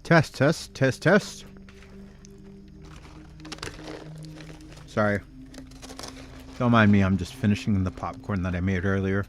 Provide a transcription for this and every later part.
Test, test, test, test. Sorry. Don't mind me, I'm just finishing the popcorn that I made earlier.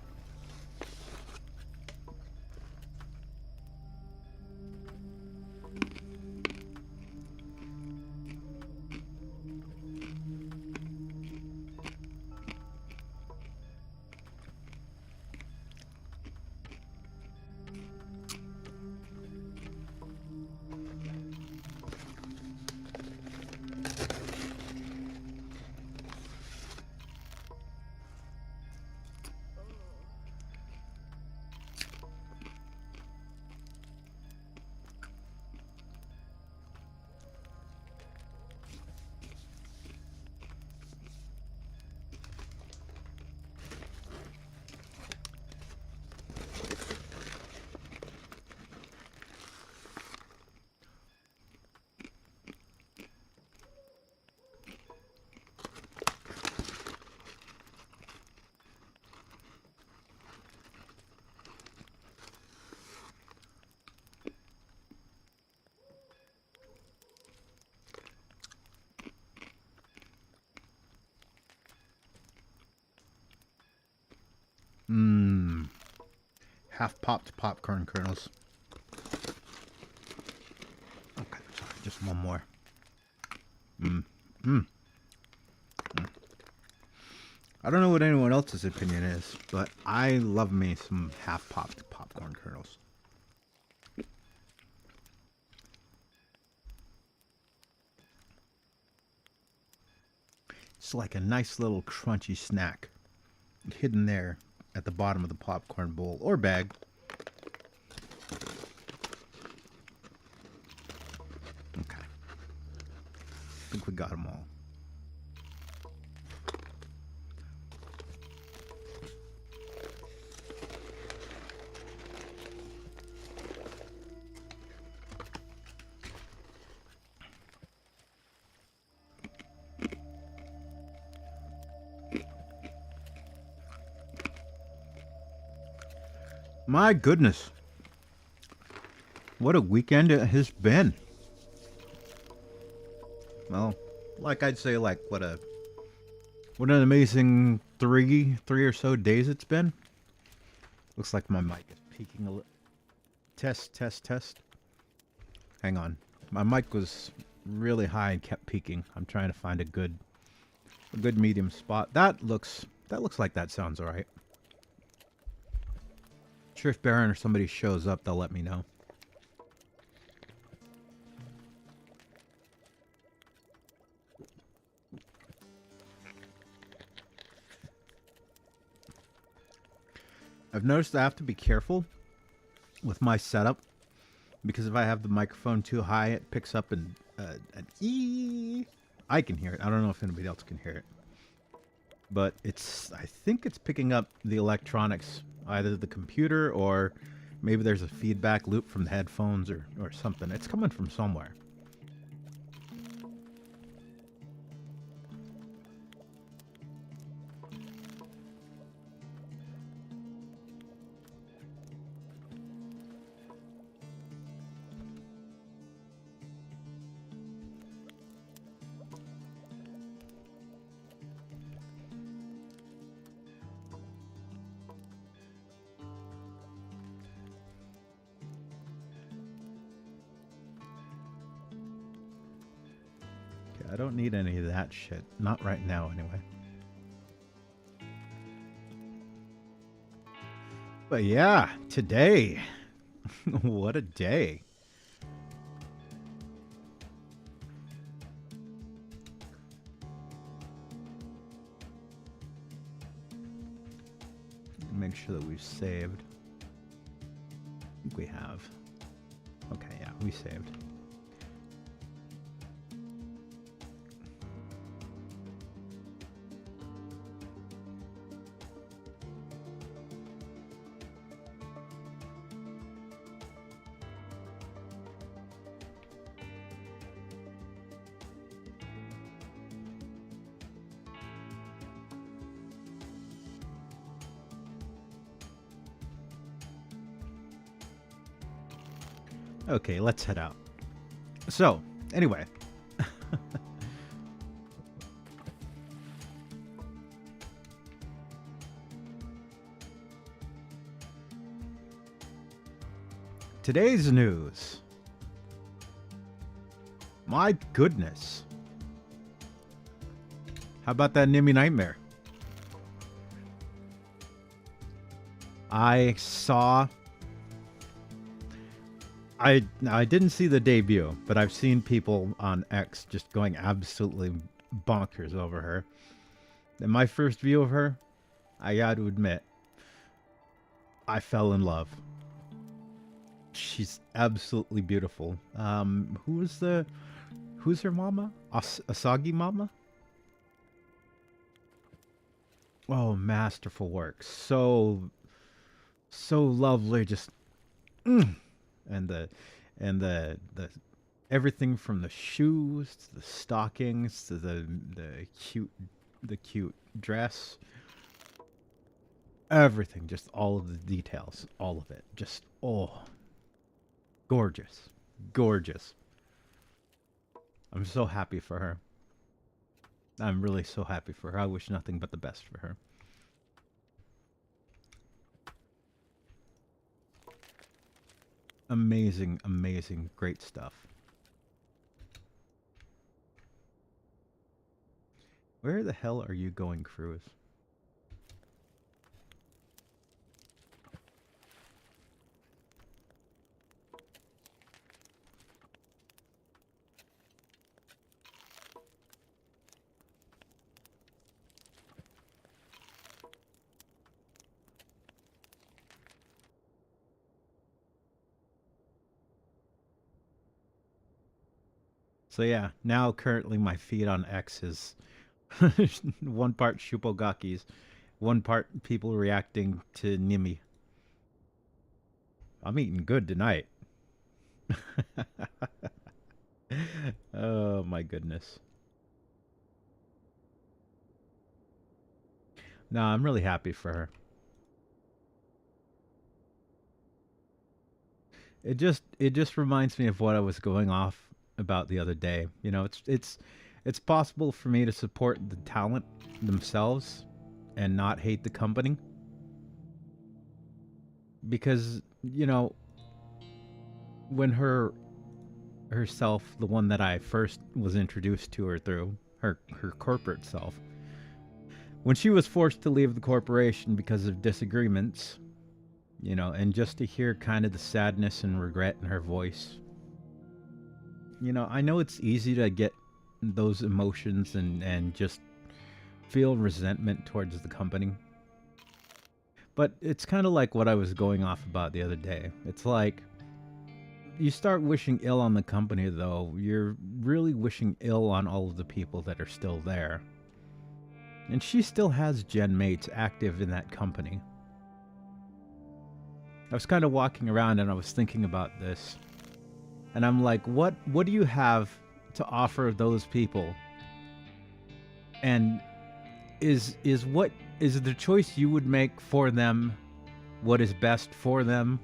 Half popped popcorn kernels. Okay, sorry, just one more. I don't know what anyone else's opinion is, but I love me some half popped popcorn kernels. It's like a nice little crunchy snack hidden there at the bottom of the popcorn bowl or bag. Okay. I think we got them all. My goodness. What a weekend it has been. Well, like I'd say, like, what a What an amazing three or so days it's been. Looks like my mic is peaking a little. Test, test, test. Hang on. My mic was really high and kept peaking. I'm trying to find a good medium spot. That looks like that sounds alright. Sure, if Baron or somebody shows up, they'll let me know. I've noticed I have to be careful with my setup because if I have the microphone too high, it picks up an ee. I can hear it. I don't know if anybody else can hear it, but I think it's picking up the electronics, either the computer or maybe there's a feedback loop from the headphones or something. It's coming from somewhere. I don't need any of that shit. Not right now, anyway. But yeah, today. What a day. Make sure that we've saved. I think we have. Okay, yeah, we saved. Okay, let's head out. So, anyway. Today's news. My goodness. How about that Nimmy Nightmare? I saw... I didn't see the debut, but I've seen people on X just going absolutely bonkers over her. And my first view of her, I got to admit, I fell in love. She's absolutely beautiful. Who's her mama? Asagi mama? Oh, masterful work. So lovely. Just... And the everything from the shoes to the stockings to the cute dress, everything, just all of the details, all of it, just gorgeous, gorgeous. I'm so happy for her. I'm really so happy for her. I wish nothing but the best for her. Amazing, amazing, great stuff. Where the hell are you going, Cruz? So yeah, now currently my feed on X is one part Shupogakis, one part people reacting to Nimi. I'm eating good tonight. Oh my goodness. No, I'm really happy for her. It just reminds me of what I was going off about the other day. You know, it's it's possible for me to support the talent themselves and not hate the company. Because, you know, when herself, the one that I first was introduced to her through, her corporate self, when she was forced to leave the corporation because of disagreements, you know, and just to hear kind of the sadness and regret in her voice, you know, I know it's easy to get those emotions and just feel resentment towards the company. But it's kind of like what I was going off about the other day. It's like, you start wishing ill on the company, though, you're really wishing ill on all of the people that are still there. And she still has gen mates active in that company. I was kind of walking around and I was thinking about this. And I'm like, what do you have to offer those people? And is the choice you would make for them what is best for them,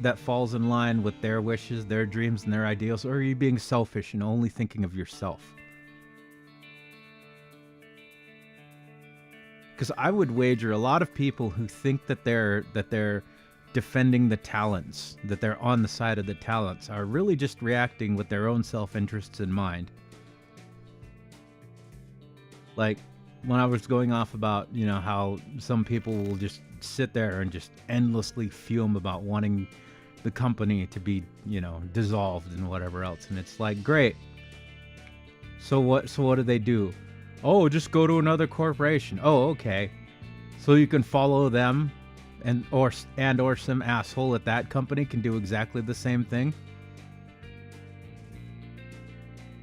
that falls in line with their wishes, their dreams, and their ideals? Or are you being selfish and only thinking of yourself? Because I would wager a lot of people who think that they're defending the talents, that they're on the side of the talents, are really just reacting with their own self-interests in mind. Like, when I was going off about, you know, how some people will just sit there and just endlessly fume about wanting the company to be, you know, dissolved and whatever else. And it's like, great. So what do they do? Oh, just go to another corporation. Oh, okay. So you can follow them or some asshole at that company can do exactly the same thing.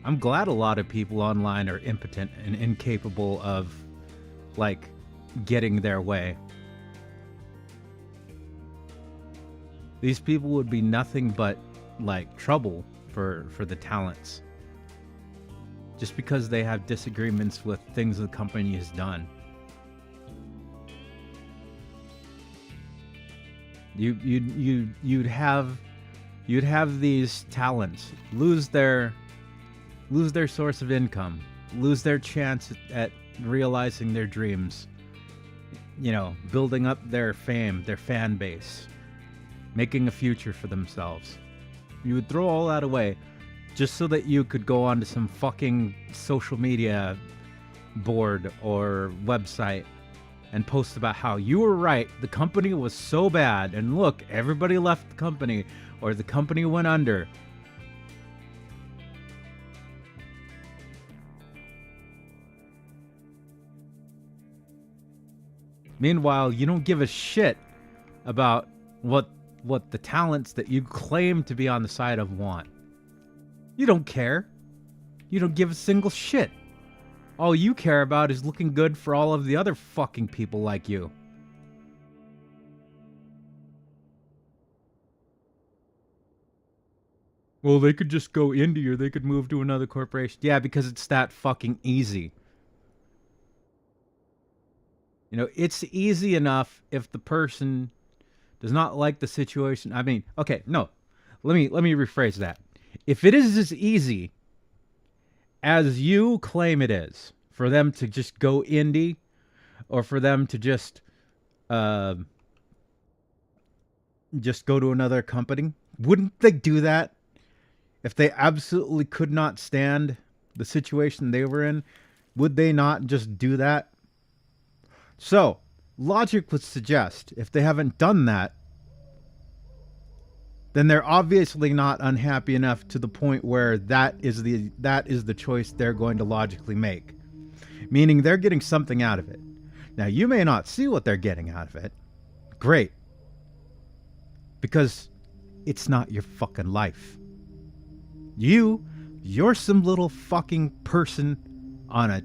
I'm glad a lot of people online are impotent and incapable of, like, getting their way. These people would be nothing but, like, trouble for the talents. Just because they have disagreements with things the company has done. You'd have these talents lose their source of income, lose their chance at realizing their dreams, you know, building up their fame, their fan base, making a future for themselves. You would throw all that away just so that you could go onto some fucking social media board or website and post about how you were right, the company was so bad, and look, everybody left the company, or the company went under. Meanwhile, you don't give a shit about what the talents that you claim to be on the side of want. You don't care. You don't give a single shit. All you care about is looking good for all of the other fucking people like you. Well, they could just go indie or they could move to another corporation. Yeah, because it's that fucking easy. You know, it's easy enough if the person does not like the situation. I mean, okay, no. Let me rephrase that. If it is as easy as you claim it is for them to just go indie, or for them to just go to another company, wouldn't they do that if they absolutely could not stand the situation they were in? Would they not just do that? So, logic would suggest if they haven't done that, then they're obviously not unhappy enough to the point where that is the choice they're going to logically make. Meaning they're getting something out of it. Now, you may not see what they're getting out of it. Great. Because it's not your fucking life. You're some little fucking person on a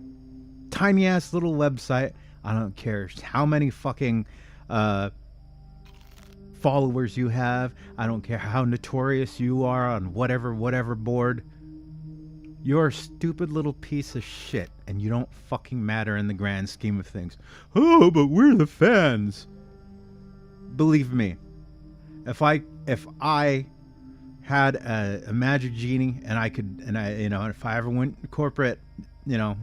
tiny ass little website. I don't care how many fucking followers you have. I don't care how notorious you are on whatever board. You're a stupid little piece of shit, and you don't fucking matter in the grand scheme of things. Oh, but we're the fans. Believe me, if I had a magic genie, and if I ever went corporate, to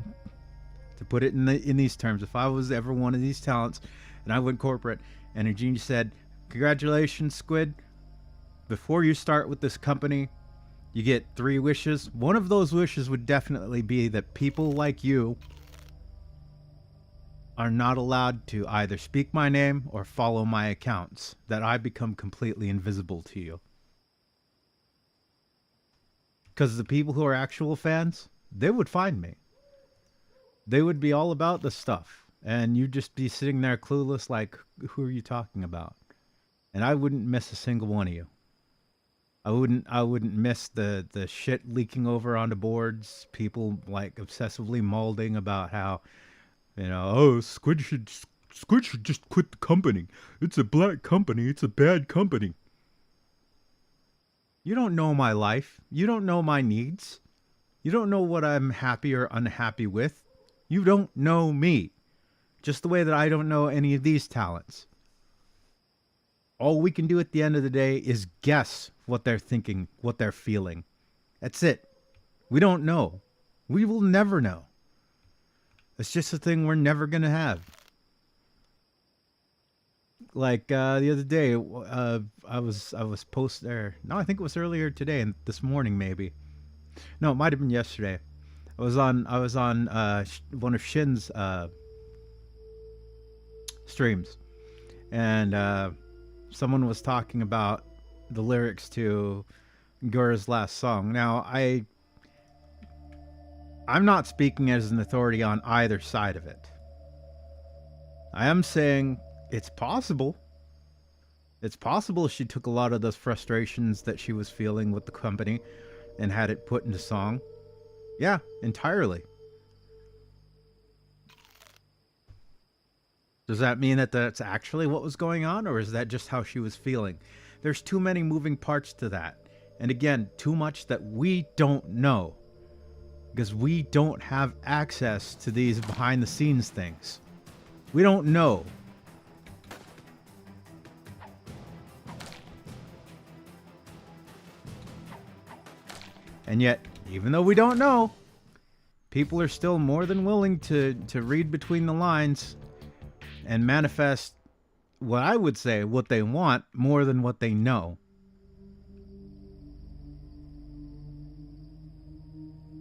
put it in these terms, if I was ever one of these talents and I went corporate and a genie said, "Congratulations, Squid. Before you start with this company, you get 3 wishes." One of those wishes would definitely be that people like you are not allowed to either speak my name or follow my accounts, that I become completely invisible to you. Because the people who are actual fans, they would find me. They would be all about this stuff. And you'd just be sitting there clueless like, who are you talking about? And I wouldn't miss a single one of you. I wouldn't miss the shit leaking over onto boards, people like obsessively molding about how, Squid should just quit the company. It's a black company. It's a bad company. You don't know my life. You don't know my needs. You don't know what I'm happy or unhappy with. You don't know me. Just the way that I don't know any of these talents. All we can do at the end of the day is guess what they're thinking, what they're feeling. That's it. We don't know. We will never know. It's just a thing we're never going to have. Like the other day, I was posted there. No, I think it was earlier today and this morning maybe. No, it might have been yesterday. I was on one of Shin's streams, and someone was talking about the lyrics to Gura's last song. Now, I'm not speaking as an authority on either side of it. I am saying it's possible. It's possible she took a lot of those frustrations that she was feeling with the company and had it put into song. Yeah, entirely. Does that mean that that's actually what was going on, or is that just how she was feeling? There's too many moving parts to that. And again, too much that we don't know. Because we don't have access to these behind the scenes things. We don't know. And yet, even though we don't know, people are still more than willing to read between the lines and manifest what I would say what they want more than what they know.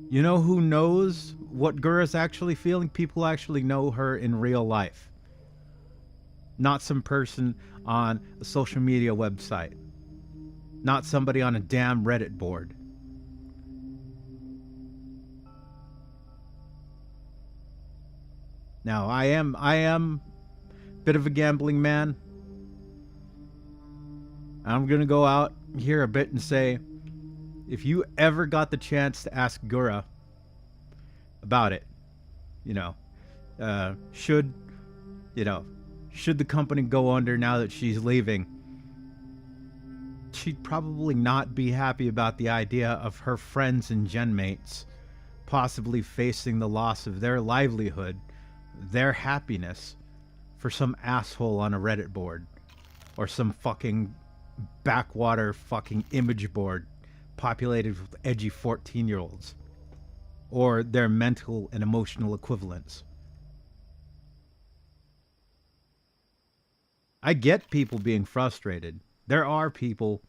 You know who knows what Gura's actually feeling? People who actually know her in real life. Not some person on a social media website. Not somebody on a damn Reddit board. Now, I am a bit of a gambling man. I'm going to go out here a bit and say, if you ever got the chance to ask Gura about it, should the company go under now that she's leaving, she'd probably not be happy about the idea of her friends and genmates possibly facing the loss of their livelihood, their happiness, for some asshole on a Reddit board or some fucking backwater fucking image board populated with edgy 14-year-olds or their mental and emotional equivalents. I get people being frustrated. There are people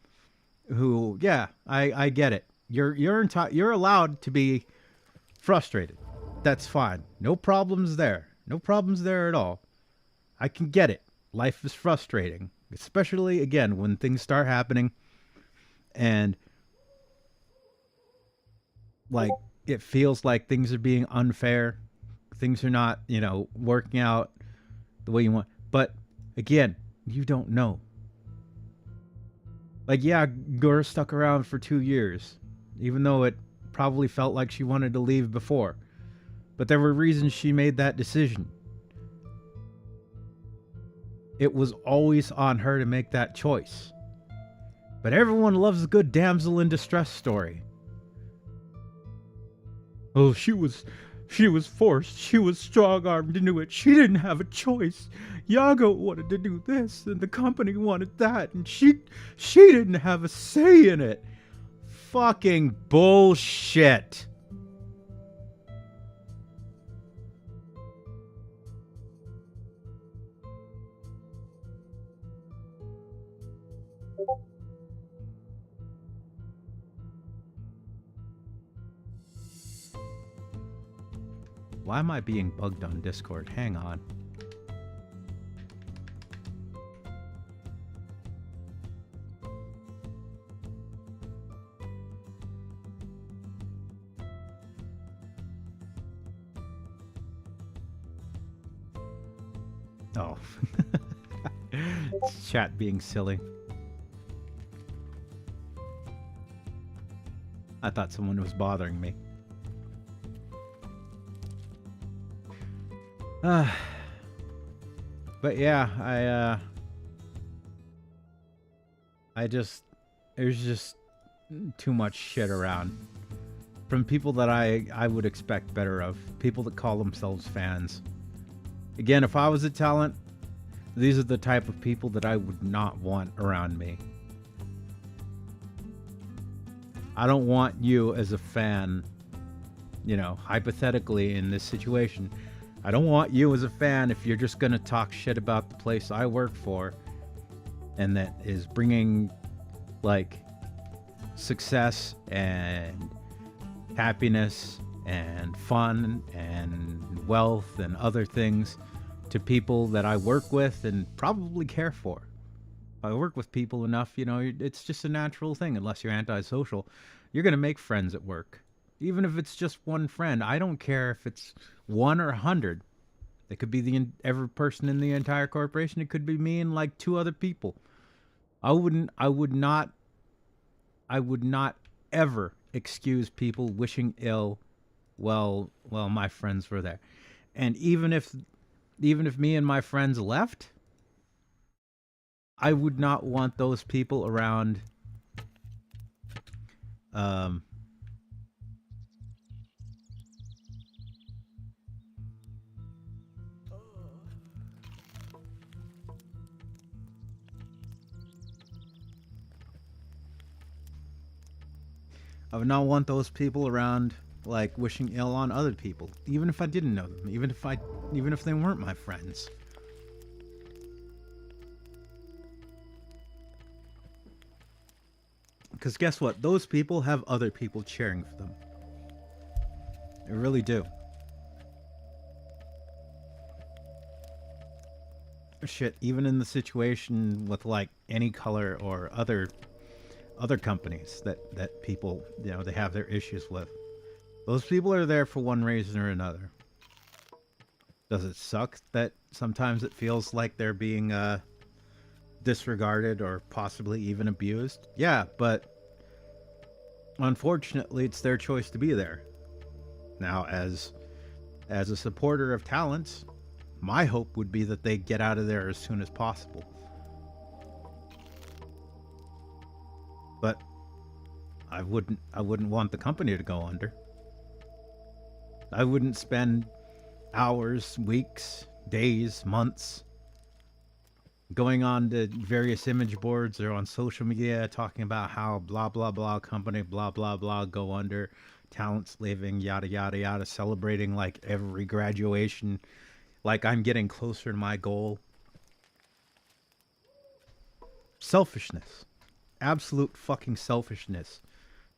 who, yeah, I get it. You're allowed to be frustrated. That's fine. No problems there. No problems there at all. I can get it. Life is frustrating, especially again when things start happening and like it feels like things are being unfair. Things are not, working out the way you want. But again, you don't know. Like, yeah, Gura stuck around for 2 years, even though it probably felt like she wanted to leave before. But there were reasons she made that decision. It was always on her to make that choice. But everyone loves a good damsel in distress story. Oh, she was forced. She was strong-armed into it. She didn't have a choice. Yago wanted to do this, and the company wanted that, and she didn't have a say in it. fucking bullshit. Why am I being bugged on Discord? Hang on. Oh. Chat being silly. I thought someone was bothering me. But yeah, there's just too much shit around from people that I would expect better of. People that call themselves fans. Again, if I was a talent, these are the type of people that I would not want around me. I don't want you as a fan, you know, hypothetically in this situation. I don't want you as a fan if you're just going to talk shit about the place I work for and that is bringing, like, success and happiness and fun and wealth and other things to people that I work with and probably care for. If I work with people enough, you know, it's just a natural thing. Unless you're antisocial, you're going to make friends at work. Even if it's just one friend, I don't care if it's 1 or 100. It could be every person in the entire corporation. It could be me and like 2 other people. I would not ever excuse people wishing ill while my friends were there. And even if me and my friends left, I would not want those people around. I would not want those people around, like, wishing ill on other people, even if I didn't know them, even if they weren't my friends. Because guess what? Those people have other people cheering for them. They really do. Shit, even in the situation with, like, any color or other companies that people, you know, they have their issues with. Those people are there for one reason or another. Does it suck that sometimes it feels like they're being disregarded or possibly even abused? Yeah, but unfortunately it's their choice to be there. Now, as a supporter of talents, my hope would be that they get out of there as soon as possible. But I wouldn't want the company to go under. I wouldn't spend hours, weeks, days, months going on to various image boards or on social media talking about how blah blah blah company blah blah blah go under, talents leaving, yada yada yada, celebrating like every graduation like I'm getting closer to my goal. Selfishness. Absolute fucking selfishness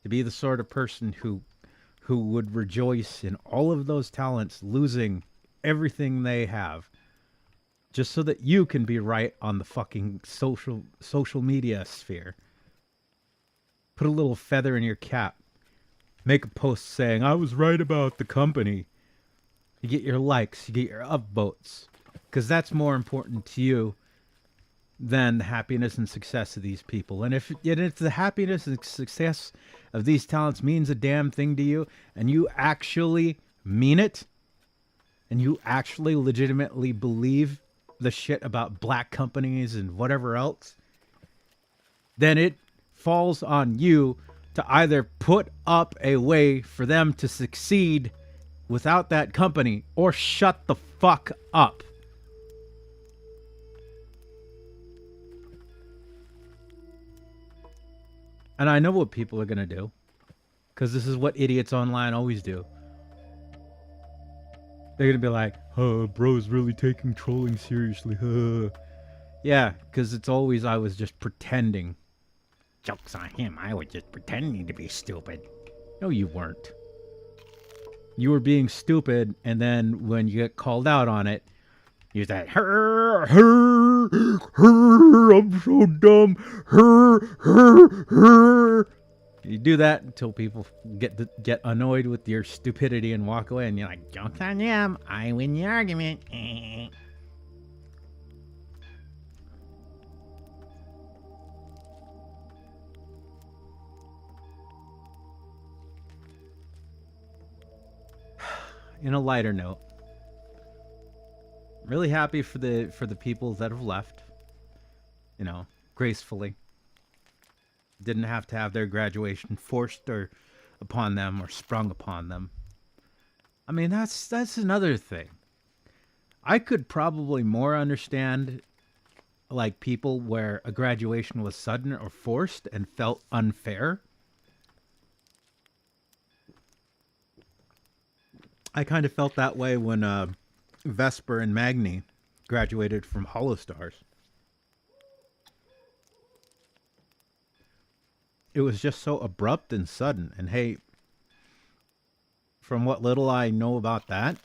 to be the sort of person who would rejoice in all of those talents losing everything they have just so that you can be right on the fucking social media sphere. Put a little feather in your cap. Make a post saying, I was right about the company. You get your likes, you get your upvotes, because that's more important to you than the happiness and success of these people. And if the happiness and success of these talents means a damn thing to you, and you actually mean it, and you actually legitimately believe the shit about black companies and whatever else, then it falls on you to either put up a way for them to succeed without that company or shut the fuck up. And I know what people are going to do. Because this is what idiots online always do. They're going to be like, huh, bro's really taking trolling seriously, huh. Yeah, because it's always I was just pretending. Joke's on him, I was just pretending to be stupid. No, you weren't. You were being stupid, and then when you get called out on it, you said, her, I'm so dumb, her. You do that until people get annoyed with your stupidity and walk away, and you're like, joke's on him, I win the argument. In a lighter note, really happy for the people that have left, you know, gracefully. Didn't have to have their graduation forced upon them or sprung upon them. I mean, that's another thing. I could probably more understand like people where a graduation was sudden or forced and felt unfair. I kind of felt that way when Vesper and Magni graduated from Holostars. It was just so abrupt and sudden. And hey, from what little I know about that,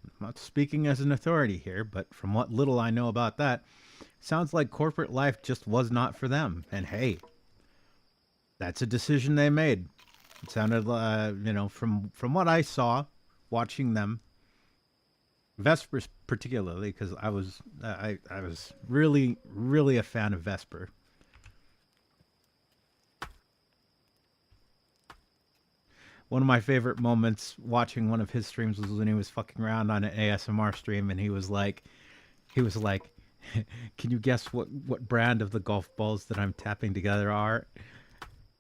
I'm not speaking as an authority here, but from what little I know about that, sounds like corporate life just was not for them. And hey, that's a decision they made. It sounded, you know, from what I saw, watching them, Vesper particularly, because I was really a fan of Vesper. One of my favorite moments watching one of his streams was when he was fucking around on an ASMR stream, and he was like, "Can you guess what brand of the golf balls that I'm tapping together are?"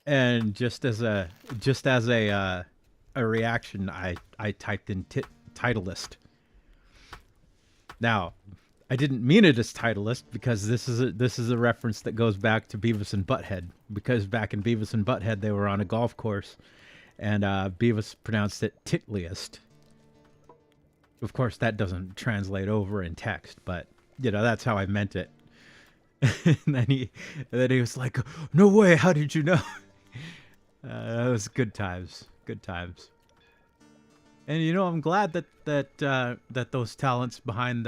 And just as a reaction, I typed in Titleist. Now, I didn't mean it as Titleist because this is a reference that goes back to Beavis and Butthead, because back in Beavis and Butthead they were on a golf course, and Beavis pronounced it Titliest. Of course, that doesn't translate over in text, but you know that's how I meant it. And then he was like, "No way! How did you know?" That was good times. Good times. And you know, I'm glad that those talents behind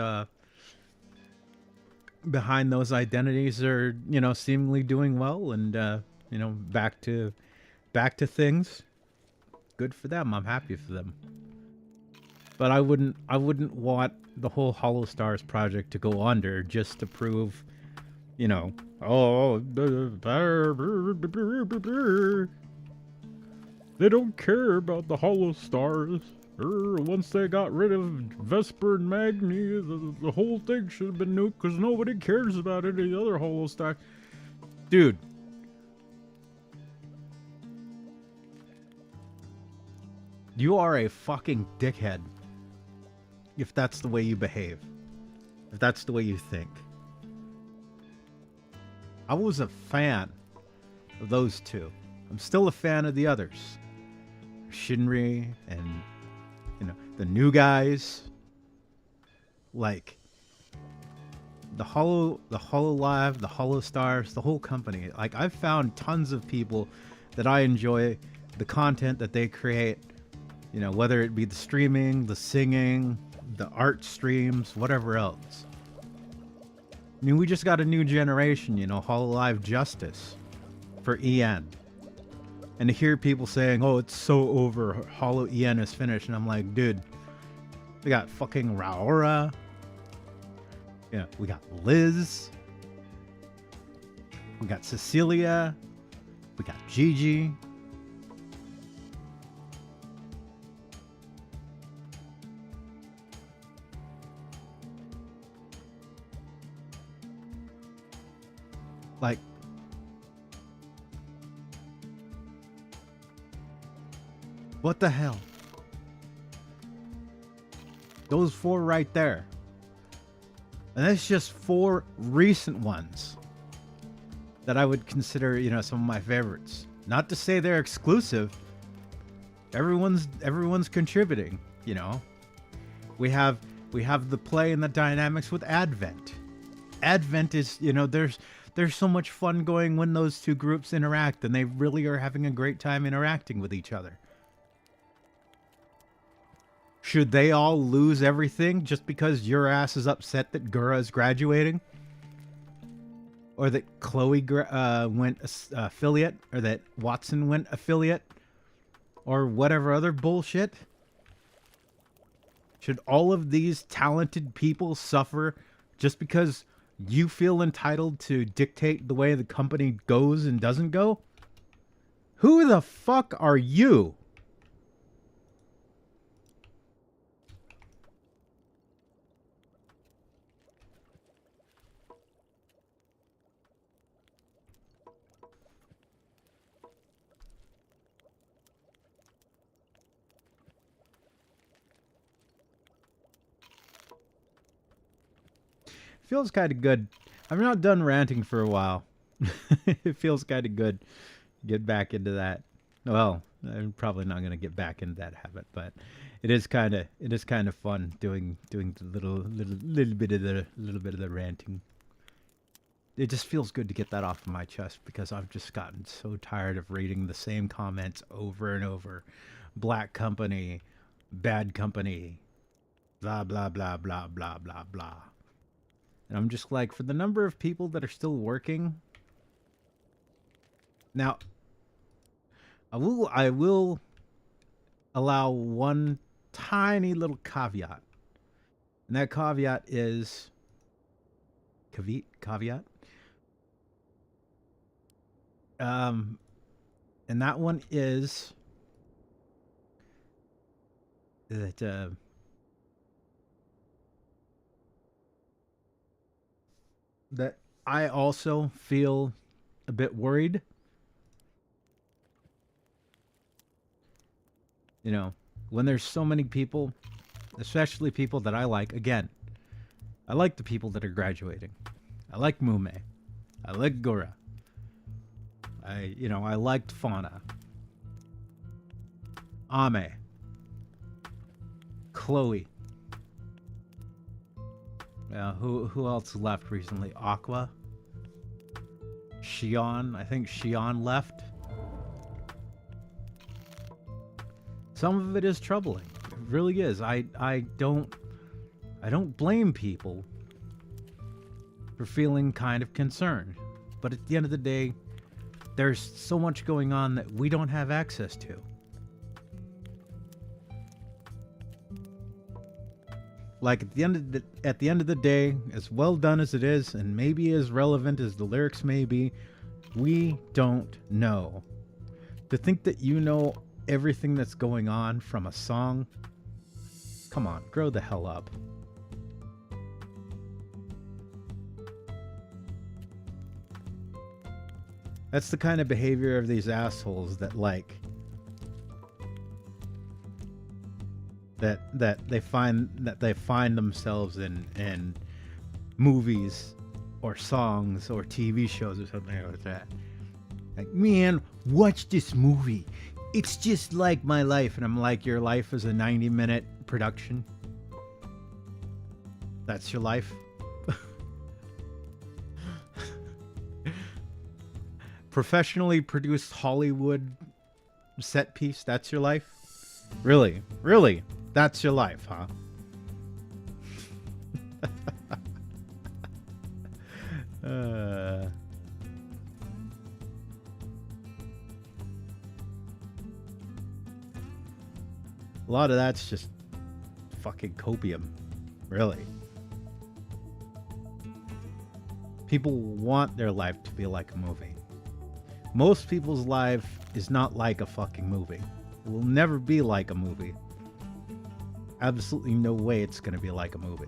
those identities are, you know, seemingly doing well, and you know, back to things. Good for them. I'm happy for them. But I wouldn't want the whole Holostars project to go under just to prove, you know, they don't care about the Holostars. Once they got rid of Vesper and Magni, the whole thing should have been nuked because nobody cares about any of the other Holostars. Dude. You are a fucking dickhead if that's the way you behave. If that's the way you think. I was a fan of those two. I'm still a fan of the others. Shinri and, you know, the new guys. Like the Hololive, the Holostars, the whole company. Like, I've found tons of people that I enjoy the content that they create. You know, whether it be the streaming, the singing, the art streams, whatever else. I mean, we just got a new generation, you know, Hololive Justice for EN. And to hear people saying, "Oh, it's so over, Holo EN is finished," and I'm like, dude, we got fucking Raora. Yeah, we got Liz. We got Cecilia. We got Gigi. Like, what the hell? Those four right there. And that's just four recent ones that I would consider, you know, some of my favorites. Not to say they're exclusive, Everyone's contributing, you know. We have the play and the dynamics with Advent. Advent is, you know, there's so much fun going when those two groups interact, and they really are having a great time interacting with each other. Should they all lose everything just because your ass is upset that Gura is graduating? Or that Chloe went affiliate? Or that Watson went affiliate? Or whatever other bullshit? Should all of these talented people suffer just because you feel entitled to dictate the way the company goes and doesn't go? Who the fuck are you? Feels kind of good. I'm not done ranting for a while. It feels kind of good to get back into that. Well, I'm probably not going to get back into that habit, but it is kind of fun doing the little bit of the ranting. It just feels good to get that off of my chest because I've just gotten so tired of reading the same comments over and over. Black company, bad company, blah blah blah blah blah blah blah. And I'm just like, for the number of people that are still working. Now, I will allow one tiny little caveat. And that caveat is caveat. And that one is that that I also feel a bit worried. You know, when there's so many people, especially people that I like. Again, I like the people that are graduating. I like Mume. I like Gura. I liked Fauna. Ame. Chloe. Who else left recently? Aqua. Shion. I think Shion left. Some of it is troubling. It really is. I don't blame people for feeling kind of concerned. But at the end of the day, there's so much going on that we don't have access to. Like at the end of the day, as well done as it is, and maybe as relevant as the lyrics may be, we don't know. To think that you know everything that's going on from a song, come on, grow the hell up. That's the kind of behavior of these assholes that that they find themselves in movies or songs or TV shows or something like that. Like, man, watch this movie. It's just like my life. And I'm like, your life is a 90-minute production? That's your life? Professionally produced Hollywood set piece, that's your life? Really? Really? That's your life, huh? A lot of that's just fucking copium, really. People want their life to be like a movie. Most people's life is not like a fucking movie. It will never be like a movie. Absolutely no way it's going to be like a movie.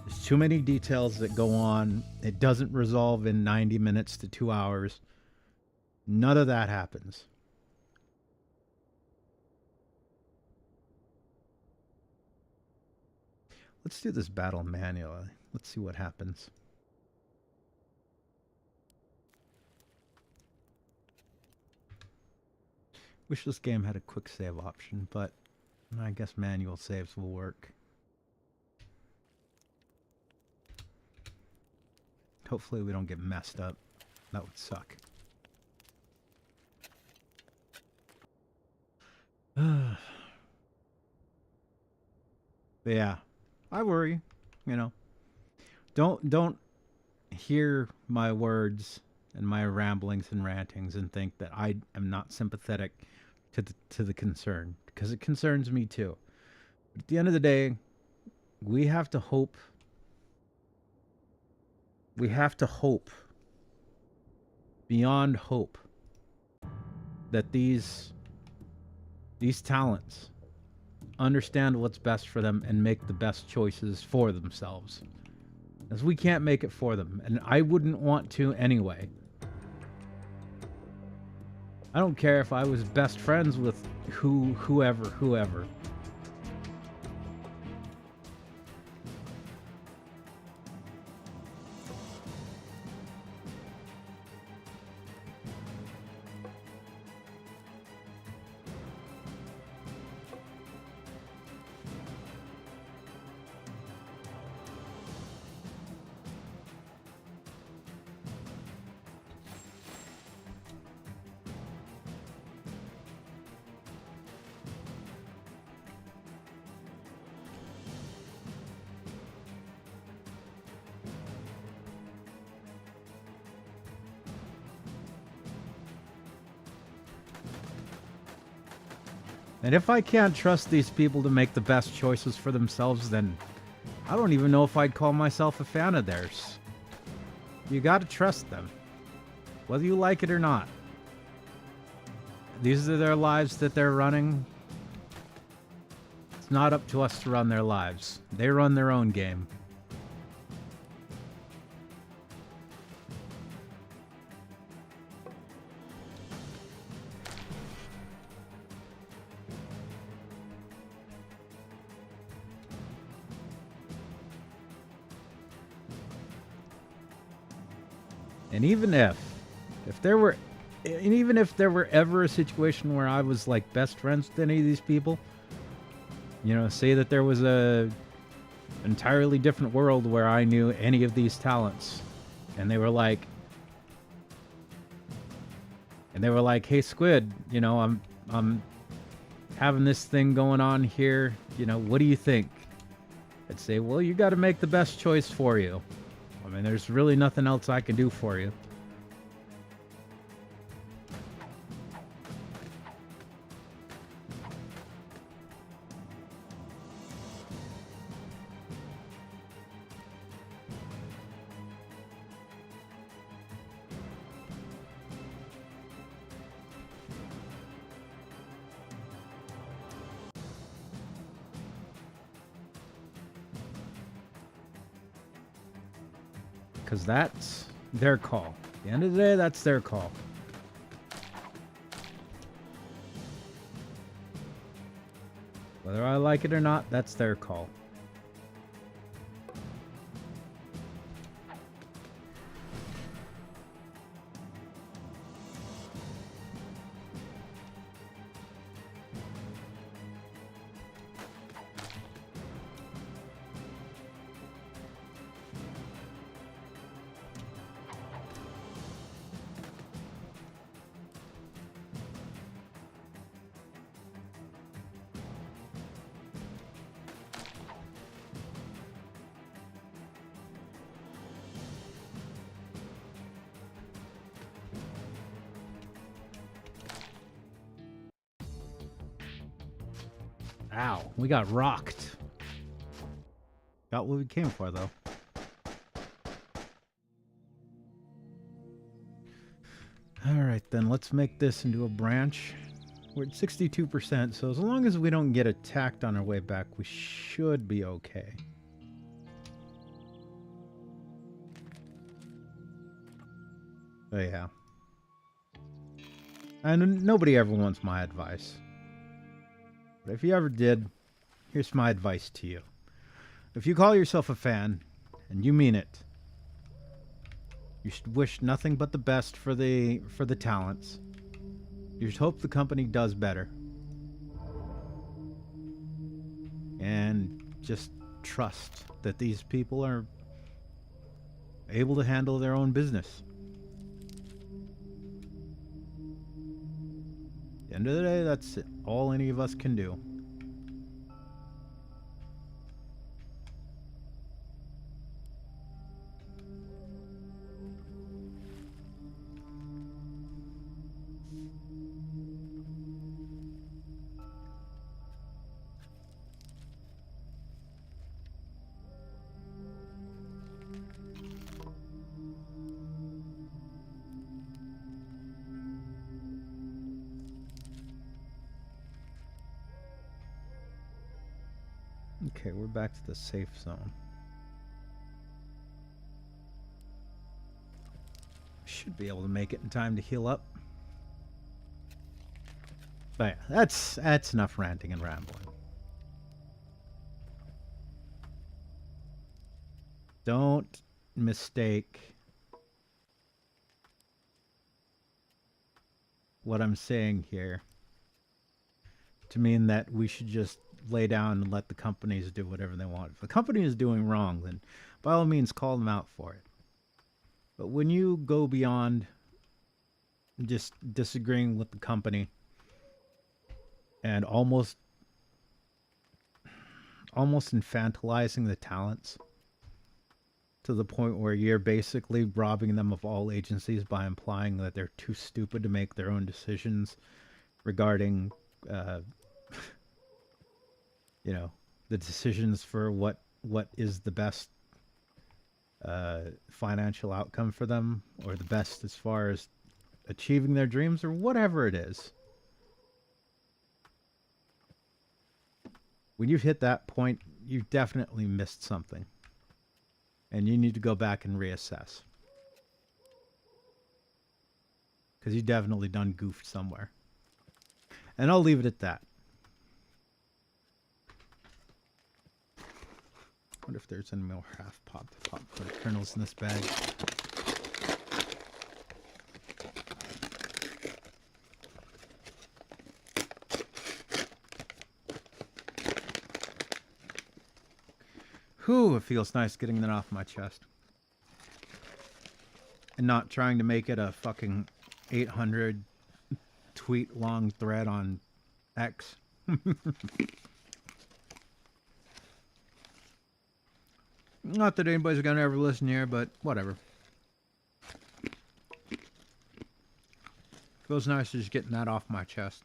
There's too many details that go on. It doesn't resolve in 90 minutes to 2 hours. None of that happens. Let's do this battle manually. Let's see what happens. Wish this game had a quick save option, but I guess manual saves will work. Hopefully we don't get messed up. That would suck. But yeah, I worry, you know. Don't hear my words and my ramblings and rantings and think that I am not sympathetic to the concern, because it concerns me too. But at the end of the day, we have to hope. We have to hope beyond hope that these talents understand what's best for them and make the best choices for themselves. As we can't make it for them, and I wouldn't want to anyway. I don't care if I was best friends with whoever. And if I can't trust these people to make the best choices for themselves, then I don't even know if I'd call myself a fan of theirs. You gotta trust them, whether you like it or not. These are their lives that they're running. It's not up to us to run their lives. They run their own game. And even if there were ever a situation where I was like best friends with any of these people, you know, say that there was a entirely different world where I knew any of these talents, and they were like, hey Squid, you know, I'm having this thing going on here, you know, what do you think? I'd say, well, you got to make the best choice for you. I mean, there's really nothing else I can do for you. Because that's their call. At the end of the day, that's their call. Whether I like it or not, that's their call. Ow, we got rocked. Got what we came for, though. Alright then, let's make this into a branch. We're at 62%, so as long as we don't get attacked on our way back, we should be okay. Oh yeah. And nobody ever wants my advice. But if you ever did, here's my advice to you. If you call yourself a fan, and you mean it, you should wish nothing but the best for the talents. You just hope the company does better. And just trust that these people are able to handle their own business. At the end of the day, that's it. All any of us can do. Okay, we're back to the safe zone. Should be able to make it in time to heal up. But yeah, that's enough ranting and rambling. Don't mistake what I'm saying here to mean that we should just lay down and let the companies do whatever they want. If the company is doing wrong, then by all means call them out for it. But when you go beyond just disagreeing with the company and almost infantilizing the talents to the point where you're basically robbing them of all agencies by implying that they're too stupid to make their own decisions regarding you know, the decisions for what is the best financial outcome for them, or the best as far as achieving their dreams, or whatever it is. When you've hit that point, you've definitely missed something. And you need to go back and reassess. Because you definitely done goofed somewhere. And I'll leave it at that. I wonder if there's any more half-popped popcorn kernels in this bag. Whew, it feels nice getting that off my chest. And not trying to make it a fucking 800 tweet long thread on X. Not that anybody's gonna ever listen here, but whatever. Feels nice just getting that off my chest.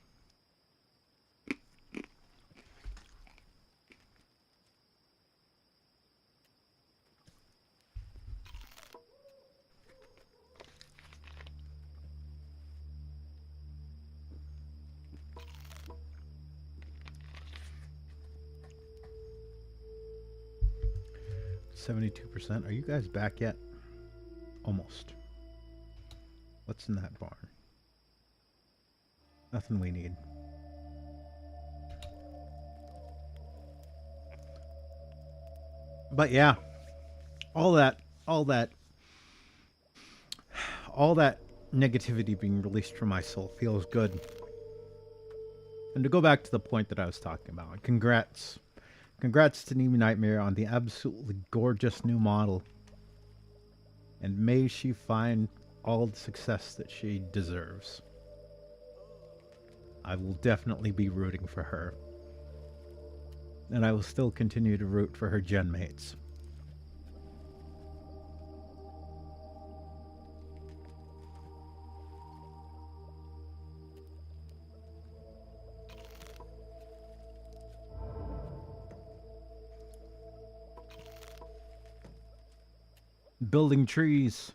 %. Are you guys back yet? Almost. What's in that barn? Nothing we need. But yeah, all that negativity being released from my soul feels good. And to go back to the point that I was talking about, congrats to Nemi Nightmare on the absolutely gorgeous new model. And may she find all the success that she deserves. I will definitely be rooting for her. And I will still continue to root for her gen mates. Building trees.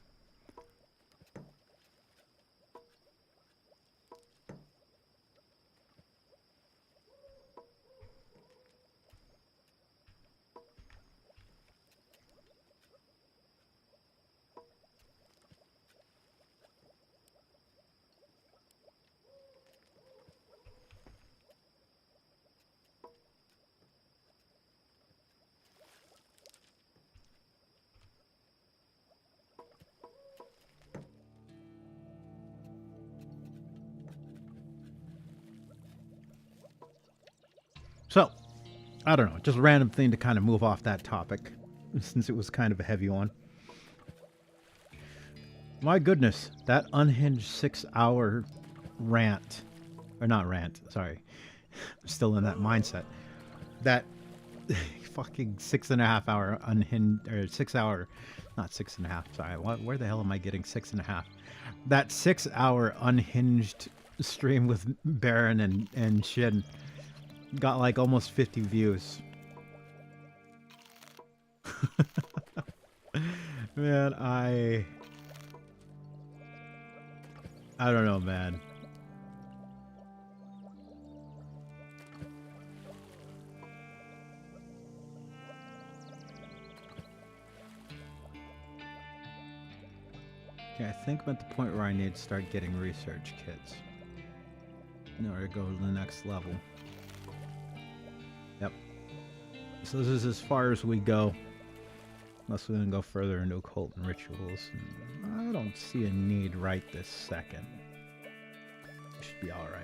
I don't know, just a random thing to kind of move off that topic, since it was kind of a heavy one. My goodness, that unhinged 6-hour rant, or not rant, sorry, I'm still in that mindset. That fucking 6.5 hour unhinged, or 6 hour, not 6.5, sorry, where the hell am I getting 6.5? That 6-hour unhinged stream with Baron and Shin got like almost 50 views. Man, I don't know, man. Okay, I think I'm at the point where I need to start getting research kits in order to go to the next level. Yep. So this is as far as we go. Unless we're going to go further into occult and rituals. And I don't see a need right this second. Should be alright.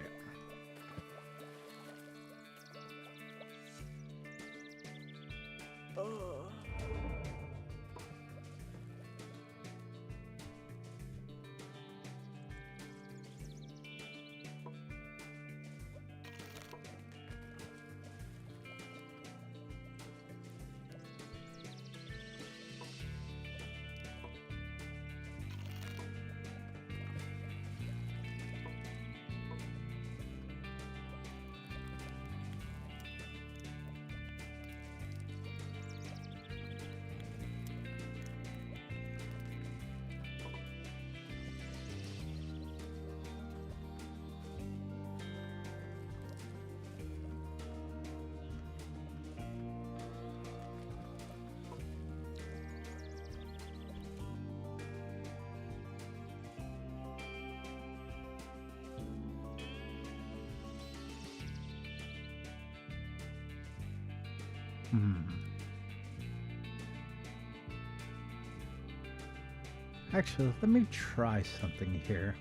Actually, let me try something here.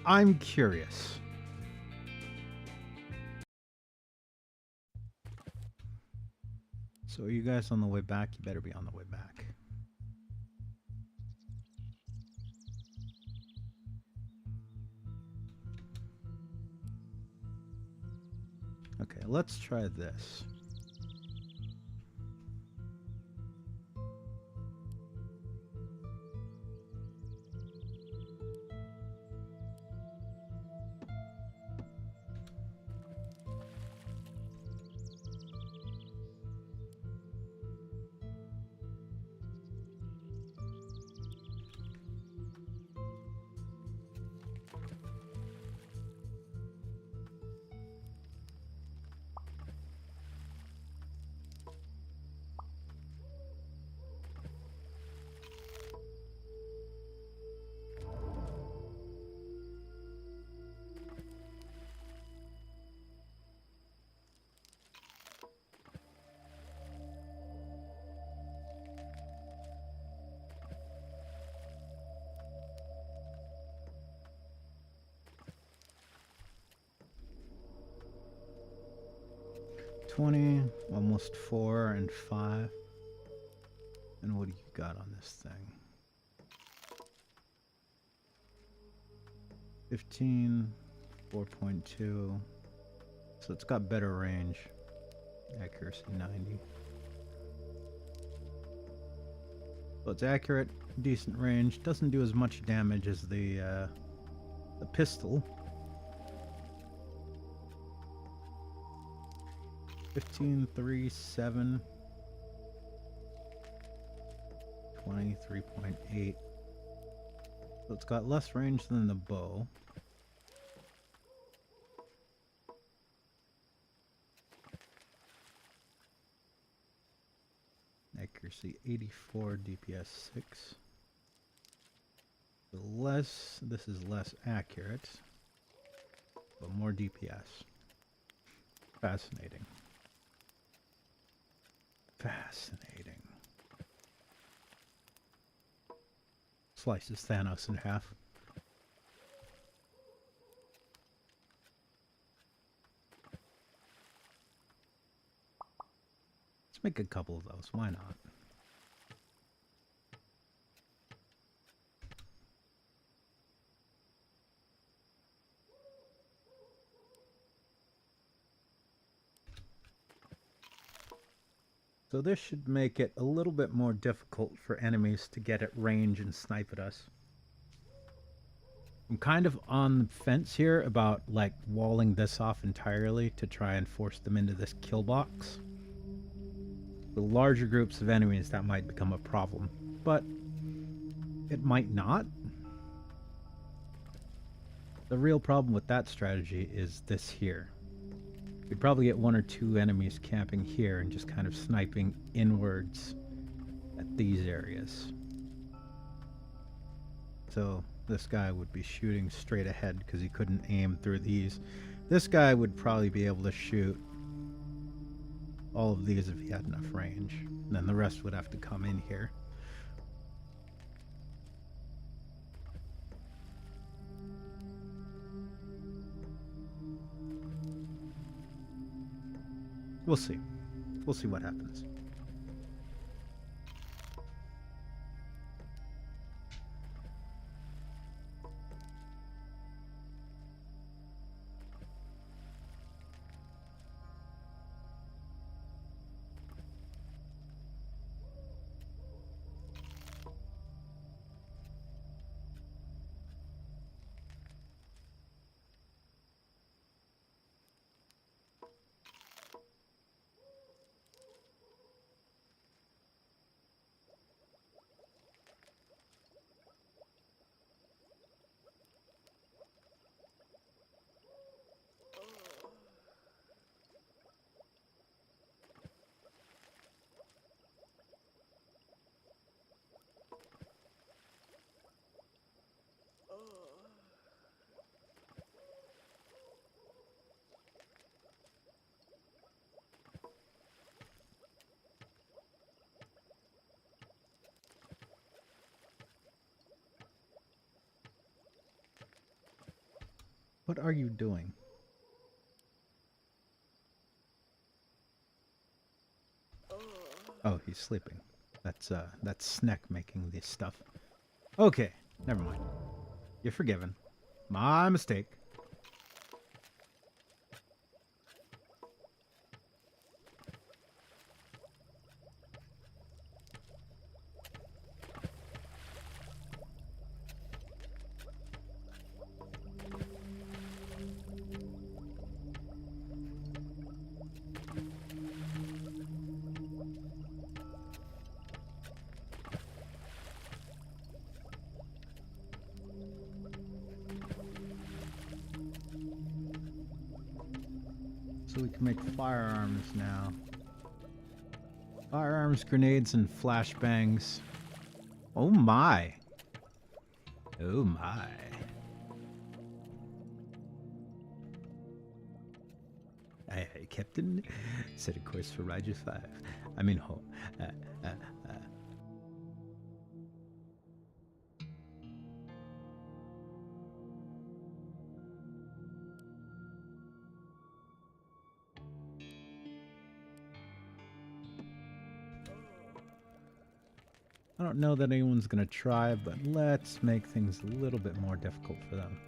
I'm curious. So are you guys on the way back? You better be on the way back. Okay, let's try this. Almost 4 and 5. And what do you got on this thing? 15, 4.2. So it's got better range. Accuracy 90. So it's accurate, decent range. Doesn't do as much damage as the pistol. 15, 3, 7, 23.8. So it's got less range than the bow. Accuracy 84, DPS 6. This is less accurate, but more DPS. Fascinating. Fascinating. Slices Thanos in half. make a couple of those. Why not? So this should make it a little bit more difficult for enemies to get at range and snipe at us. I'm kind of on the fence here about like walling this off entirely to try and force them into this kill box. With larger groups of enemies, that might become a problem, but it might not. The real problem with that strategy is this here. You'd probably get 1 or 2 enemies camping here and just kind of sniping inwards at these areas. So this guy would be shooting straight ahead because he couldn't aim through these. This guy would probably be able to shoot all of these if he had enough range. And then the rest would have to come in here. We'll see. We'll see what happens. What are you doing? Oh, he's sleeping. That's Sneck making this stuff. Okay, never mind. You're forgiven. My mistake. So we can make firearms now. Firearms, grenades, and flashbangs. Oh my. Oh my. Aye, aye, Captain. Set a course for Roger 5. I'm in home. I don't know that anyone's going to try, but let's make things a little bit more difficult for them.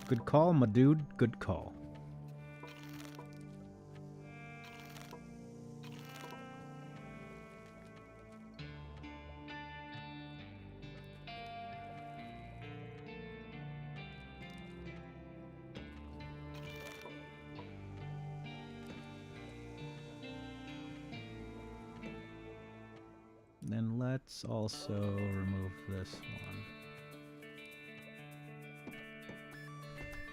Good call, my dude. Good call. Then let's also remove this one.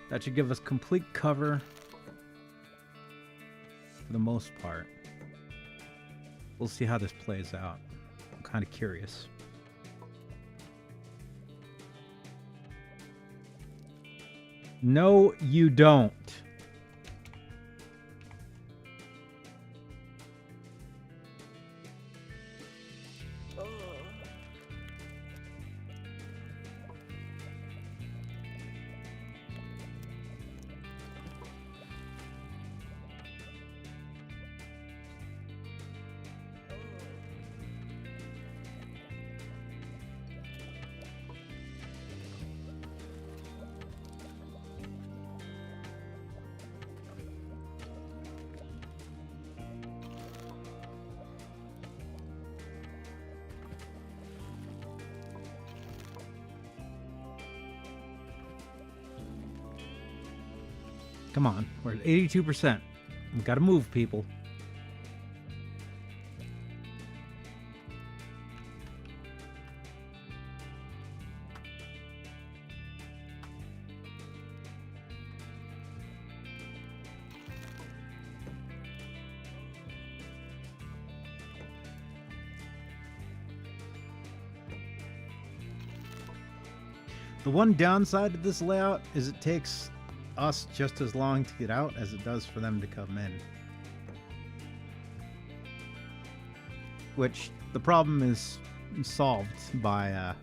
That should give us complete cover for the most part. We'll see how this plays out. I'm kind of curious. No, you don't. Come on, we're at 82%. We gotta move, people. The one downside to this layout is it takes us just as long to get out as it does for them to come in. Which the problem is solved by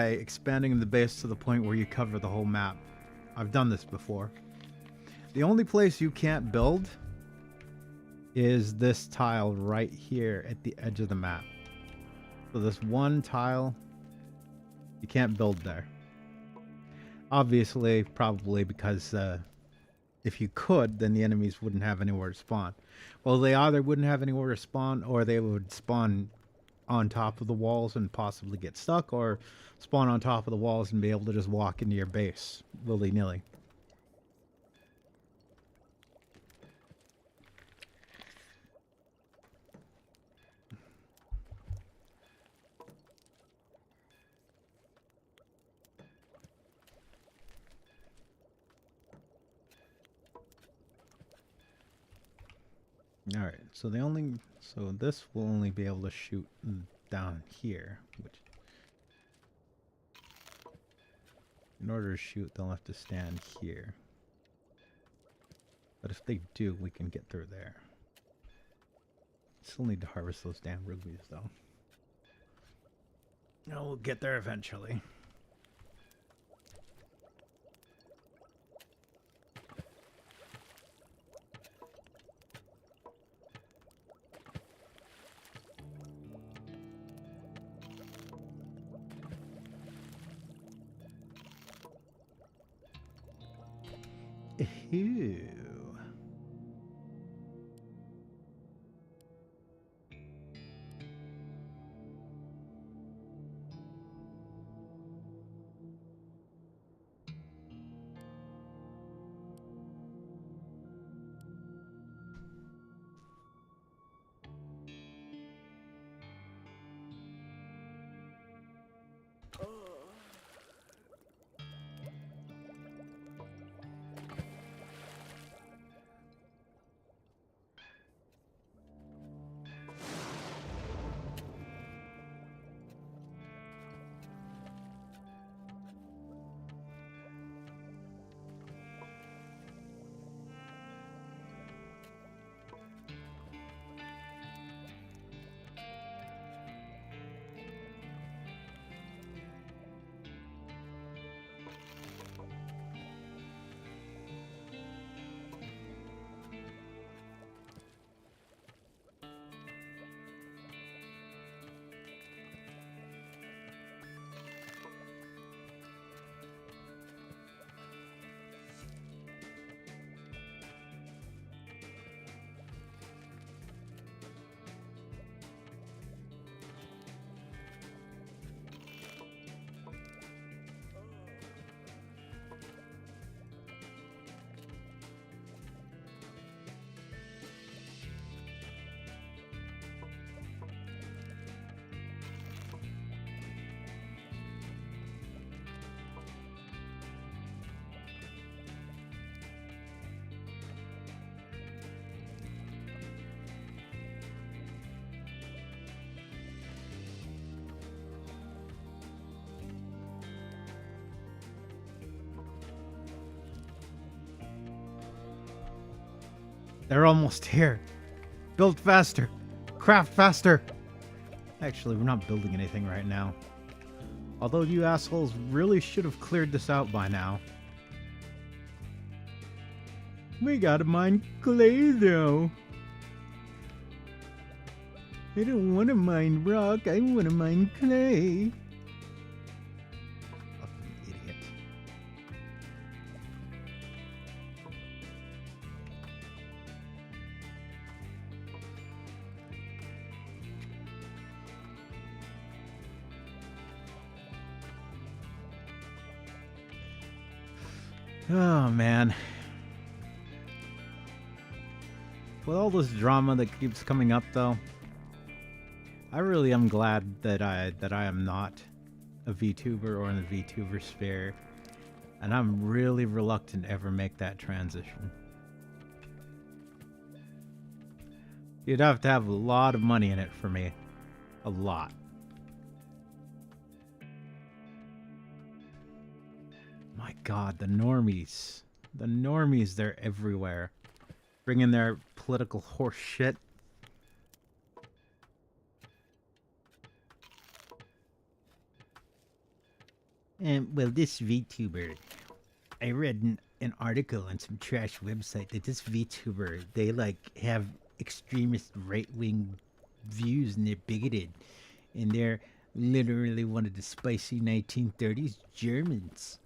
expanding the base to the point where you cover the whole map. I've done this before. The only place you can't build is this tile right here at the edge of the map. So this one tile, you can't build there. Obviously, probably because if you could, then the enemies wouldn't have anywhere to spawn. Well, they either wouldn't have anywhere to spawn, or they would spawn on top of the walls and possibly get stuck, or spawn on top of the walls and be able to just walk into your base willy-nilly. All right, so this will only be able to shoot down here, which in order to shoot, they'll have to stand here. But if they do, we can get through there. Still need to harvest those damn rubies, though. No, we'll get there eventually. Ew. They're almost here. Build faster. Craft faster. Actually, we're not building anything right now. Although you assholes really should have cleared this out by now. We gotta mine clay, though. I don't want to mine rock. I want to mine clay. Fucking idiot. Oh, man. With all this drama that keeps coming up, though, I really am glad that I am not a VTuber or in the VTuber sphere, and I'm really reluctant to ever make that transition. You'd have to have a lot of money in it for me. A lot. My God, the normies. The normies, they're everywhere. Bringing their political horse shit. And, well, this VTuber, I read an article on some trash website that this VTuber, they, like, have extremist right-wing views and they're bigoted. And they're literally one of the spicy 1930s Germans.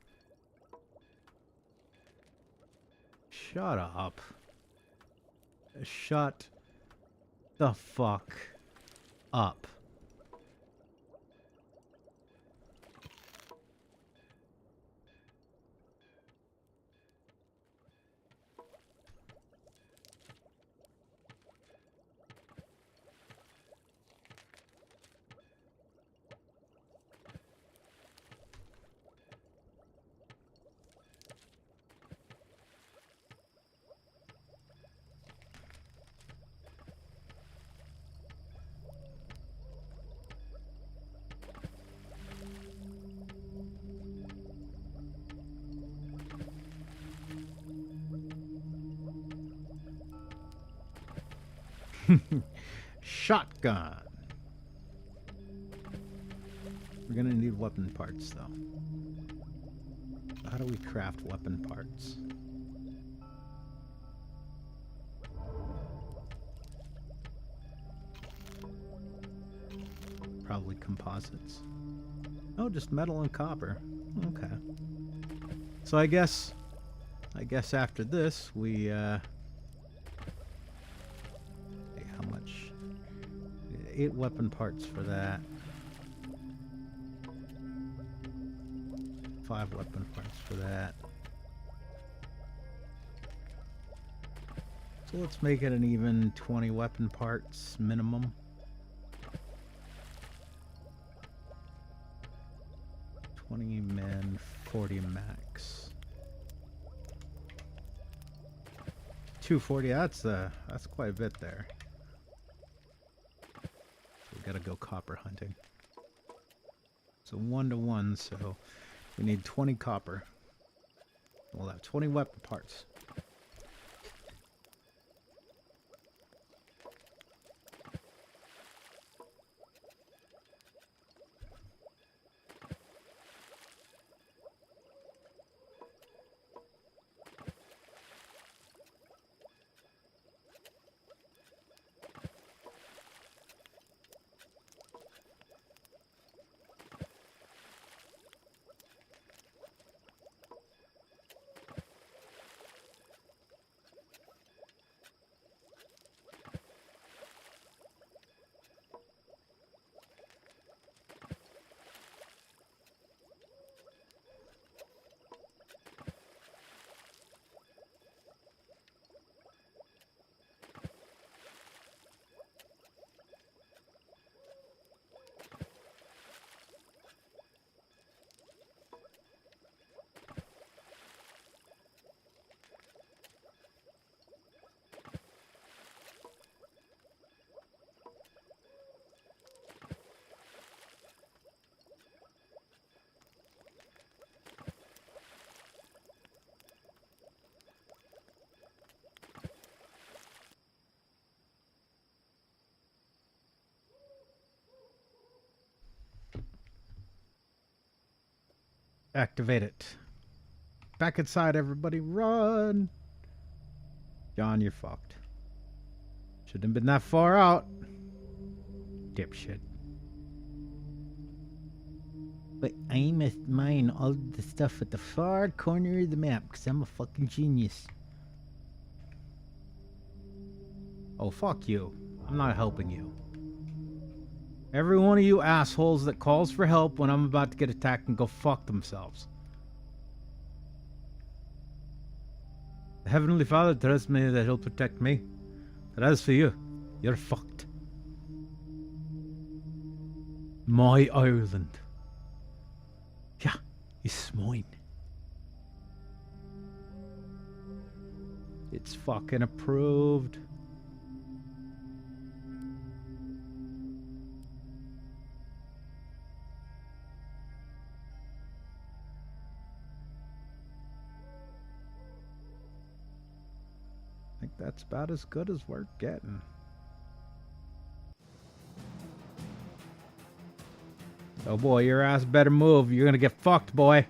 Shut up. Shut the fuck up. Shotgun. We're gonna need weapon parts, though. How do we craft weapon parts? Probably composites. Oh, just metal and copper. Okay. So I guess after this we hey, how much? 8 weapon parts for that. 5 weapon parts for that. So let's make it an even 20 weapon parts minimum. 20 men, 40 max. 240, that's quite a bit there. We gotta go copper hunting. So 1-to-1, so we need 20 copper. We'll have 20 weapon parts. Activate it. Back inside, everybody. Run! John, you're fucked. Shouldn't have been that far out. Dipshit. But I must mine all the stuff at the far corner of the map because I'm a fucking genius. Oh, fuck you. I'm not helping you. Every one of you assholes that calls for help when I'm about to get attacked can go fuck themselves. Heavenly Father tells me that he'll protect me. But as for you, you're fucked. My Ireland. Yeah, it's mine. It's fucking approved. I think that's about as good as we're getting. Oh boy, your ass better move. You're gonna get fucked, boy.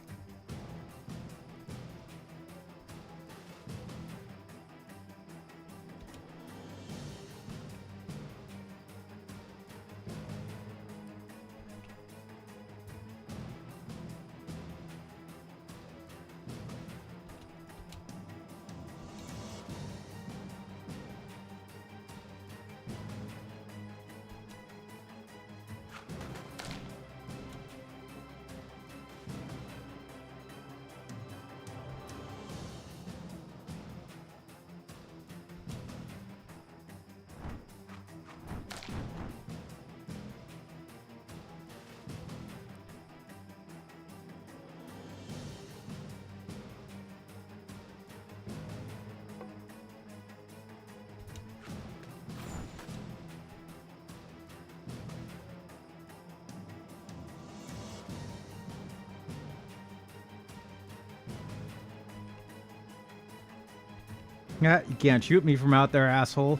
Yeah, you can't shoot me from out there, asshole.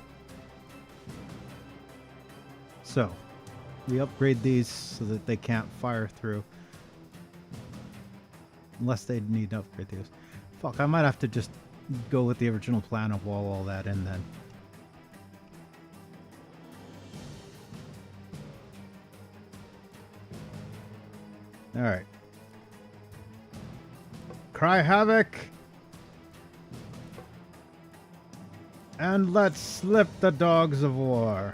So, we upgrade these so that they can't fire through. Unless they need to upgrade these. Fuck, I might have to just go with the original plan and wall all that in then. Alright. Cry havoc! And let's slip the dogs of war.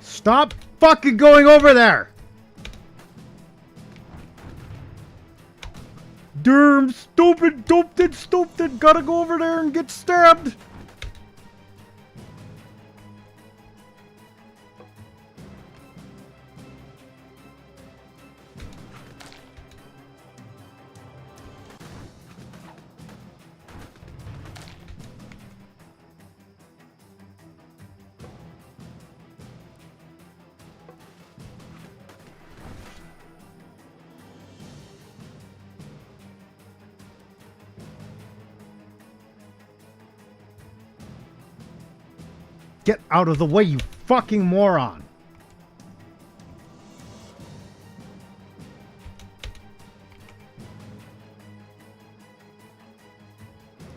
Stop fucking going over there! Damn stupid, stupid, gotta go over there and get stabbed! Get out of the way, you fucking moron!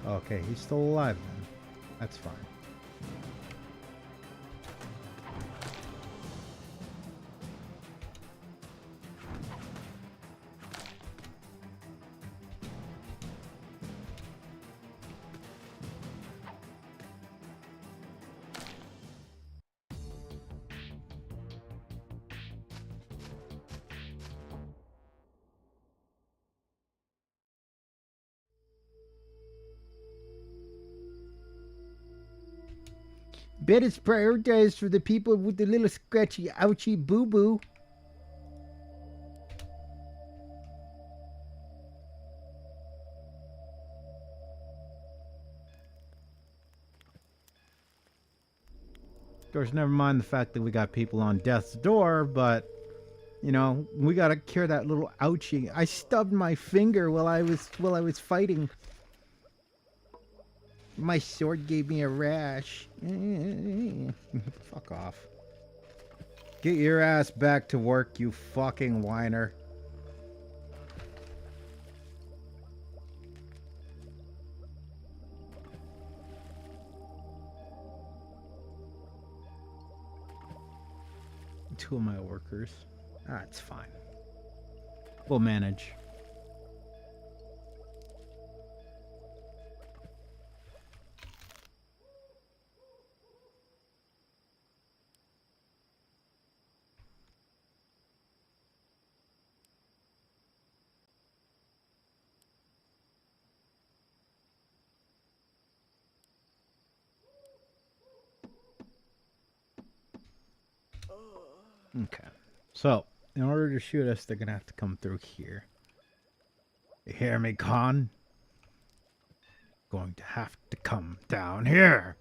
Okay, he's still alive then. That's fine. Bet it's prioritized for the people with the little scratchy, ouchy boo-boo. Of course, never mind the fact that we got people on death's door, but, you know, we gotta cure that little ouchie. I stubbed my finger while I was fighting. My sword gave me a rash. Fuck off. Get your ass back to work, you fucking whiner. Two of my workers. Ah, it's fine. We'll manage. Okay. So, in order to shoot us, they're gonna have to come through here. You hear me, Con? Going to have to come down here.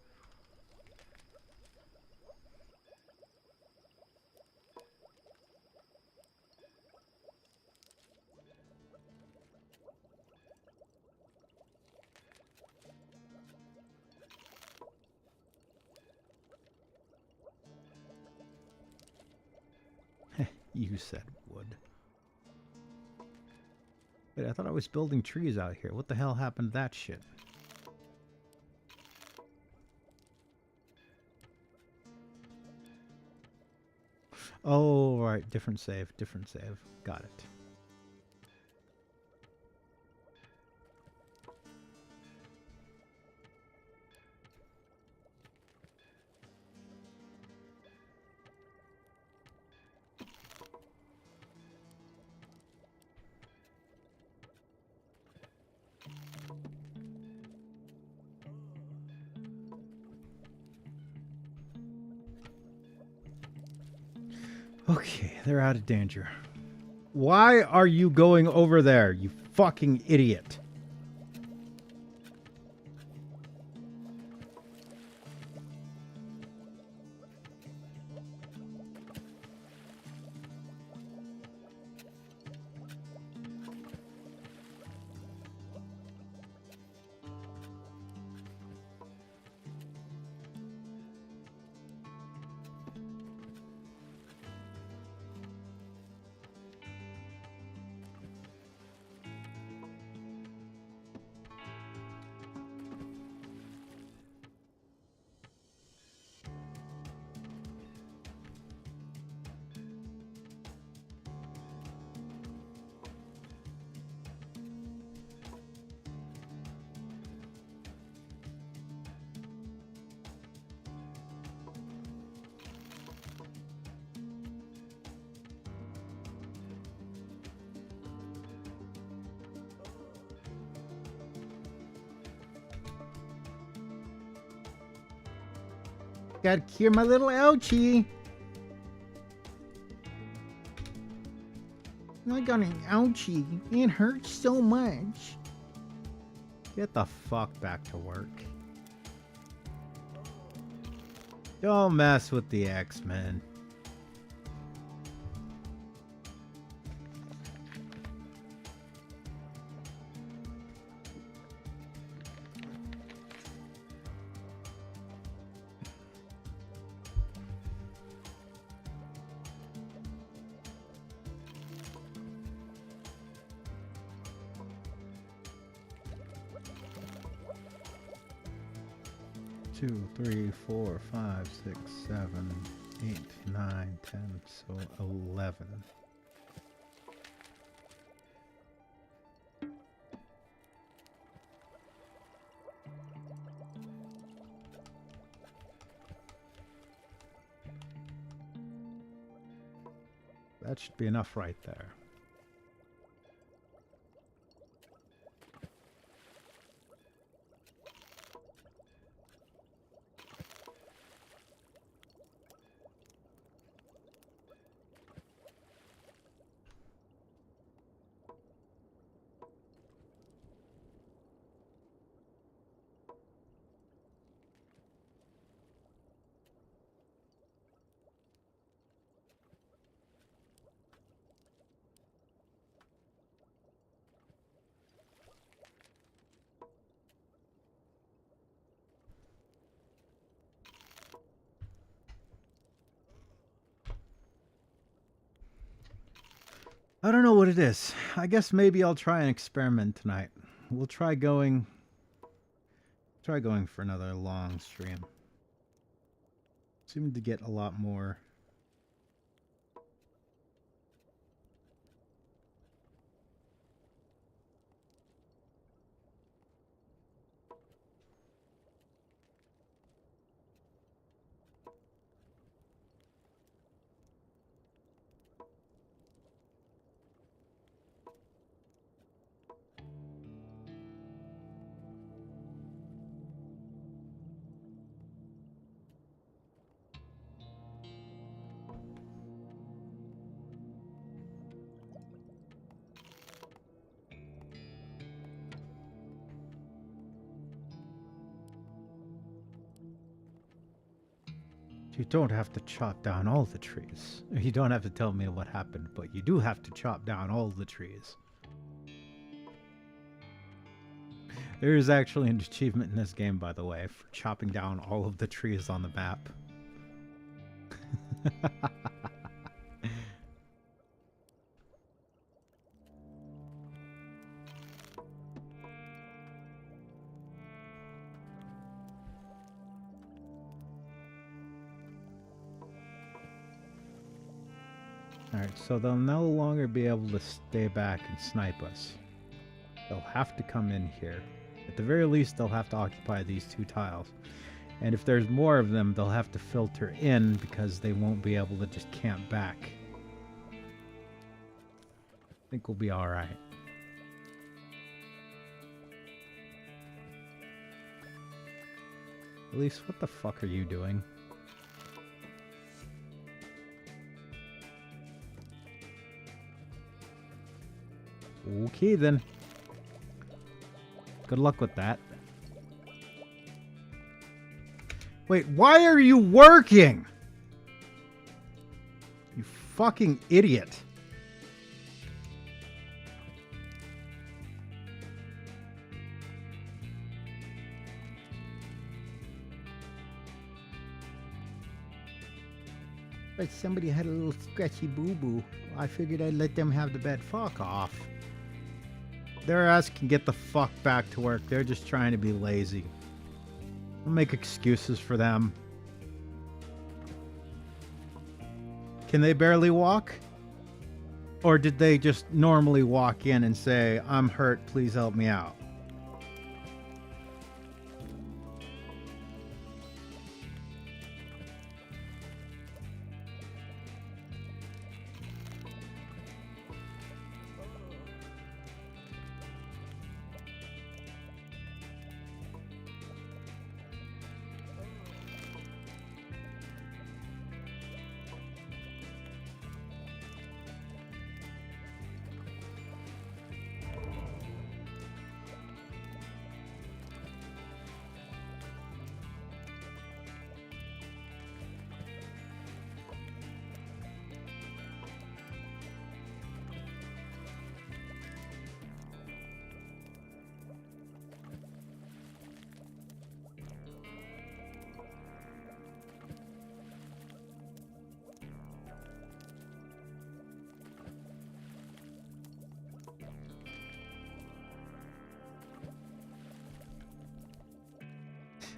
You said wood. Wait, I thought I was building trees out here. What the hell happened to that shit? Oh, right. Different save. Different save. Got it. Okay, they're out of danger. Why are you going over there, you fucking idiot? Gotta cure my little ouchie. I got an ouchie. It hurts so much. Get the fuck back to work. Don't mess with the X-Men. 2, 3, 4, 5, 6, 7, 8, 9, 10, so 11. That should be enough right there. I don't know what it is. I guess maybe I'll try an experiment tonight. We'll try going for another long stream. Seem to get a lot more. You don't have to chop down all the trees. You don't have to tell me what happened, but you do have to chop down all the trees. There is actually an achievement in this game, by the way, for chopping down all of the trees on the map. Alright, so they'll no longer be able to stay back and snipe us. They'll have to come in here. At the very least, they'll have to occupy these 2 tiles. And if there's more of them, they'll have to filter in because they won't be able to just camp back. I think we'll be alright. Elise, what the fuck are you doing? Okay then. Good luck with that. Wait, why are you working? You fucking idiot. But somebody had a little scratchy boo-boo. I figured I'd let them have the bed. Fuck off. Their ass can get the fuck back to work. They're just trying to be lazy. Don't make excuses for them. Can they barely walk? Or did they just normally walk in and say, I'm hurt, please help me out?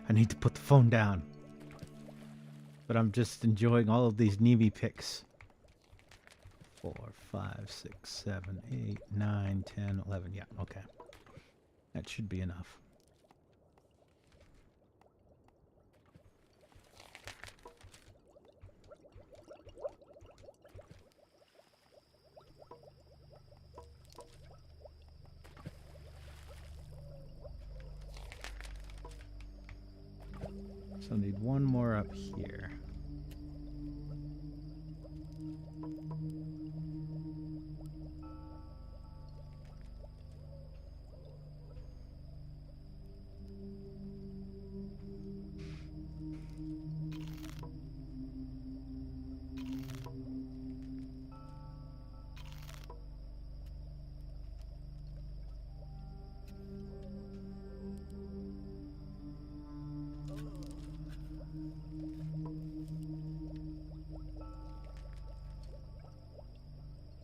I need to put the phone down. But I'm just enjoying all of these Nemi pics. 4, 5, 6, 7, 8, 9, 10, 11. Yeah, okay. That should be enough. So I need one more up here.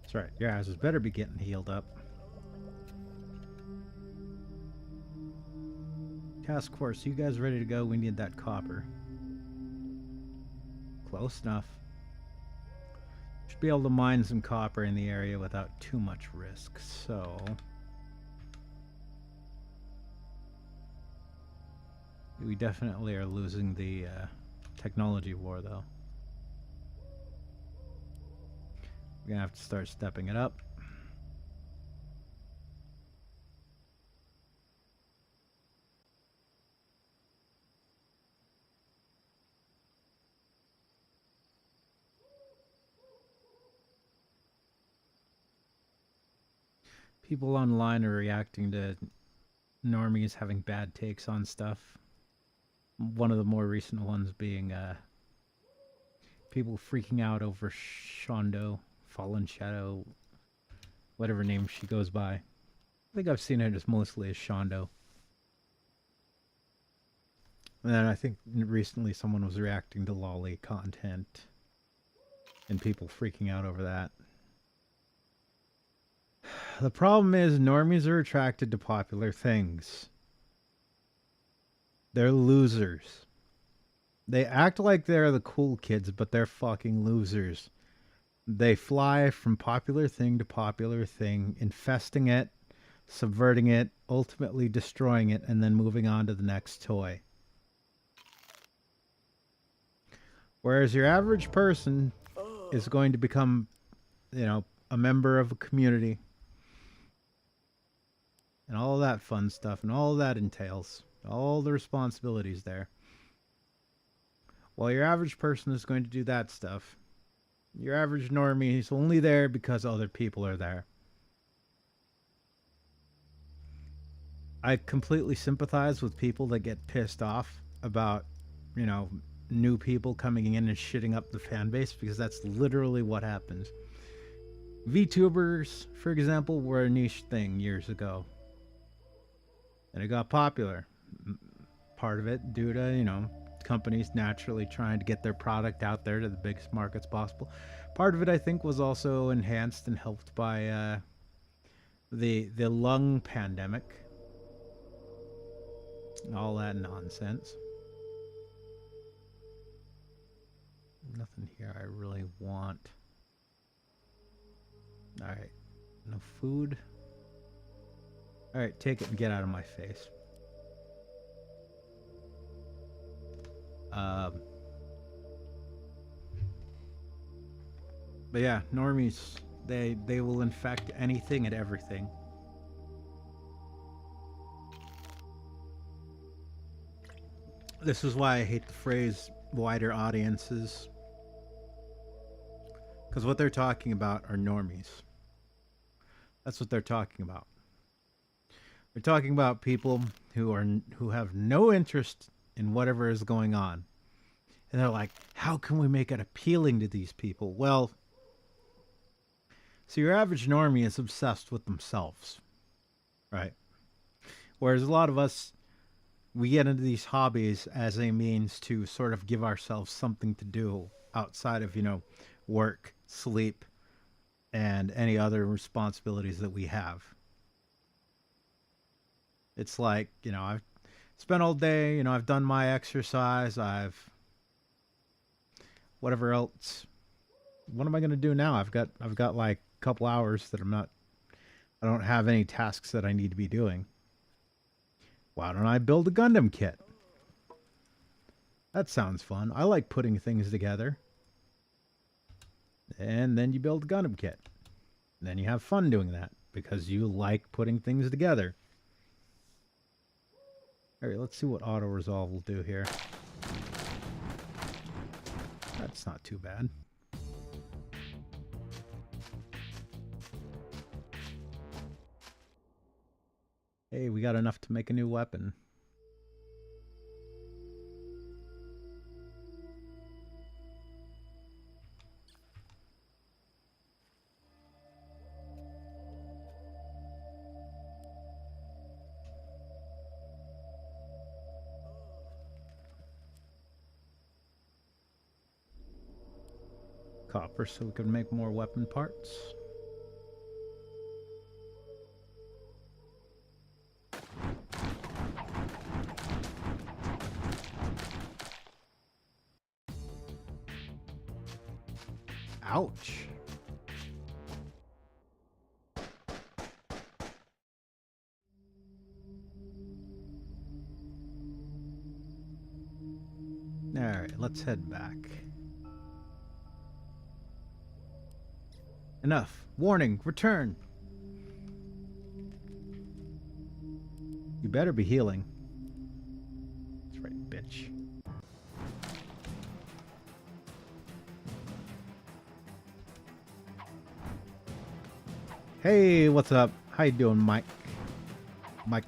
That's right, your asses better be getting healed up. Task force, you guys ready to go? We need that copper. Close enough. Should be able to mine some copper in the area without too much risk, so... We definitely are losing the technology war, though. We're gonna have to start stepping it up. People online are reacting to normies having bad takes on stuff. One of the more recent ones being people freaking out over Shondo, Fallen Shadow, whatever name she goes by. I think I've seen it as mostly as Shondo. And then I think recently someone was reacting to lolly content and people freaking out over that. The problem is normies are attracted to popular things. They're losers. They act like they're the cool kids, but they're fucking losers. They fly from popular thing to popular thing, infesting it, subverting it, ultimately destroying it, and then moving on to the next toy. Whereas your average person is going to become, you know, a member of a community. And all that fun stuff, and all that entails. All the responsibilities there. While your average person is going to do that stuff, your average normie is only there because other people are there. I completely sympathize with people that get pissed off about, you know, new people coming in and shitting up the fan base, because that's literally what happens. VTubers, for example, were a niche thing years ago. And it got popular. Part of it due to, you know, companies naturally trying to get their product out there to the biggest markets possible. Part of it, I think, was also enhanced and helped by the lung pandemic. All that nonsense. Nothing here I really want. Alright. No food. Alright, take it and get out of my face. But yeah, normies, they will infect anything and everything. This is why I hate the phrase wider audiences. Because what they're talking about are normies. That's what they're talking about. They're talking about people who have no interest in whatever is going on. And they're like, how can we make it appealing to these people? Well, so your average normie is obsessed with themselves, right? Whereas a lot of us, we get into these hobbies as a means to sort of give ourselves something to do outside of, you know, work, sleep, and any other responsibilities that we have. It's like, you know, spent all day. You know, I've done my exercise. I've whatever else. What am I gonna do now? I've got like a couple hours that I don't have any tasks that I need to be doing. Why don't I build a Gundam kit? That sounds fun. I like putting things together. And then you build a Gundam kit. And then you have fun doing that because you like putting things together. Alright, let's see what auto resolve will do here. That's not too bad. Hey, we got enough to make a new weapon. Copper so we can make more weapon parts. Ouch. Alright, let's head back. Enough. Warning, return. You better be healing. That's right, bitch. Hey, what's up? How you doing, Mike? Mike?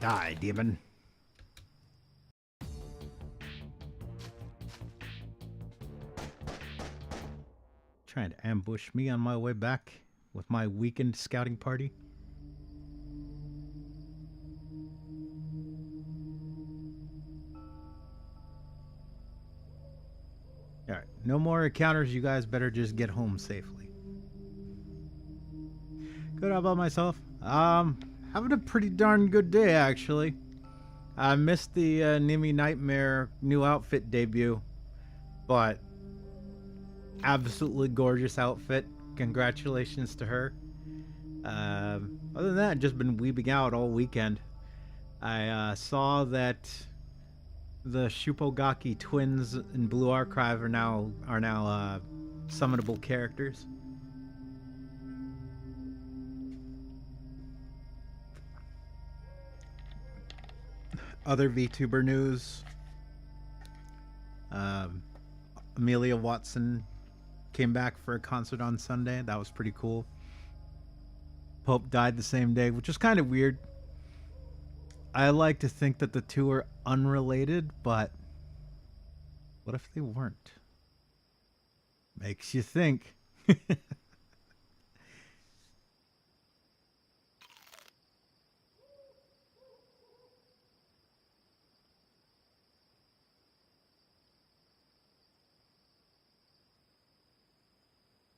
Die, demon. Trying to ambush me on my way back with my weekend scouting party. Alright, no more encounters. You guys better just get home safely. Good, how about myself? Having a pretty darn good day, actually. I missed the Nimi Nightmare new outfit debut, but absolutely gorgeous outfit. Congratulations to her. Other than that, just been weebing out all weekend. I saw that the Shupogaki twins in Blue Archive are now summonable characters. Other VTuber news. Amelia Watson came back for a concert on Sunday. That was pretty cool. Pope died the same day, which is kind of weird. I like to think that the two are unrelated, but what if they weren't? Makes you think.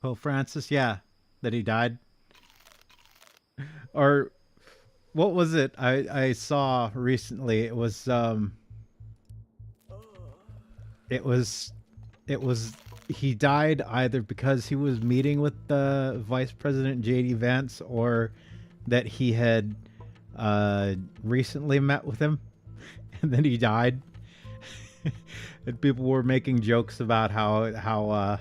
Pope Francis, yeah, that he died. Or what was it I saw recently? It was he died either because he was meeting with the Vice President JD Vance, or that he had recently met with him and then he died. And people were making jokes about how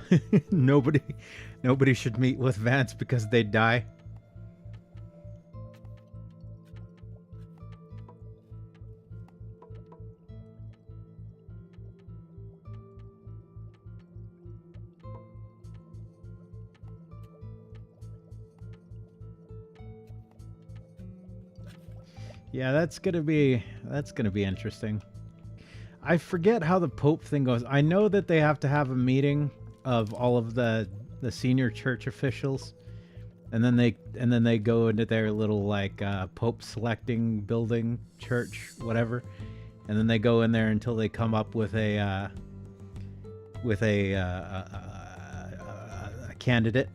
nobody should meet with Vance because they'd die. Yeah, that's gonna be interesting. I forget how the Pope thing goes. I know that they have to have a meeting of all of the senior church officials, and then they go into their little like Pope selecting building, church, whatever, and then they go in there until they come up with a candidate,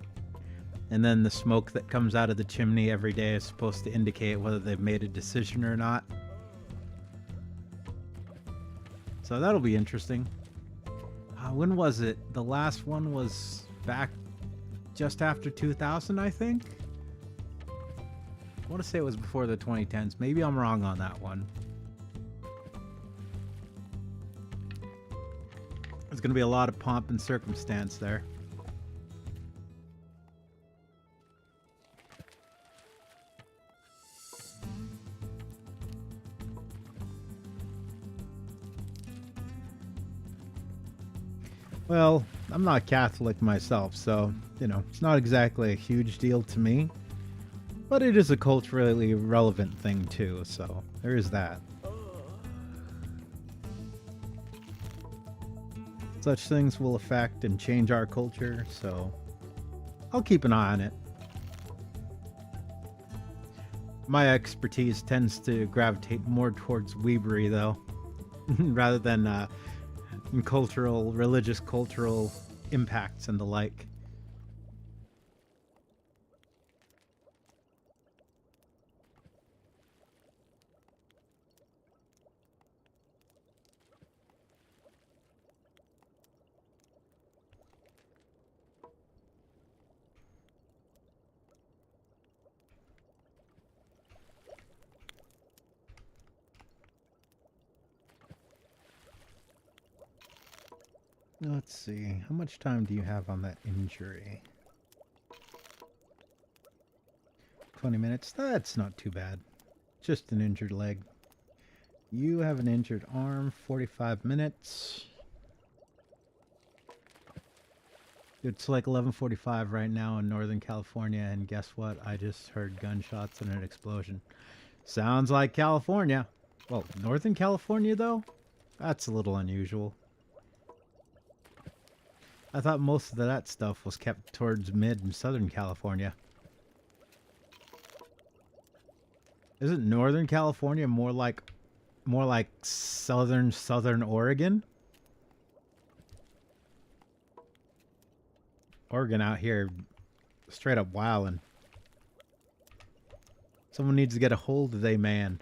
And then the smoke that comes out of the chimney every day is supposed to indicate whether they've made a decision or not. So that'll be interesting. When was it? The last one was back just after 2000, I think? I want to say it was before the 2010s. Maybe I'm wrong on that one. There's going to be a lot of pomp and circumstance there. Well, I'm not Catholic myself, so, you know, it's not exactly a huge deal to me. But it is a culturally relevant thing, too, so there is that. Such things will affect and change our culture, so I'll keep an eye on it. My expertise tends to gravitate more towards weebery, though, rather than cultural, religious cultural impacts and the like. Let's see, how much time do you have on that injury? 20 minutes? That's not too bad. Just an injured leg. You have an injured arm, 45 minutes. It's like 11:45 right now in Northern California, and guess what? I just heard gunshots and an explosion. Sounds like California. Well, Northern California, though? That's a little unusual. I thought most of that stuff was kept towards mid and Southern California. Isn't Northern California more like Southern Oregon? Oregon out here straight up wildin'. Someone needs to get a hold of they man.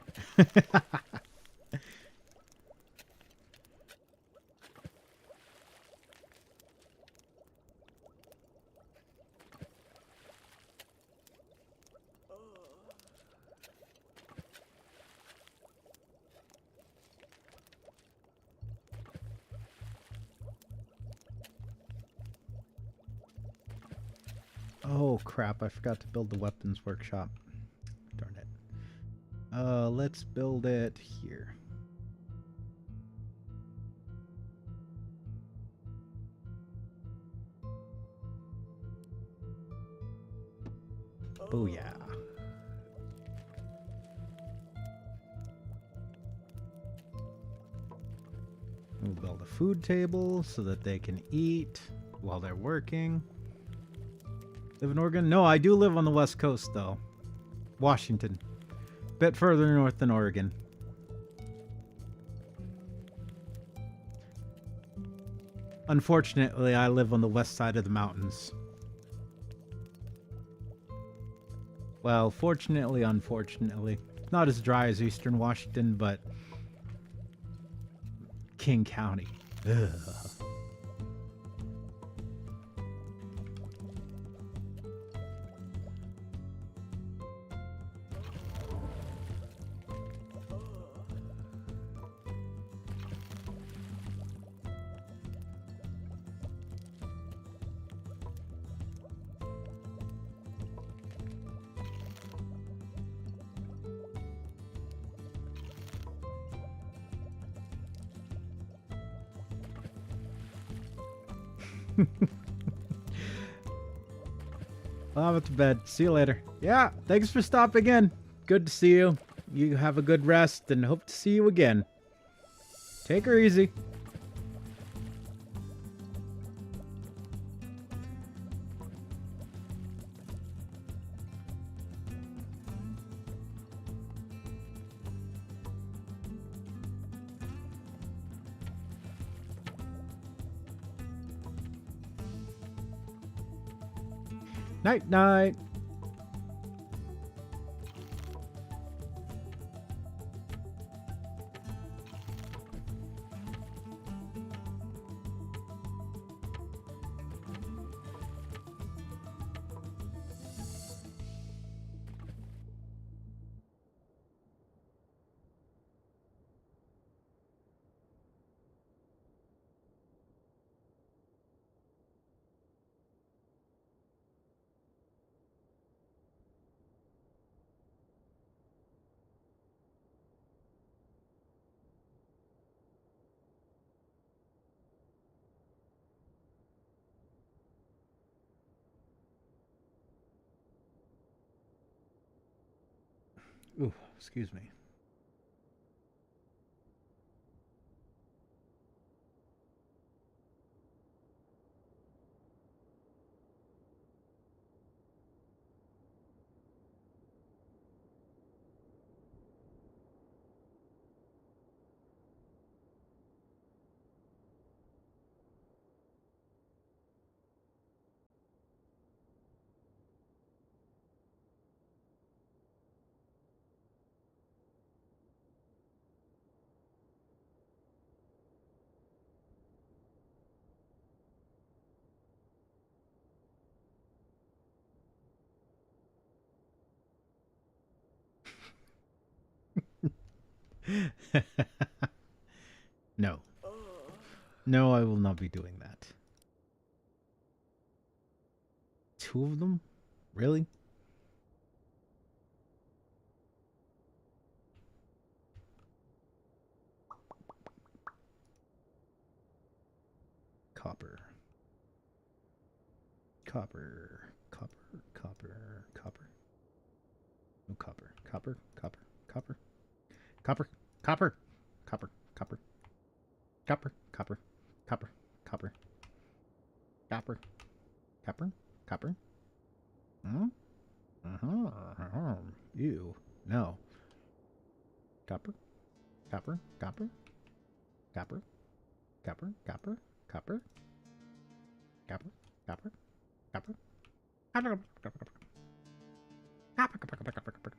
Oh crap, I forgot to build the weapons workshop. Darn it. Let's build it here. Booyah. We'll build a food table so that they can eat while they're working. Live in Oregon? No, I do live on the West Coast, though. Washington. Bit further north than Oregon. Unfortunately, I live on the west side of the mountains. Well, fortunately, unfortunately. Not as dry as Eastern Washington, but King County. Ugh. I'm at the bed. See you later. Yeah, thanks for stopping in. Good to see you. You have a good rest and hope to see you again. Take her easy. Night, night. Ooh, excuse me. No. No, I will not be doing that. Two of them? Really? Copper. Copper. Copper. Copper. Copper. No copper. Copper. Copper. Copper. Copper. Copper. Copper. Copper. Copper. Copper. Copper. Copper. Copper. Copper. Copper. Hmm? Uh-huh. Ew. No. Copper. Copper. Copper. Copper. Copper. Copper. Copper. Copper. Copper. Copper. Copper. Copper. Copper. Copper. Copper, copper, copper, copper, copper.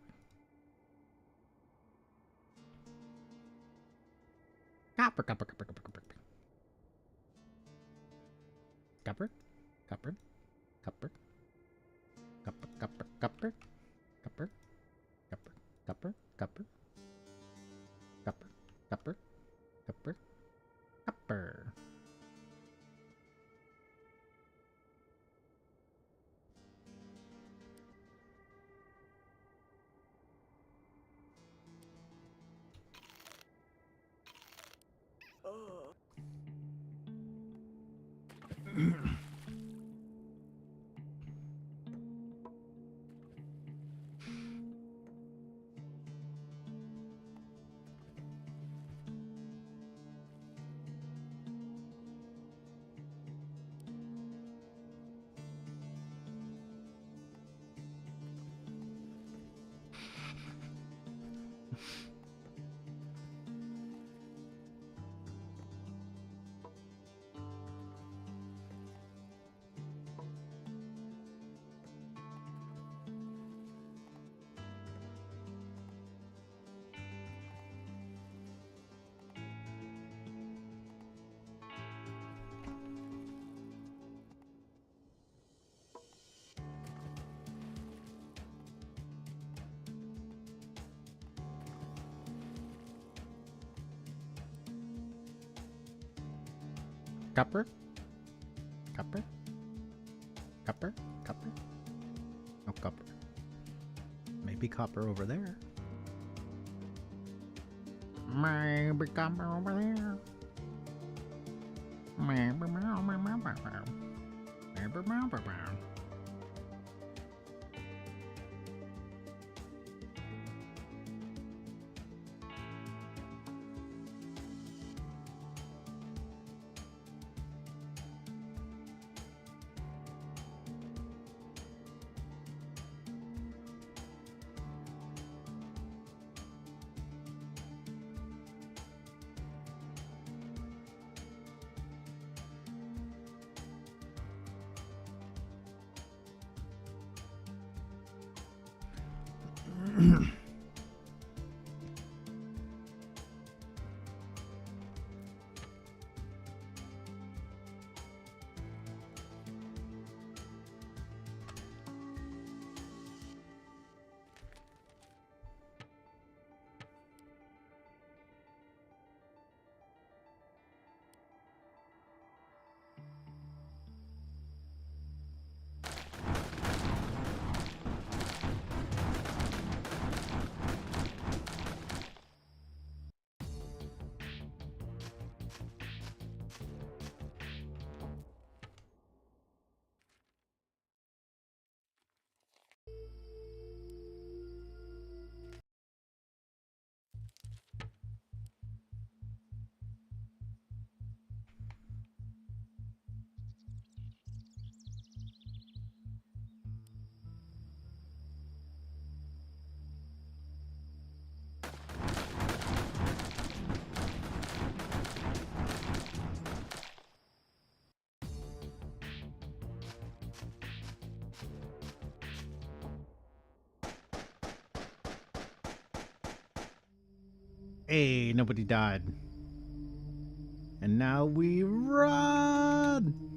Copper, copper, copper, copper, copper, copper, copper, copper, copper, copper, copper, copper, copper, copper. Copper, copper, copper, copper. No copper. Maybe copper over there. Maybe copper over there. Maybe. Hey, nobody died. And now we run!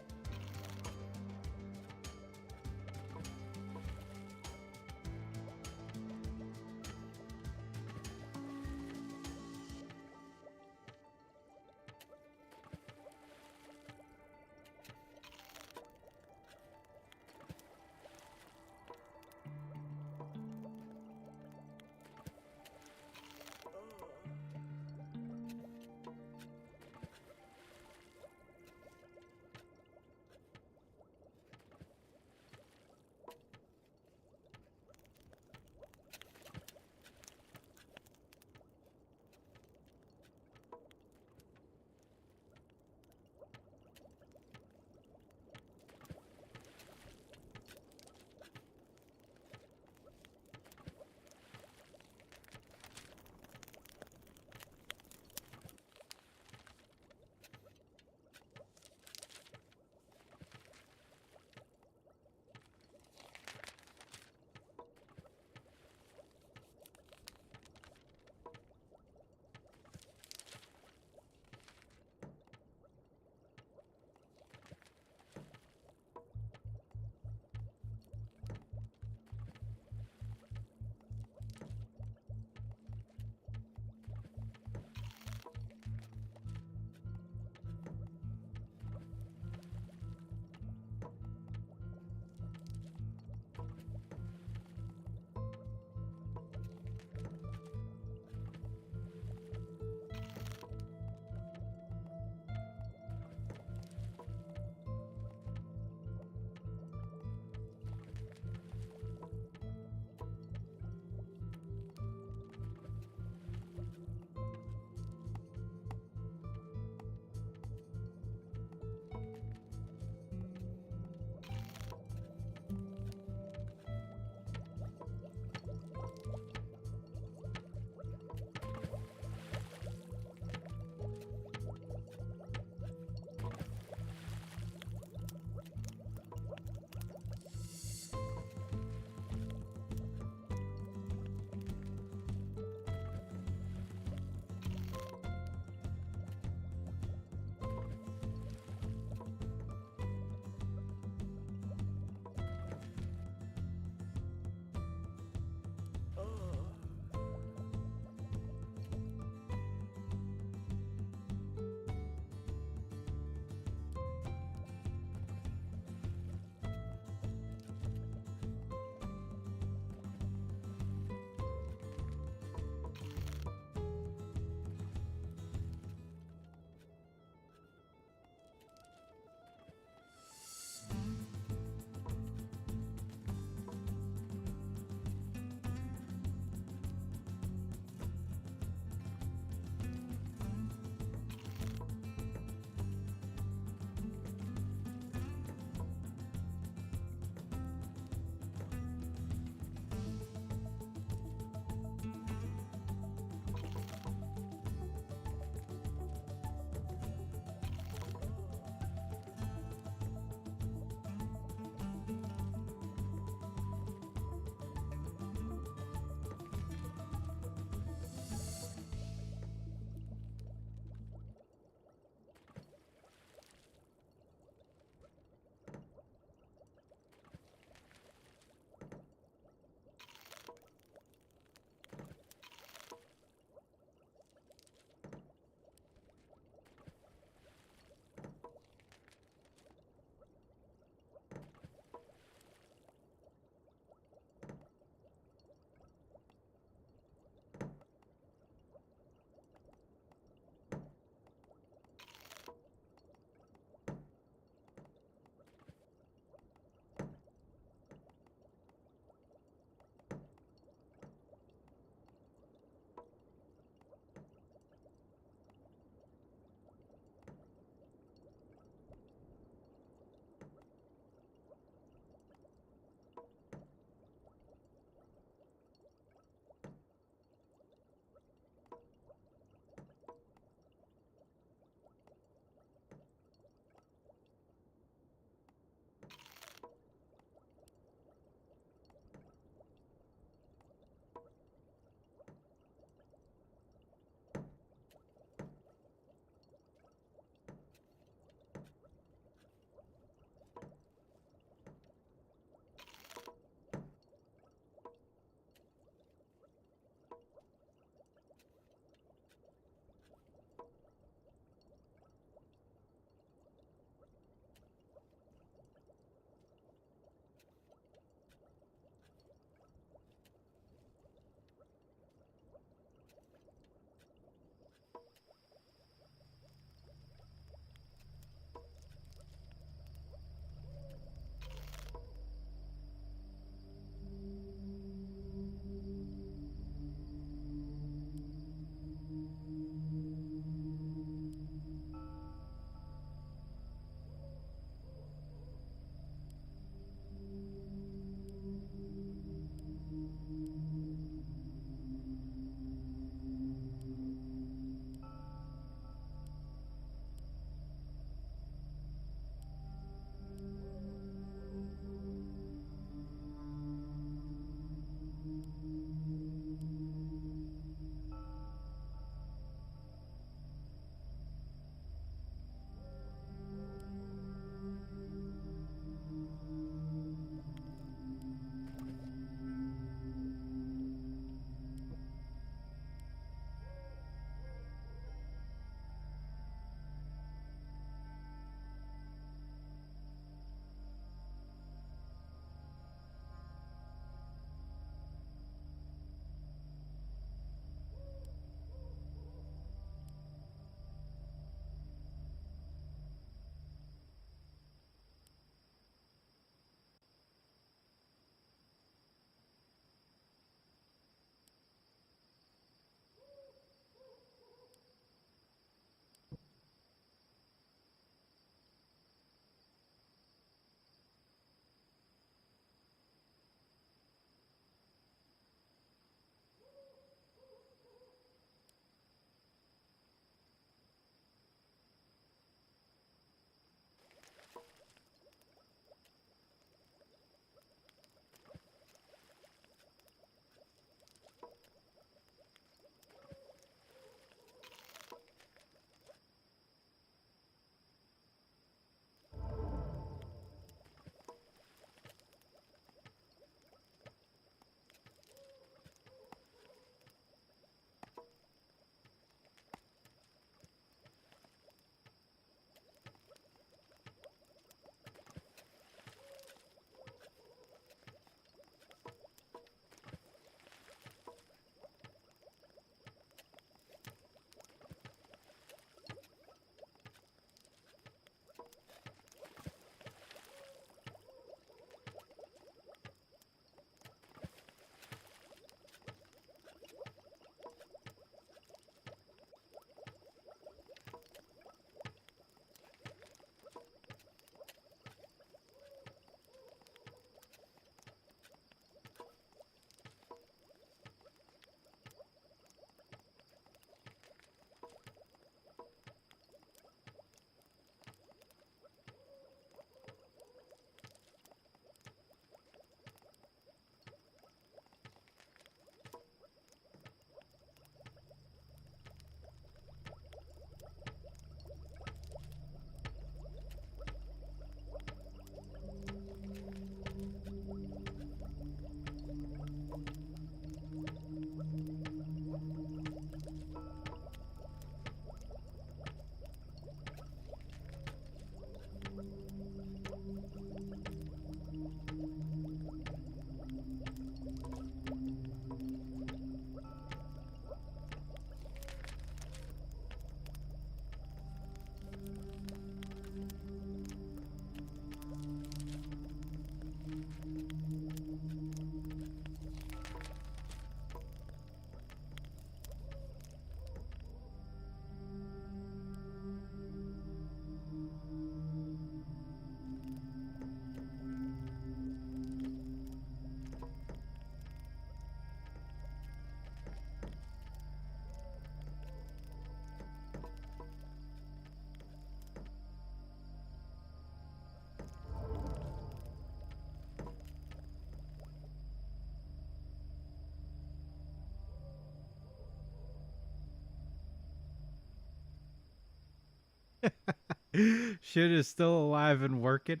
Shin is still alive and working.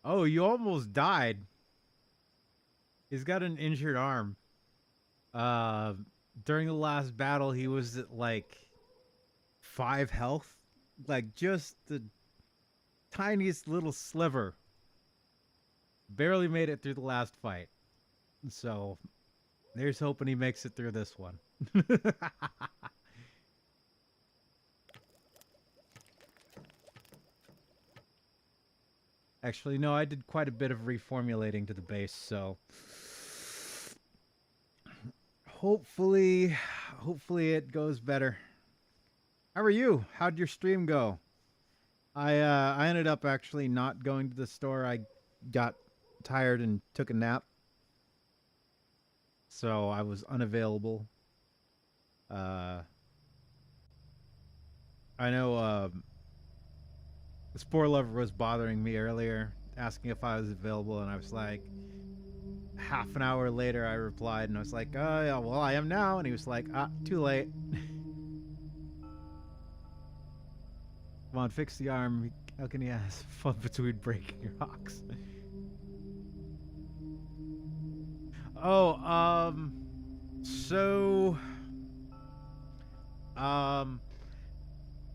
Oh, you almost died. He's got an injured arm. Uh, During the last battle, he was at like 5 health. Like just the tiniest little sliver. Barely made it through the last fight. So, there's hoping he makes it through this one. Actually, no, I did quite a bit of reformulating to the base, so hopefully it goes better. How are you? How'd your stream go? I ended up actually not going to the store. I got tired and took a nap. So I was unavailable. I know the Spore Lover was bothering me earlier, asking if I was available, and I was like, half an hour later I replied, and I was like, oh, yeah, well, I am now. And he was like, too late. Come on, fix the arm. How can you have fun between breaking rocks? Oh,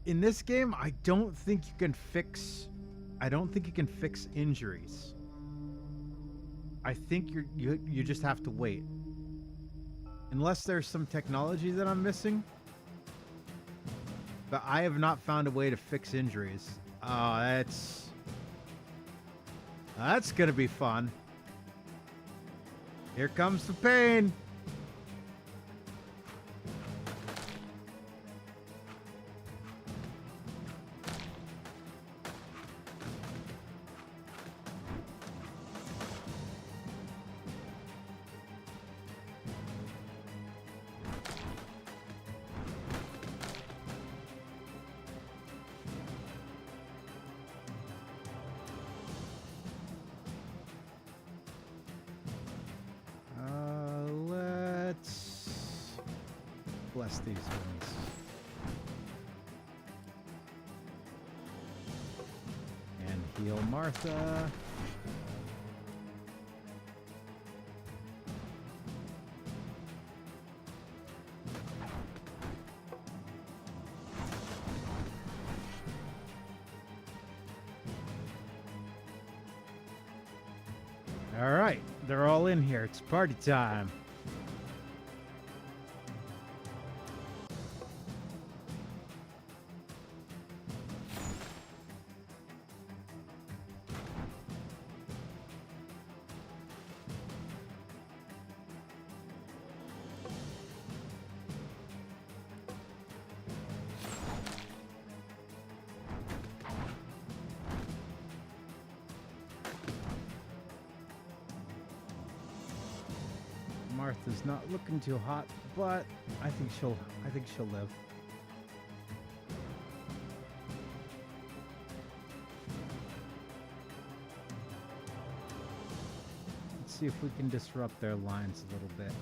in this game, I don't think you can fix injuries. I think you just have to wait. Unless there's some technology that I'm missing. But I have not found a way to fix injuries. Oh, that's gonna be fun. Here comes the pain. Let's bless these ones. And heal Martha. All right, they're all in here. It's party time. Martha's not looking too hot, but I think she'll live. Let's see if we can disrupt their lines a little bit.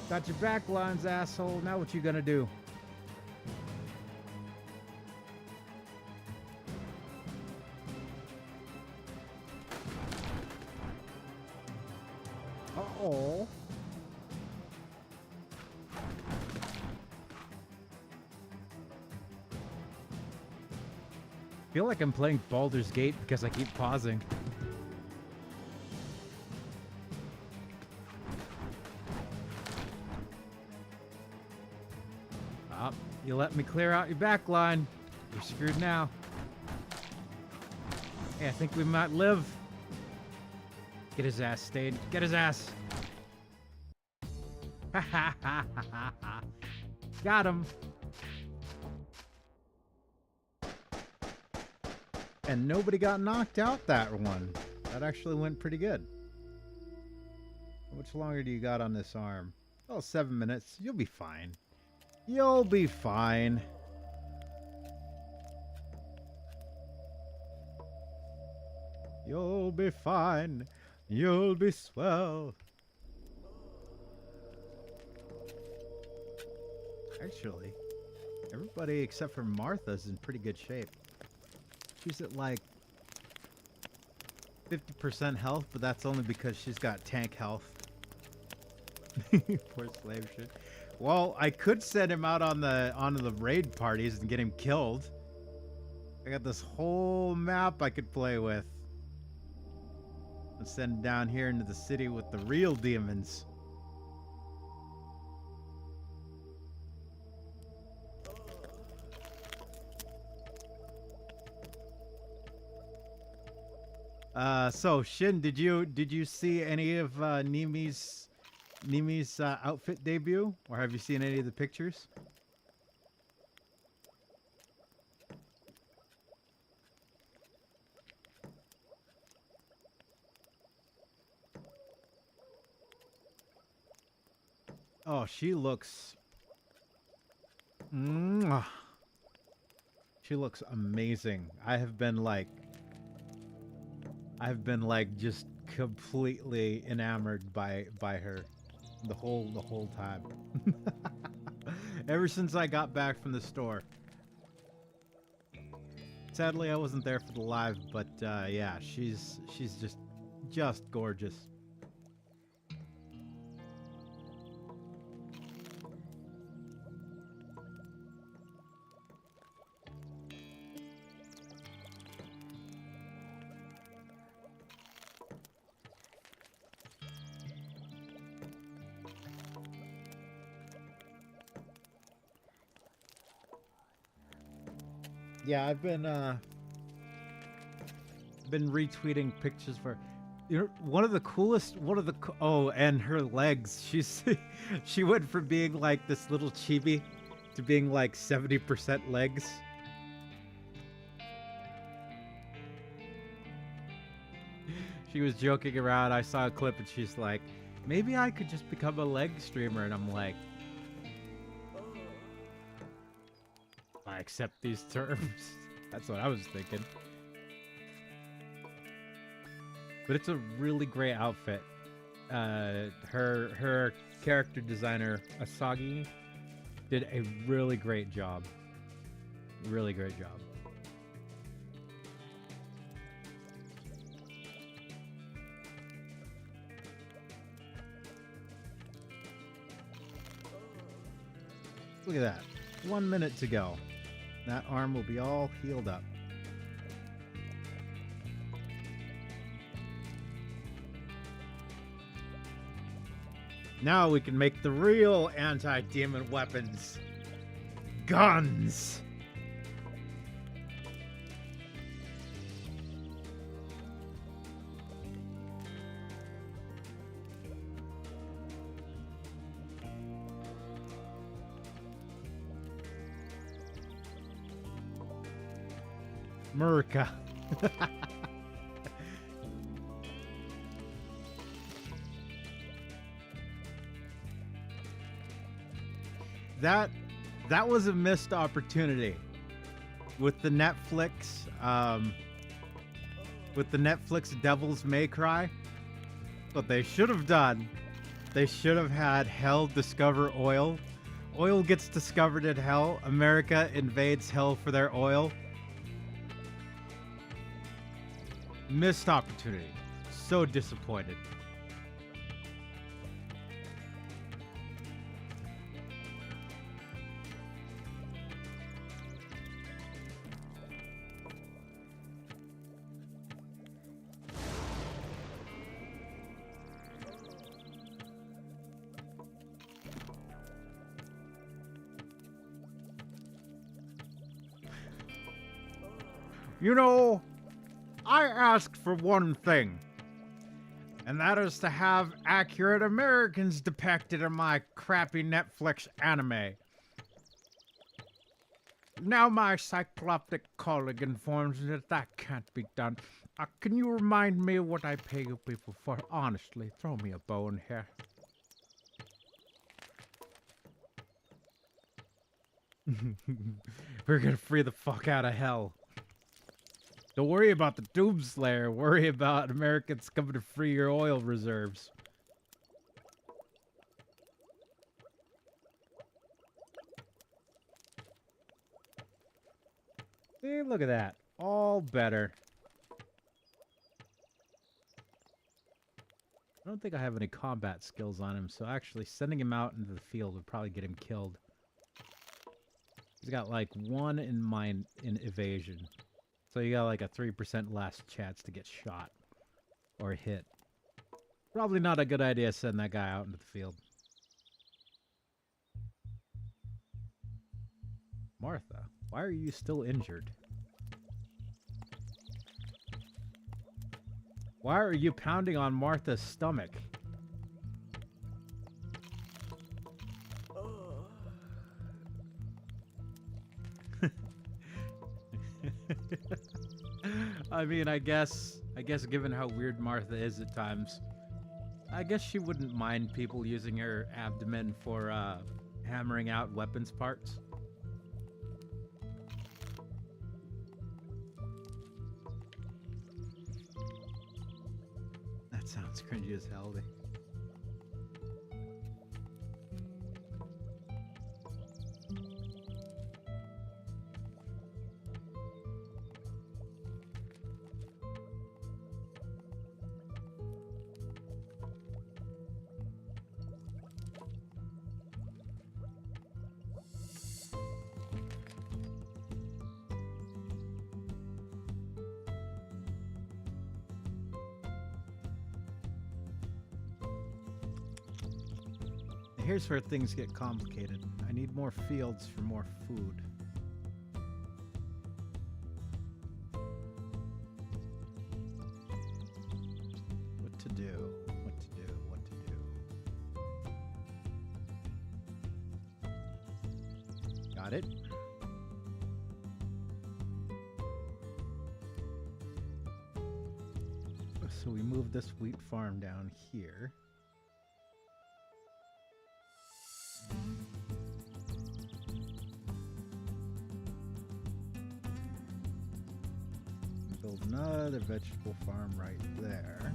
Got your back lines, asshole. Now what you gonna do? Uh-oh. I feel like I'm playing Baldur's Gate because I keep pausing. You let me clear out your back line. You're screwed now. Hey, I think we might live. Get his ass, Stayed. Get his ass. Ha ha ha ha ha. Got him. And nobody got knocked out that one. That actually went pretty good. How much longer do you got on this arm? Oh, 7 minutes. You'll be fine. You'll be fine. You'll be fine. You'll be swell. Actually, everybody except for Martha's in pretty good shape. She's at like 50% health, but that's only because she's got tank health. Poor slave shit. Well, I could send him out on onto the raid parties and get him killed. I got this whole map I could play with. And send him down here into the city with the real demons. So Shin, did you see any of Nimi's outfit debut, or have you seen any of the pictures? Oh, she looks. Mwah. She looks amazing. I've been like just completely enamored by her the whole time. Ever since I got back from the store. Sadly, I wasn't there for the live, but yeah, she's just gorgeous. Yeah, I've been retweeting pictures for, you know, one of the oh, and her legs. She went from being like this little chibi to being like 70% legs. She was joking around. I saw a clip and she's like, maybe I could just become a leg streamer, and I'm like, I accept these terms. That's what I was thinking. But it's a really great outfit. Her character designer, Asagi, did a really great job. Really great job. Look at that. 1 minute to go. That arm will be all healed up. Now we can make the real anti-demon weapons. Guns! Murka. That was a missed opportunity with the Netflix Devil's May Cry. What they should have done, they should have had Hell discover oil. Oil gets discovered in Hell. America invades Hell for their oil. Missed opportunity. So disappointed. You know, I asked for one thing, and that is to have accurate Americans depicted in my crappy Netflix anime. Now my cycloptic colleague informs me that can't be done. Can you remind me what I pay you people for? Honestly, throw me a bone here. We're gonna free the fuck out of hell. Don't worry about the Doomslayer. Worry about Americans coming to free your oil reserves. See, look at that. All better. I don't think I have any combat skills on him, so actually sending him out into the field would probably get him killed. He's got like 1 in evasion. So you got like a 3% less chance to get shot or hit. Probably not a good idea to send that guy out into the field. Martha, why are you still injured? Why are you pounding on Martha's stomach? I mean, I guess given how weird Martha is at times, I guess she wouldn't mind people using her abdomen for hammering out weapons parts. That sounds cringy as hell. Here's where things get complicated. I need more fields for more food. What to do? What to do? What to do? Got it. So we moved this wheat farm down here. Build another vegetable farm right there.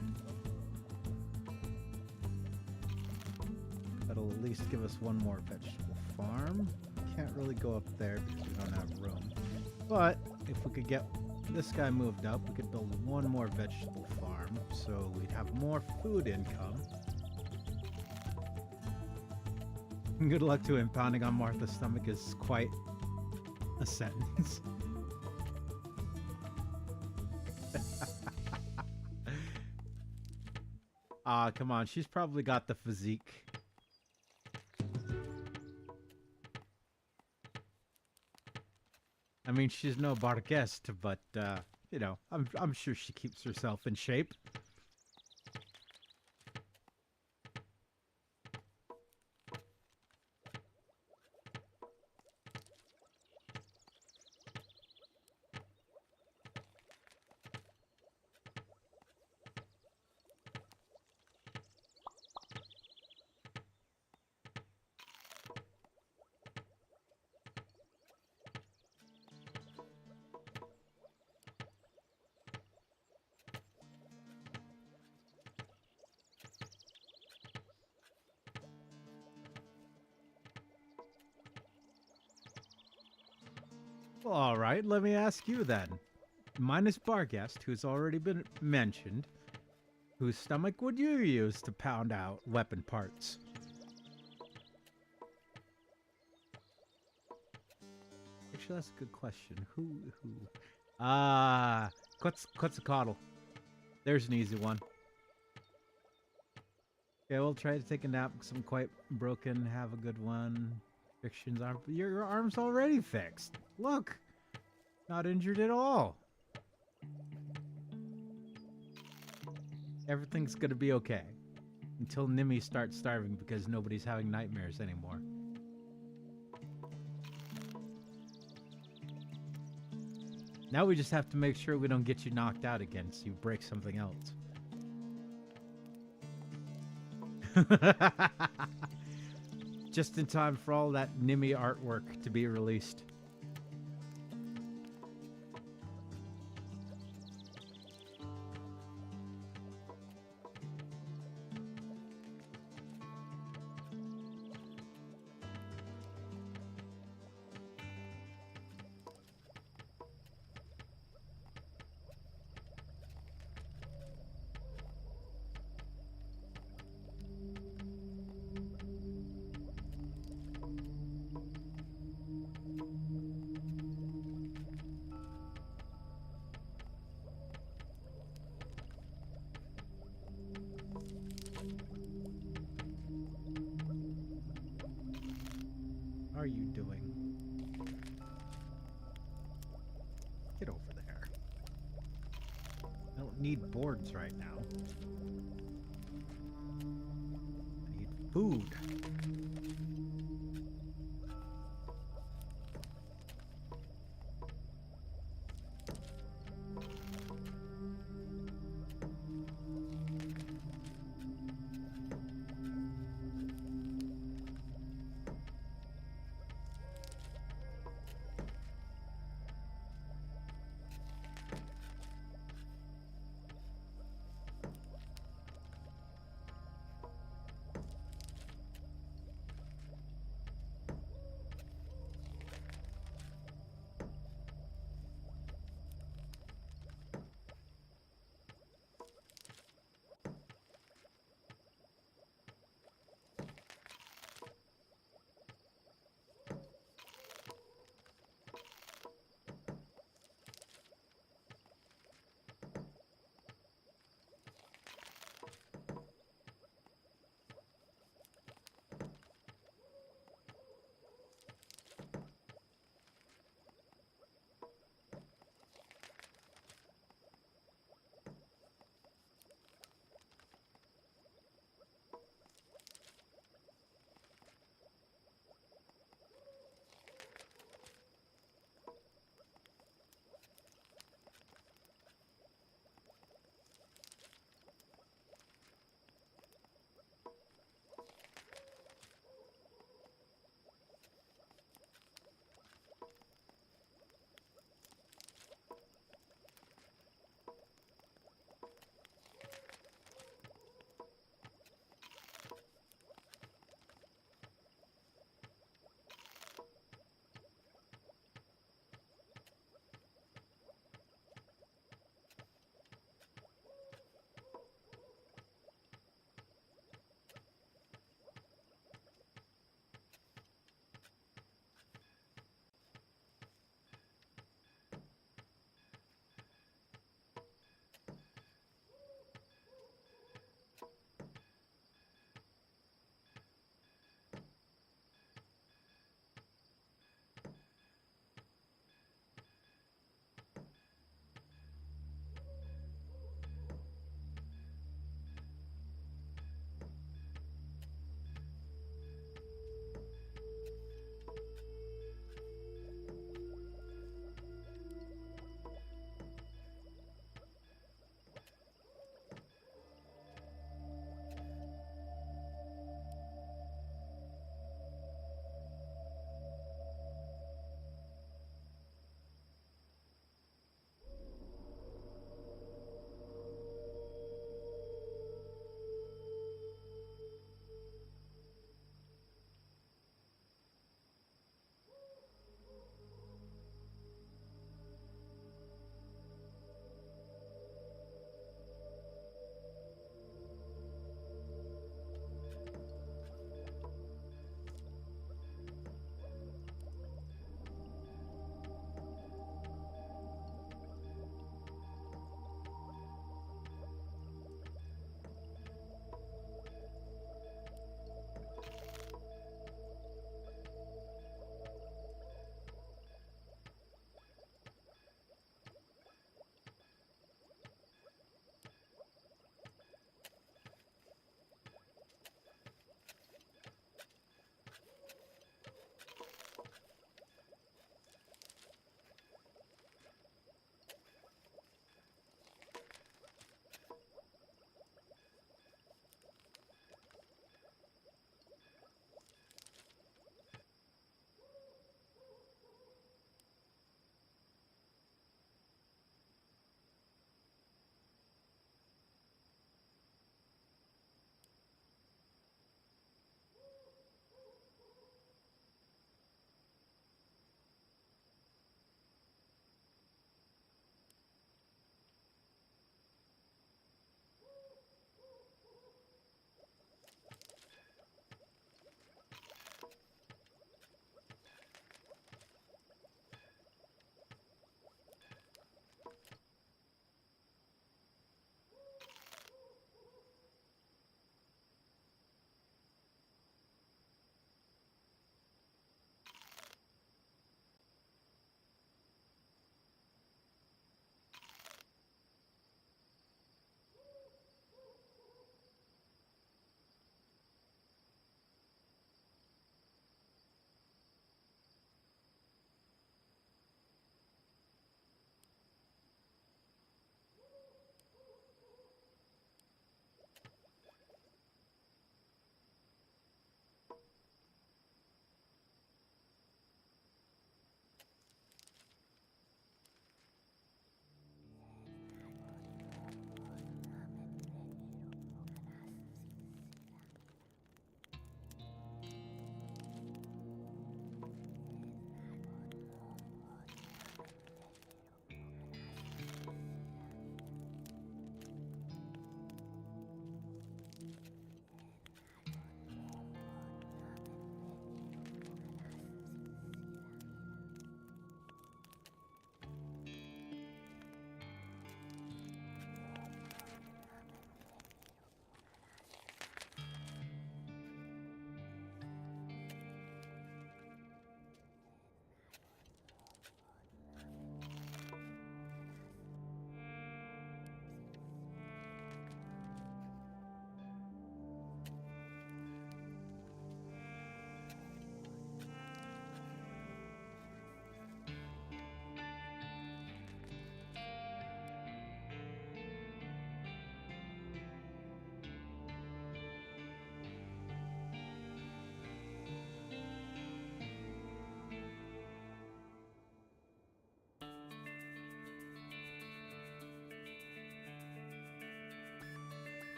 That'll at least give us one more vegetable farm. Can't really go up there because we don't have room. But if we could get this guy moved up, we could build one more vegetable farm, so we'd have more food income. Good luck to him. Pounding on Martha's stomach is quite a sentence. Ah, come on. She's probably got the physique. I mean, she's no Barquest, but, you know, I'm sure she keeps herself in shape. Well, all right, let me ask you then. Minus Barghest, who's already been mentioned, whose stomach would you use to pound out weapon parts? Actually, that's a good question. Who? Quetzalcoatl. There's an easy one. Okay, we'll try to take a nap because I'm quite broken. Have a good one. Friction's arm. Your arm's already fixed. Look, not injured at all. Everything's gonna be okay until Nimmy starts starving because nobody's having nightmares anymore. Now we just have to make sure we don't get you knocked out again so you break something else. Just in time for all that Nimmy artwork to be released. Are you doing? Get over there. I don't need boards right now. I need food.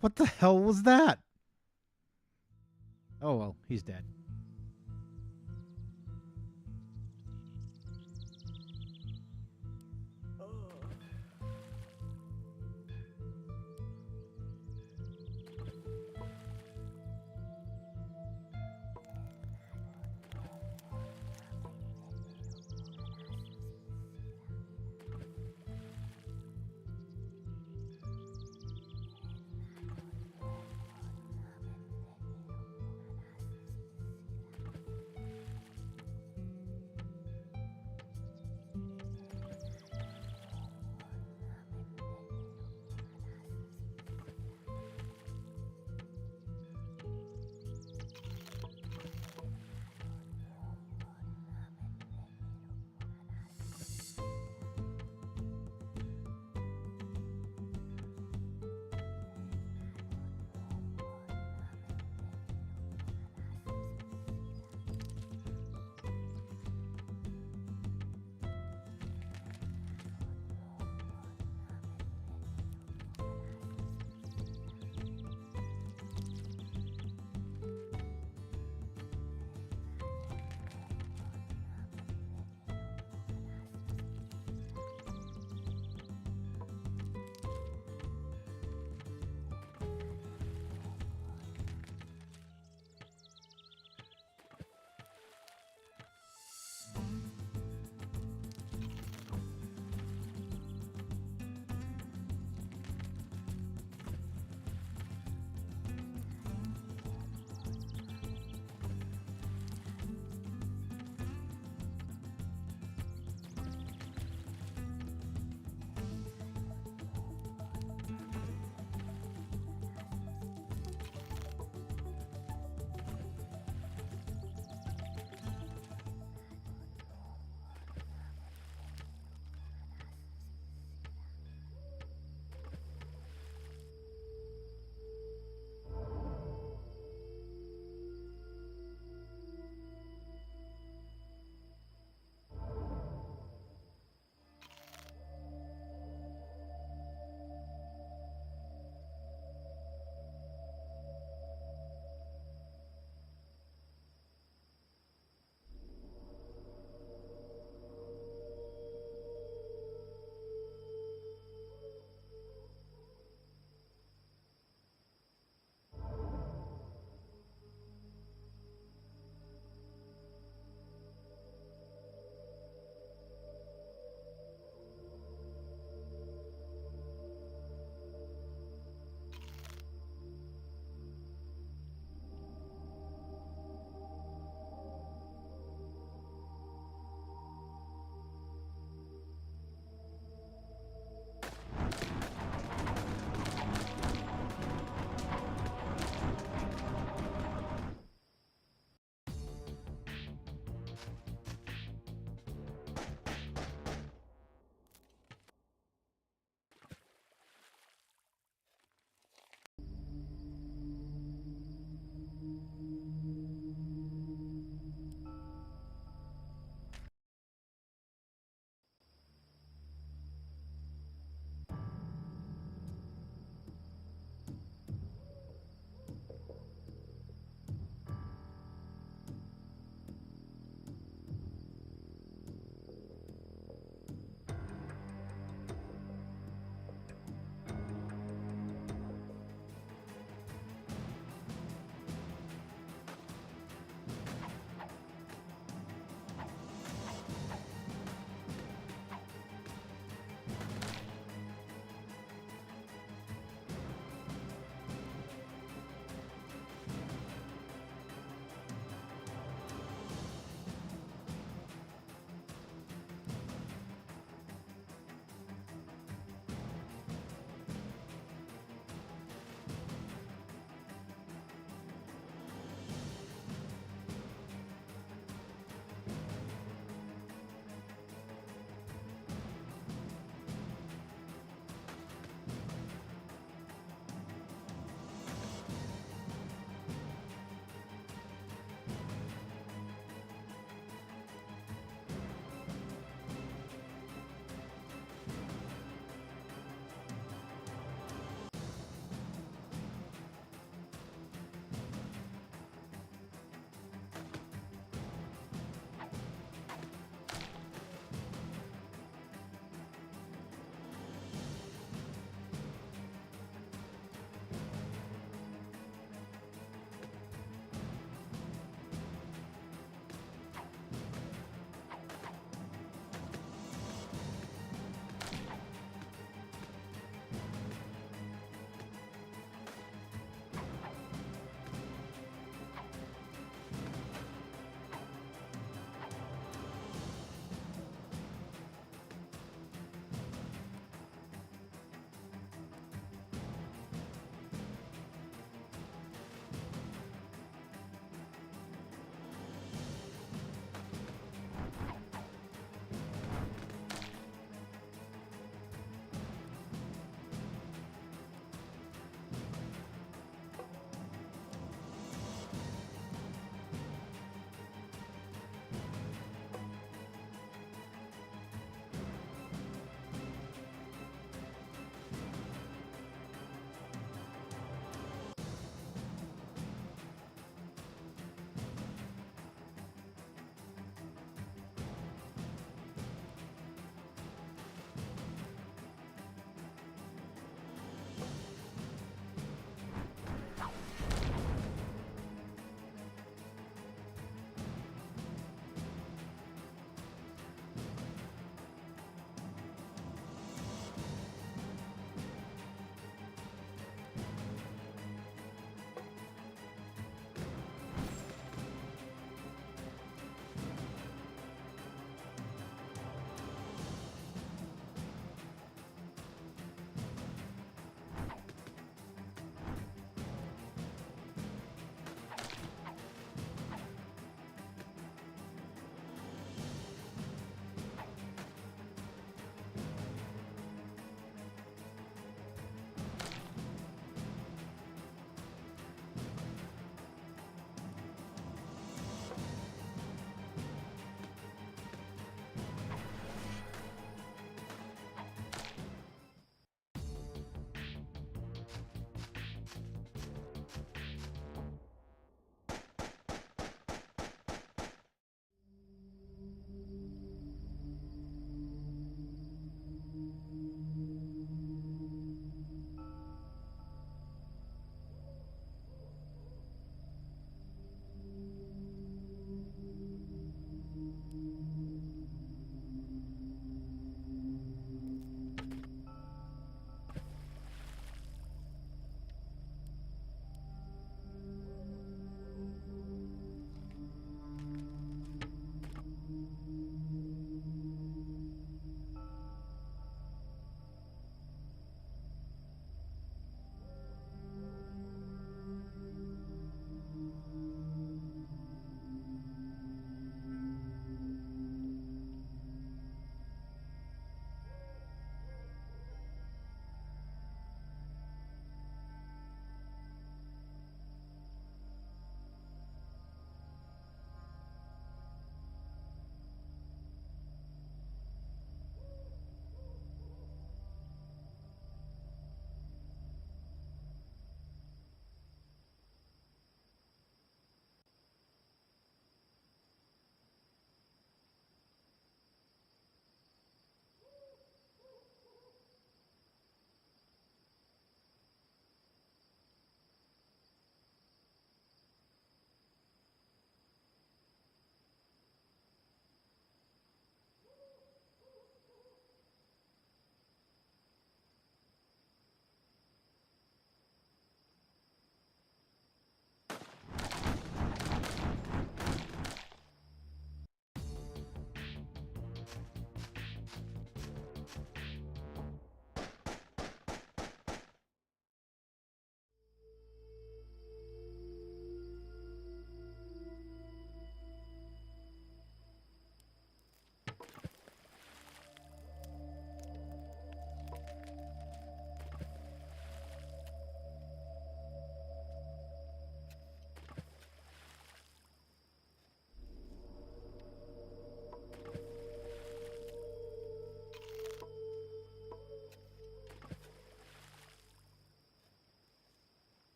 What the hell was that? Oh, well, he's dead.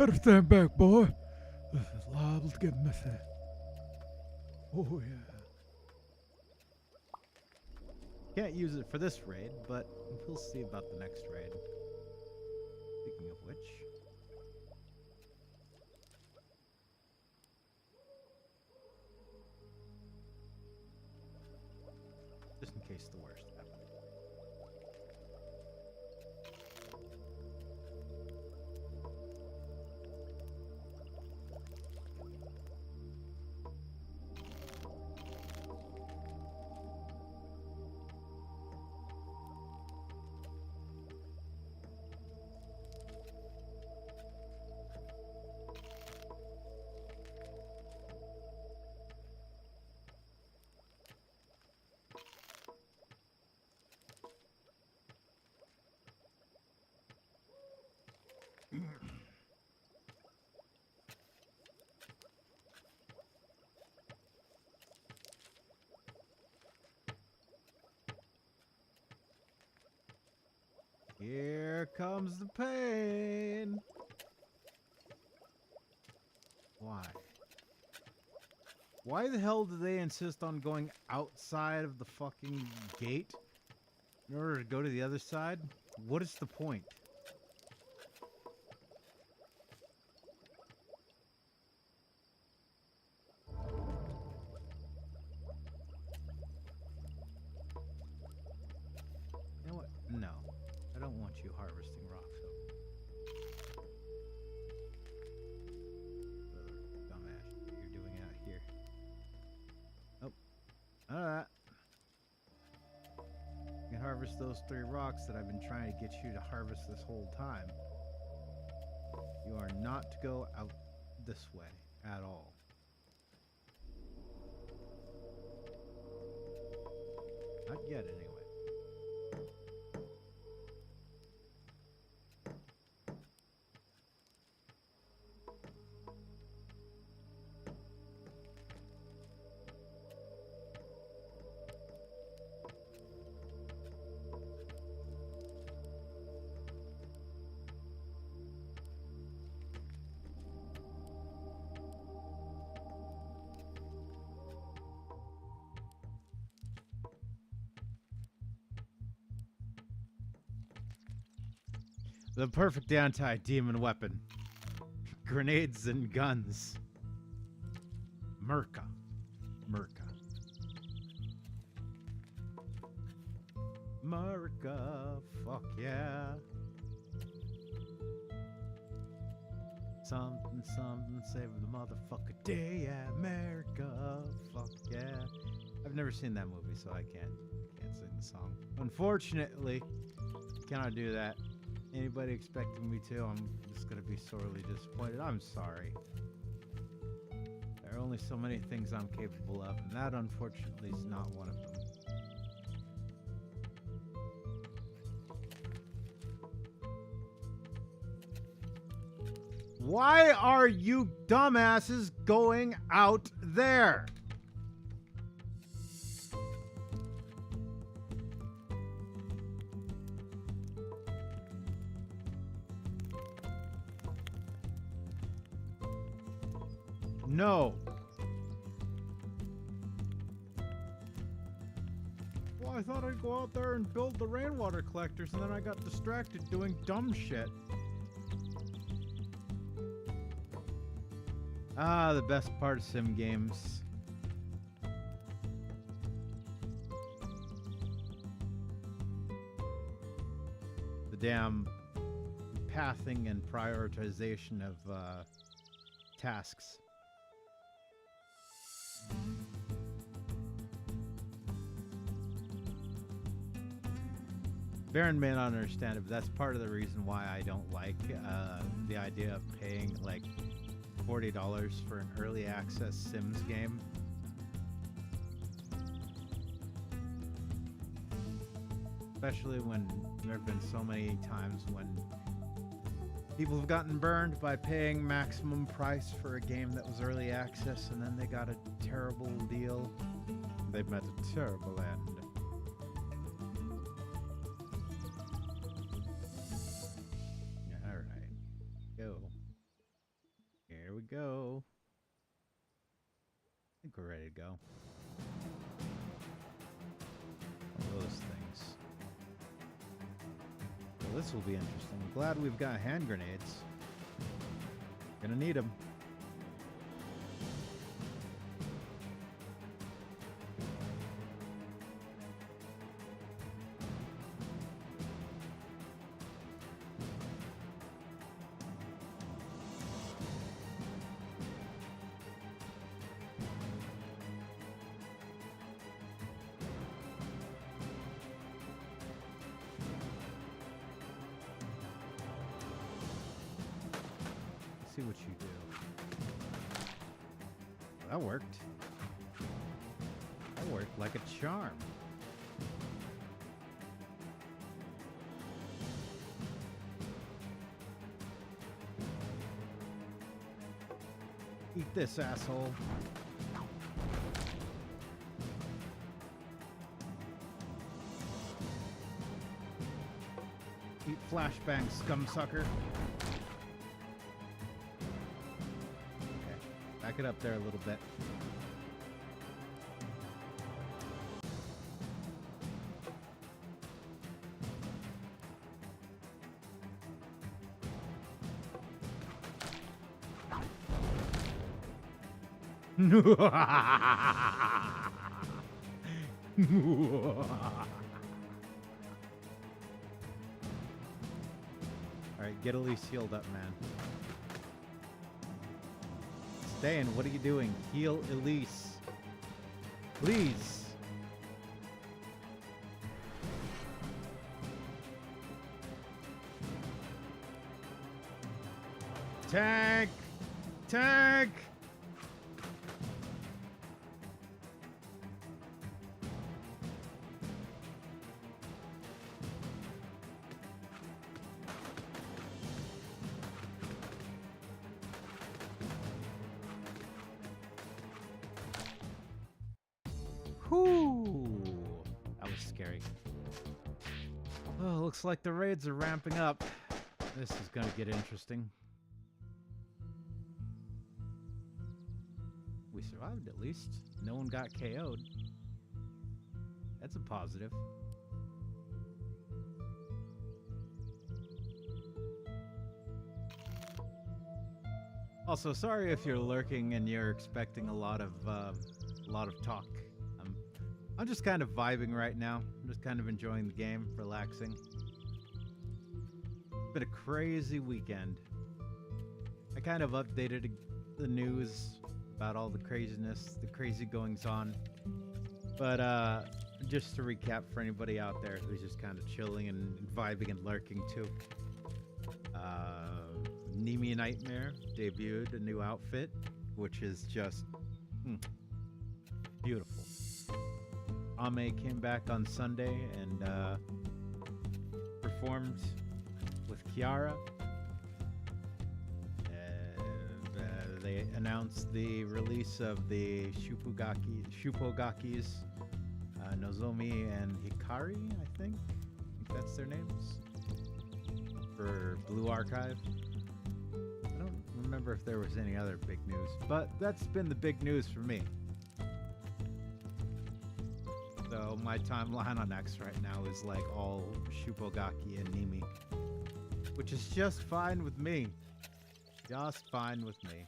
Better stand back, boy. This is liable to get messy. Oh, yeah. Can't use it for this raid, but we'll see about the next raid. Speaking of which... just in case the worst happens. Here comes the pain. Why? Why the hell do they insist on going outside of the fucking gate in order to go to the other side? What is the point? You know what? No. I don't want you harvesting rocks. Dumbass, what you're doing out here. Nope. Alright. You can harvest those 3 rocks that I've been trying to get you to harvest this whole time. You are not to go out this way at all. Not yet, anyway. The perfect anti-demon weapon. Grenades and guns. Merca. Merca. Merca. Fuck yeah. Something, something, save the motherfucker day. Yeah, America. Fuck yeah. I've never seen that movie, so I can't sing the song. Unfortunately, cannot do that. Anybody expecting me to, I'm just gonna be sorely disappointed. I'm sorry. There are only so many things I'm capable of, and that unfortunately is not one of them. Why are you dumbasses going out there? No. Well, I thought I'd go out there and build the rainwater collectors, and then I got distracted doing dumb shit. Ah, the best part of sim games. The damn pathing and prioritization of tasks. Baron may not understand it, but that's part of the reason why I don't like the idea of paying like $40 for an early access Sims game. Especially when there have been so many times when people have gotten burned by paying maximum price for a game that was early access, and then they got a terrible deal. They've met a terrible end. Alright. Go. go. I think we're ready to go. All those things. Well, this will be interesting. I'm glad we've got hand grenades. Gonna need them. See what you do. That worked. That worked like a charm. Eat this, asshole. Eat flashbang, scumsucker. Back it up there a little bit. Alright, get Elise healed up, man. Stan, what are you doing? Heal Elise. Please. Tank! Tank! Whew. That was scary. Oh, looks like the raids are ramping up. This is gonna get interesting. We survived at least. No one got KO'd. That's a positive. Also, sorry if you're lurking and you're expecting a lot of talk. I'm just kind of vibing right now. I'm just kind of enjoying the game, relaxing. It's been a crazy weekend. I kind of updated the news about all the craziness, the crazy goings on. But just to recap for anybody out there who's just kind of chilling and vibing and lurking too. Nemi Nightmare debuted a new outfit, which is just beautiful. Ame came back on Sunday and performed with Kiara. They announced the release of the Shupogakis, Nozomi and Hikari, I think that's their names, for Blue Archive. I don't remember if there was any other big news, but that's been the big news for me. So my timeline on X right now is like all Shupogaki and Nemi, which is just fine with me. Just fine with me.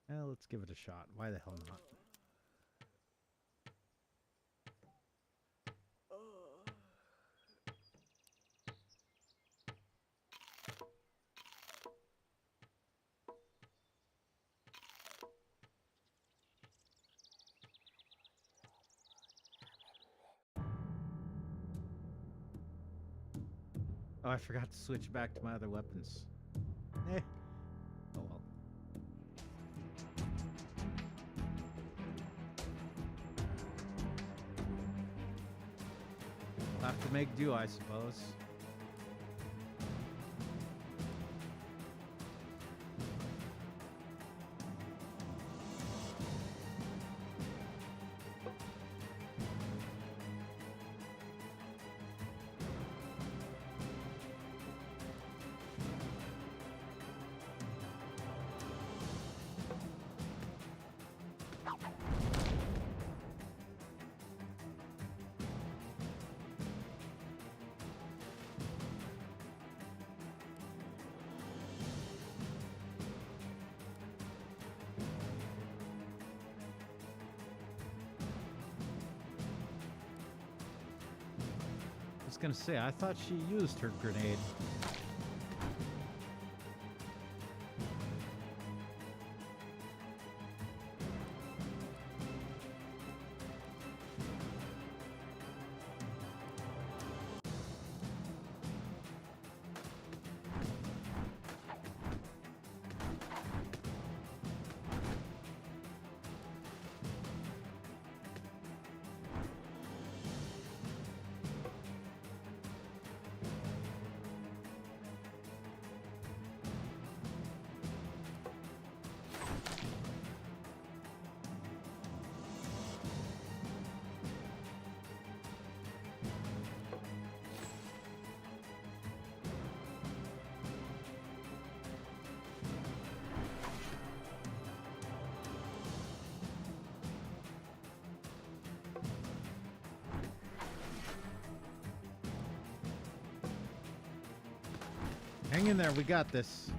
Well, let's give it a shot. Why the hell not? Oh, I forgot to switch back to my other weapons. Eh. Oh well. We'll have to make do, I suppose. I was gonna say, I thought she used her grenade. Hang in there, we got this.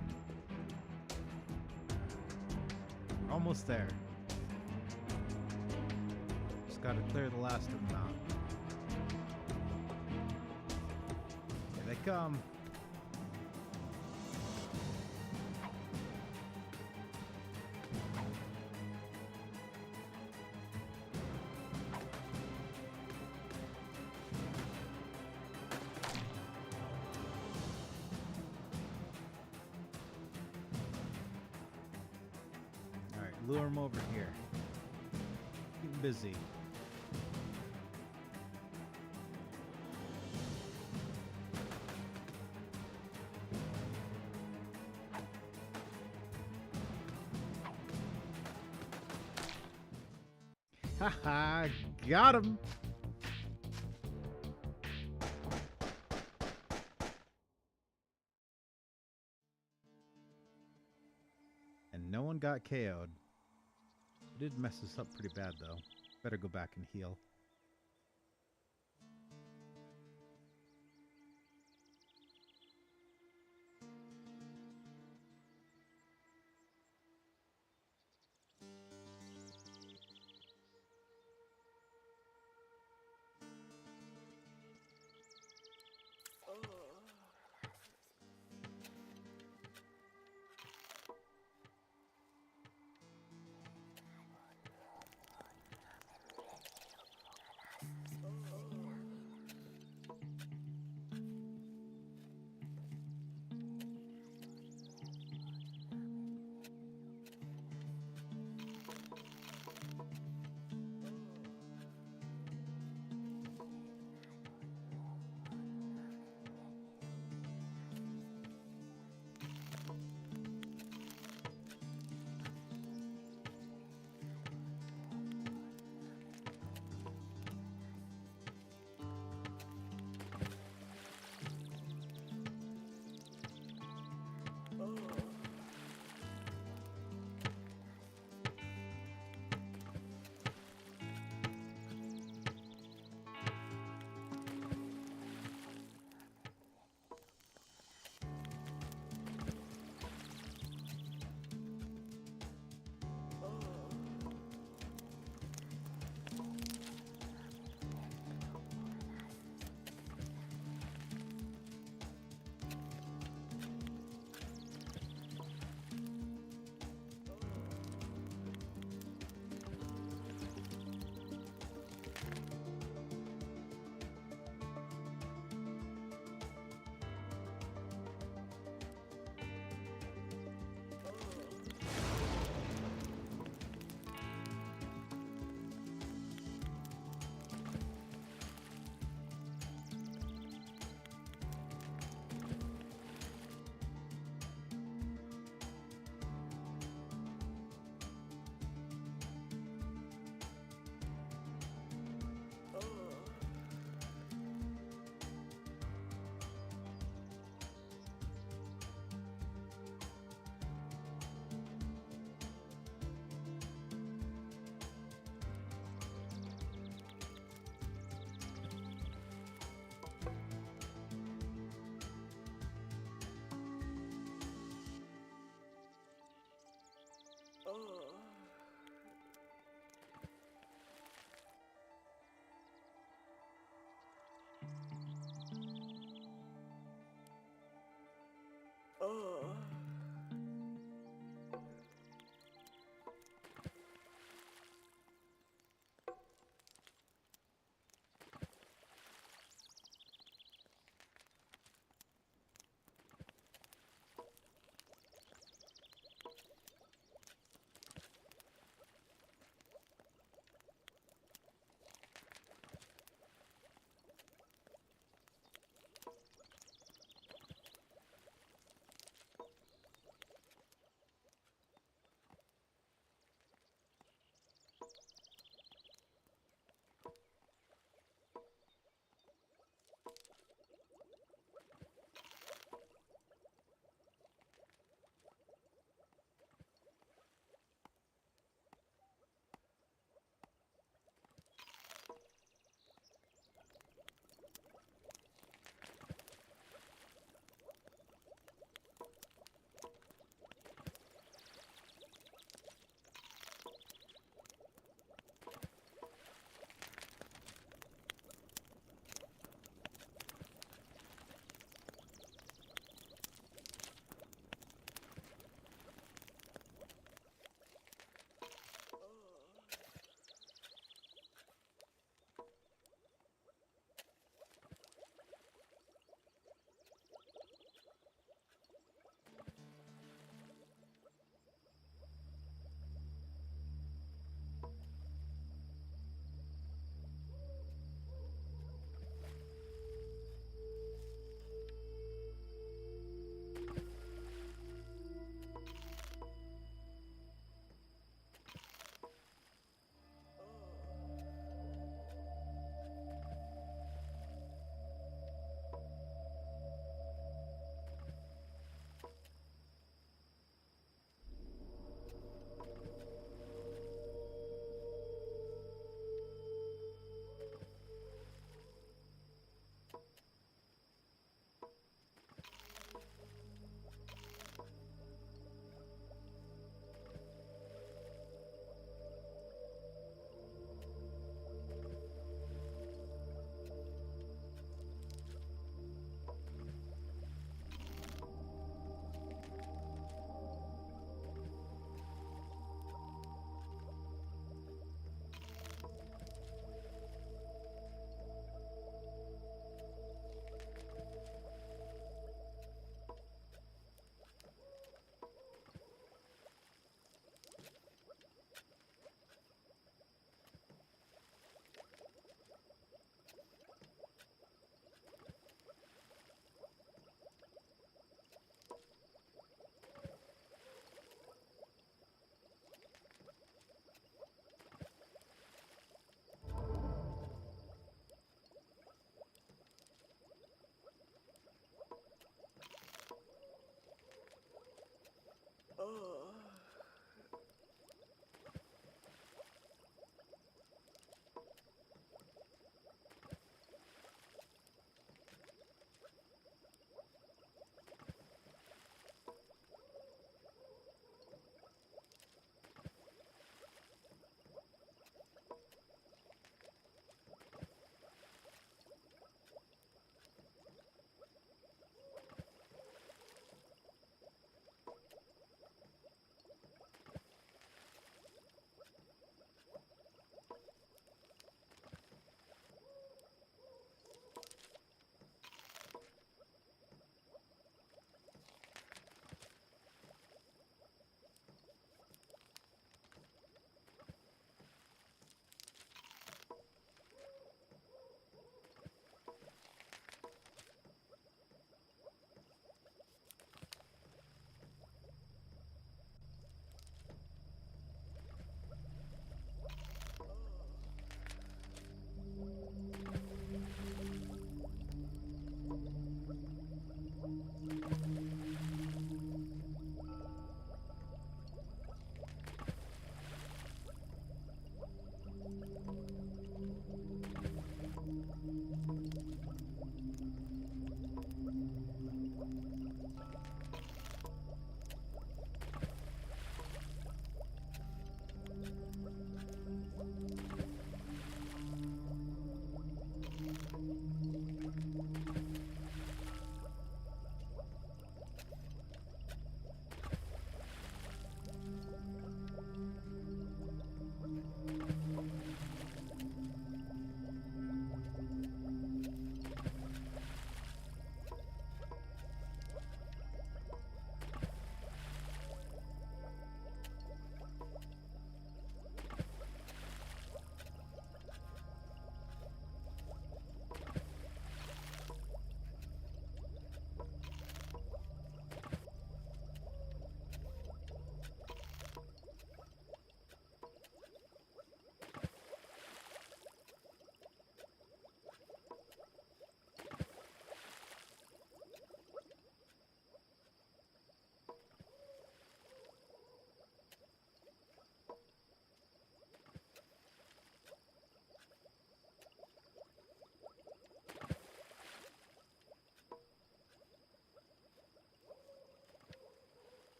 We're almost there. Just gotta clear the last of them out. Here they come. Lure him over here. Keep him busy. Haha, got him. And no one got KO'd. It did mess us up pretty bad, though. Better go back and heal.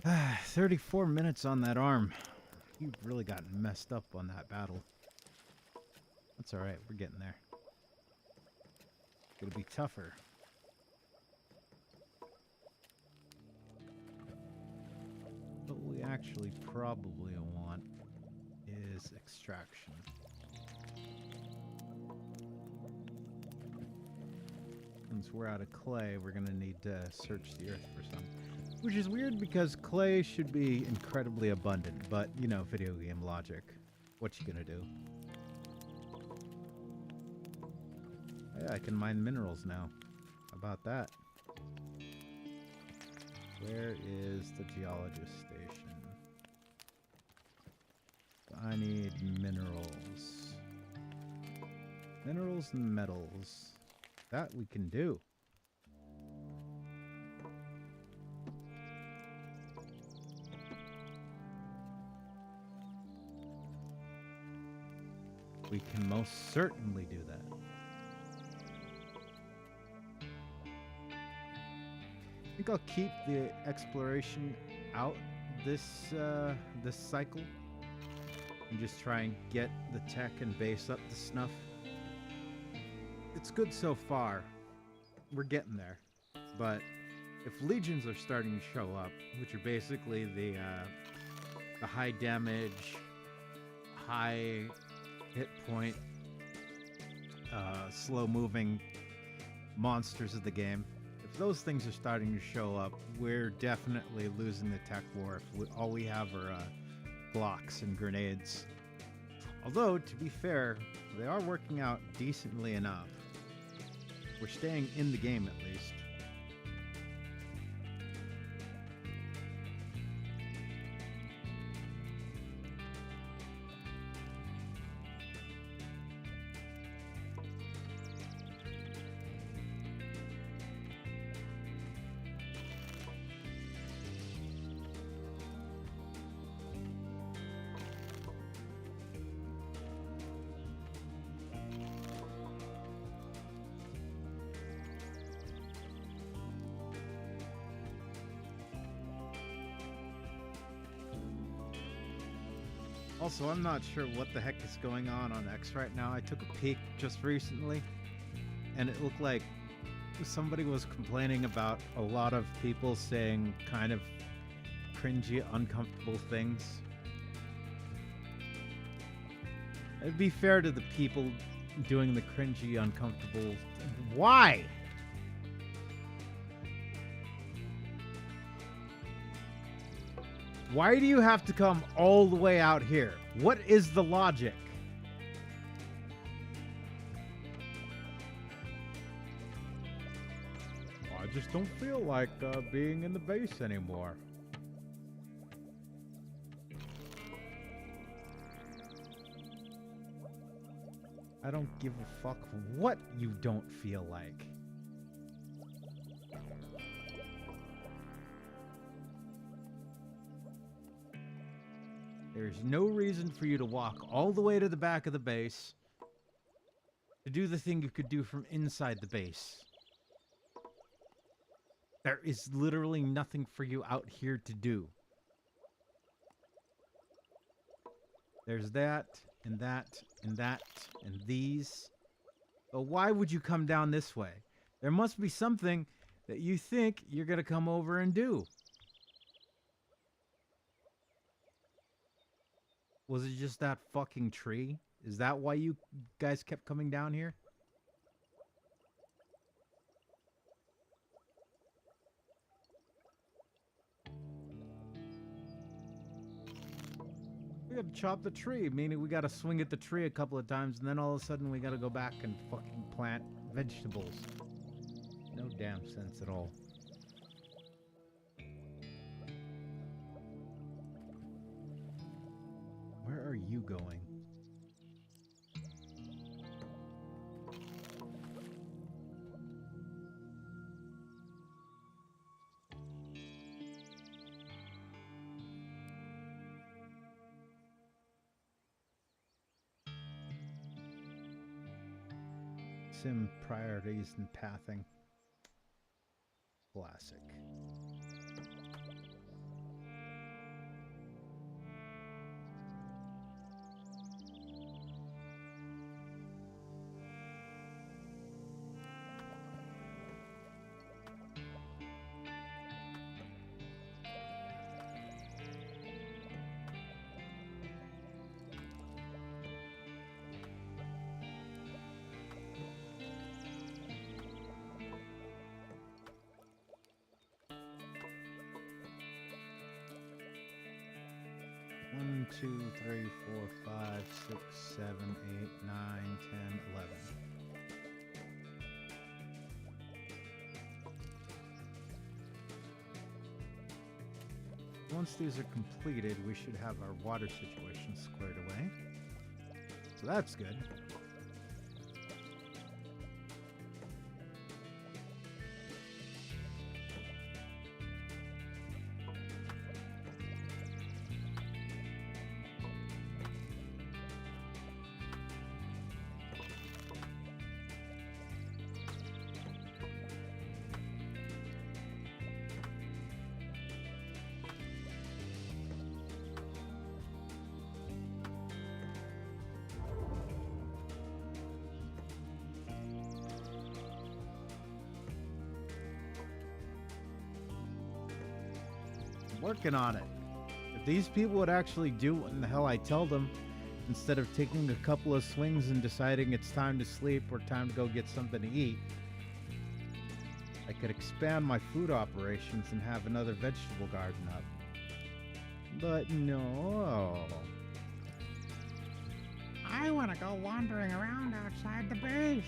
34 minutes on that arm. You've really gotten messed up on that battle. That's alright, we're getting there. It'll be tougher. What we actually probably want is extraction. Since we're out of clay, we're going to need to search the earth for some. Which is weird because clay should be incredibly abundant, but, you know, video game logic. What you gonna do? Yeah, I can mine minerals now. How about that? Where is the geologist station? I need minerals. Minerals and metals. That we can do. We can most certainly do that. I think I'll keep the exploration out this this cycle and just try and get the tech and base up to snuff. It's good so far. We're getting there. But if legions are starting to show up, which are basically the high damage, high hit point, slow moving monsters of the game, if those things are starting to show up, we're definitely losing the tech war. If all we have are blocks and grenades. Although, to be fair, they are working out decently enough. We're staying in the game at least. Also, I'm not sure what the heck is going on X right now. I took a peek just recently, and it looked like somebody was complaining about a lot of people saying kind of cringy, uncomfortable things. It'd be fair to the people doing the cringy, uncomfortable... Why? Why do you have to come all the way out here? What is the logic? I just don't feel like being in the base anymore. I don't give a fuck what you don't feel like. There's no reason for you to walk all the way to the back of the base to do the thing you could do from inside the base. There is literally nothing for you out here to do. There's that, and that, and that, and these. But why would you come down this way? There must be something that you think you're going to come over and do. Was it just that fucking tree? Is that why you guys kept coming down here? We gotta chop the tree, meaning we gotta swing at the tree a couple of times, and then all of a sudden we gotta go back and fucking plant vegetables. No damn sense at all. Where are you going? Sim priorities and pathing. Classic. 1, 2, 3, 4, 5, 6, 7, 8, 9, 10, 11. Once these are completed, we should have our water situation squared away. So that's good. Working on it. If these people would actually do what in the hell I tell them, instead of taking a couple of swings and deciding it's time to sleep or time to go get something to eat, I could expand my food operations and have another vegetable garden up. But no. I want to go wandering around outside the base.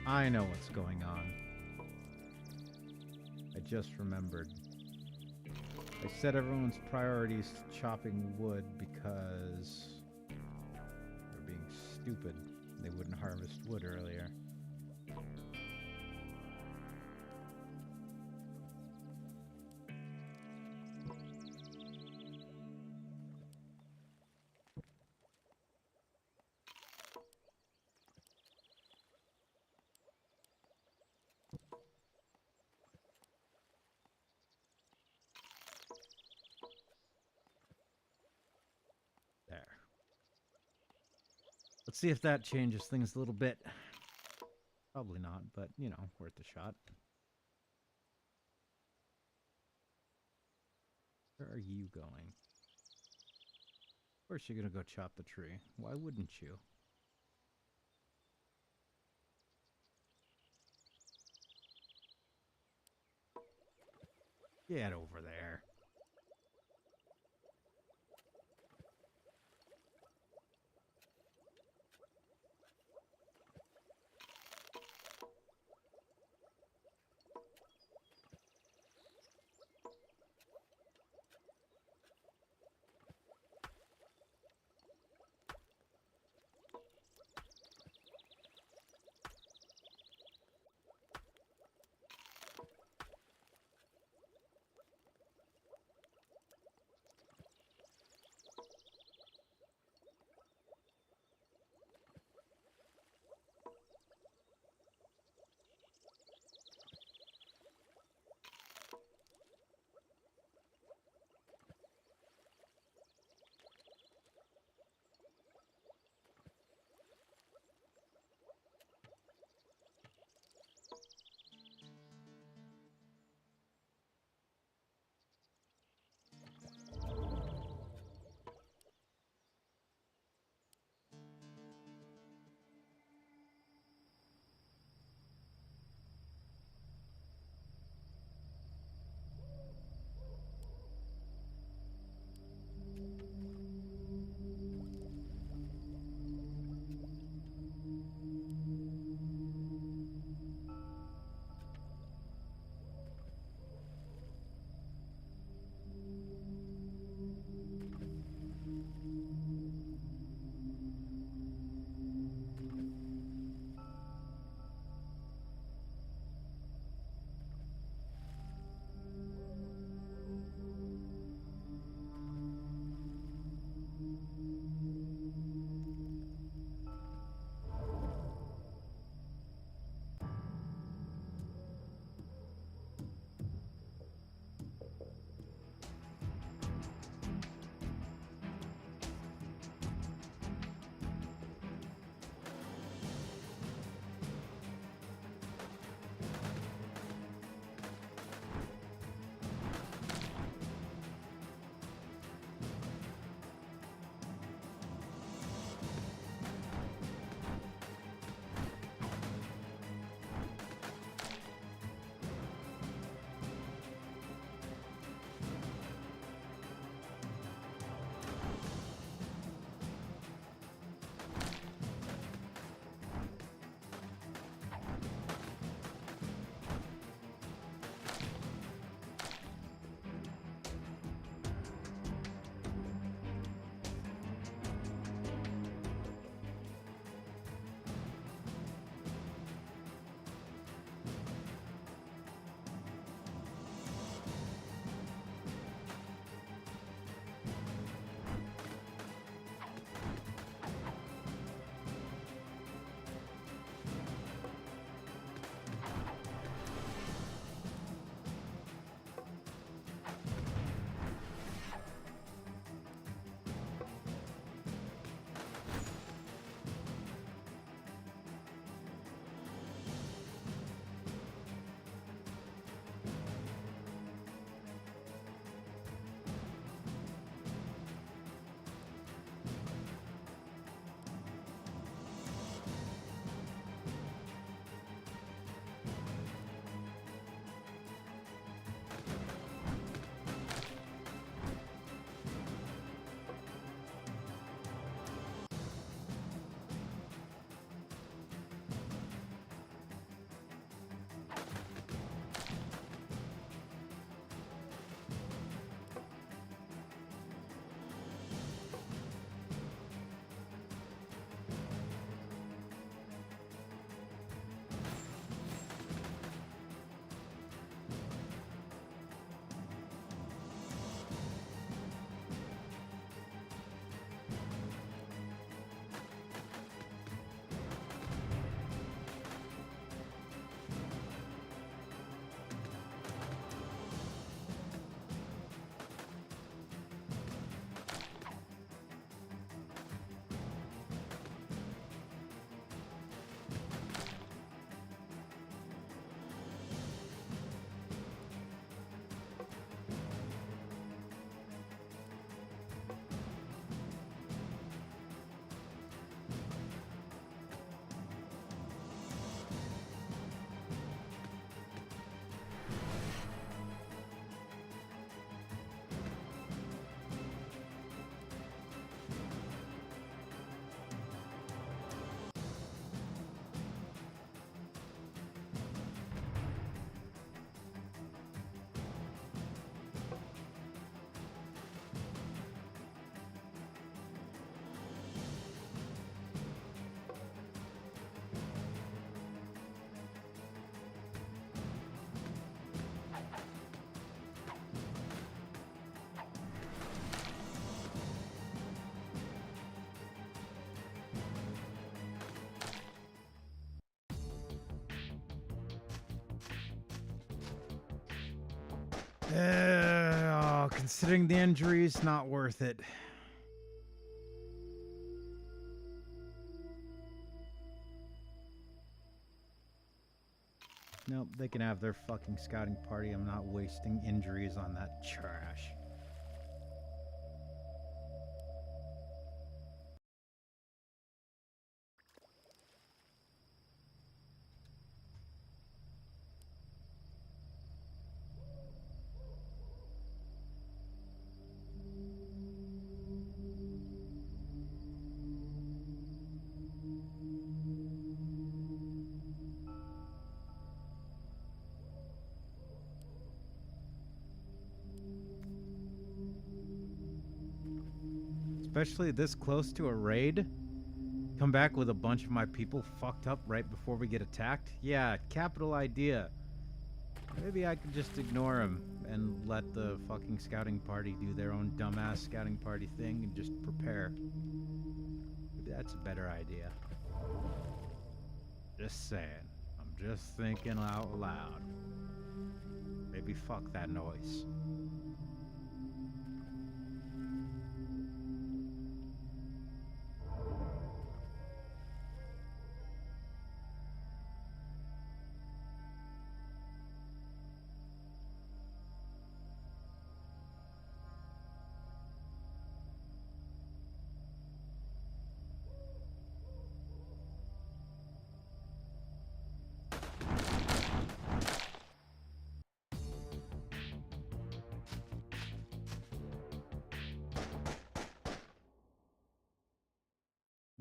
I know what's going on. I just remembered. I set everyone's priorities to chopping wood because they're being stupid. They wouldn't harvest wood earlier. Let's see if that changes things a little bit. Probably not, but, you know, worth a shot. Where are you going? Of course you're gonna go chop the tree. Why wouldn't you? Get over there. Considering the injuries, not worth it. Nope, they can have their fucking scouting party. I'm not wasting injuries on that trash. Especially this close to a raid. Come back with a bunch of my people fucked up right before we get attacked? Yeah, capital idea. Maybe I could just ignore them and let the fucking scouting party do their own dumbass scouting party thing and just prepare. Maybe that's a better idea. Just saying. I'm just thinking out loud. Maybe fuck that noise.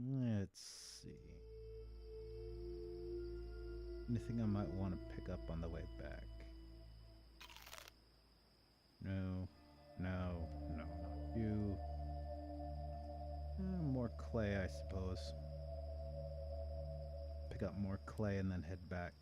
Let's see. Anything I might want to pick up on the way back? No, no, no, not you. More clay, I suppose. Pick up more clay and then head back.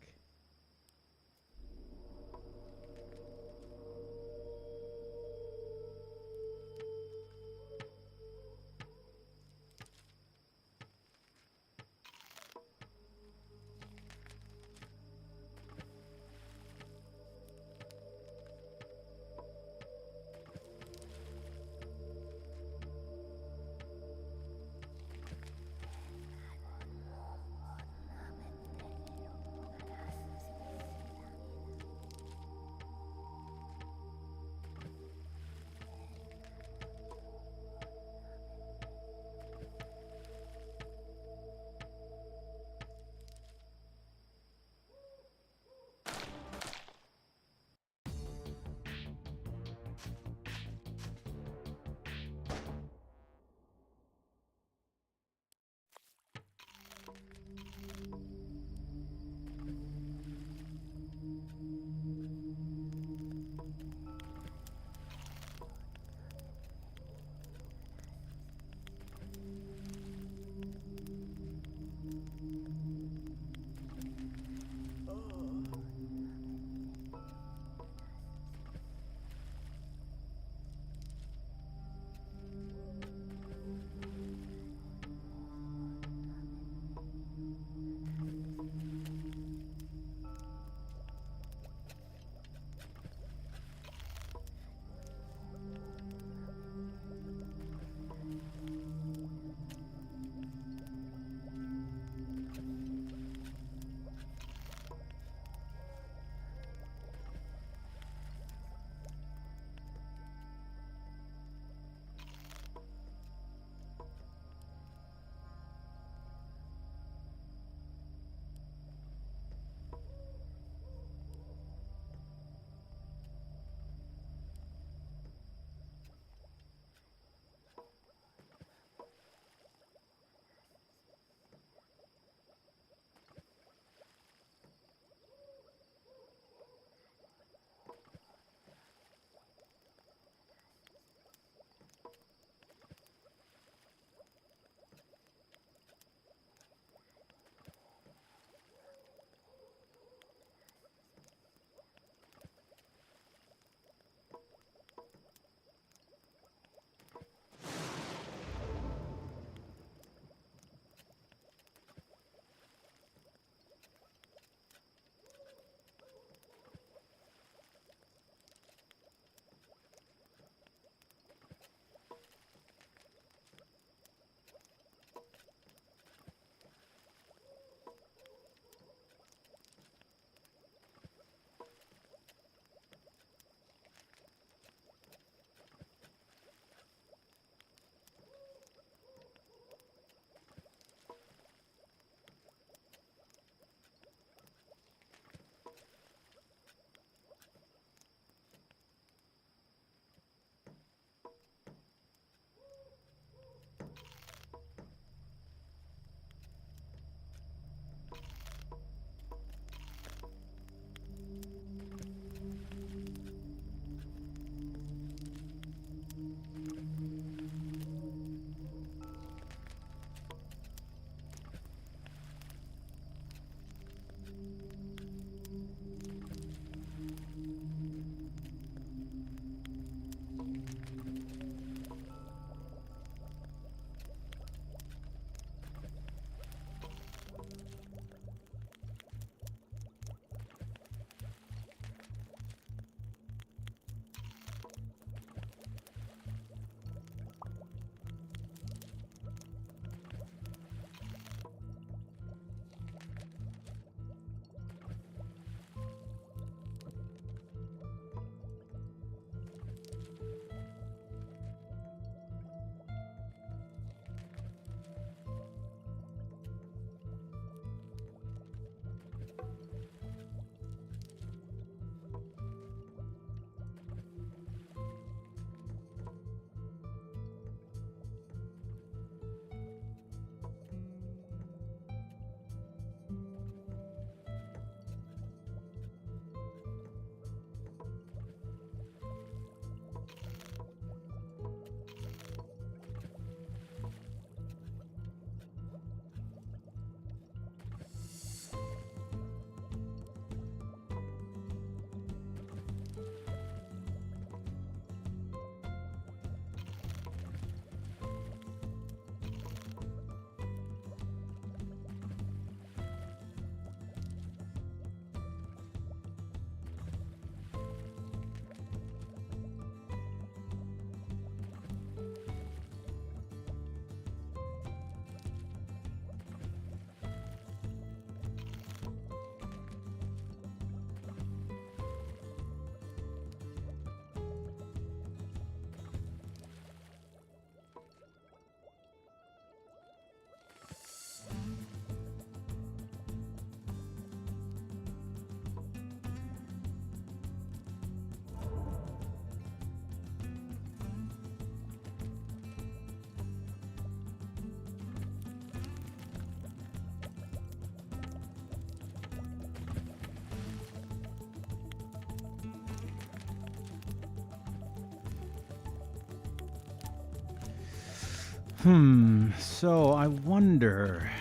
So I wonder,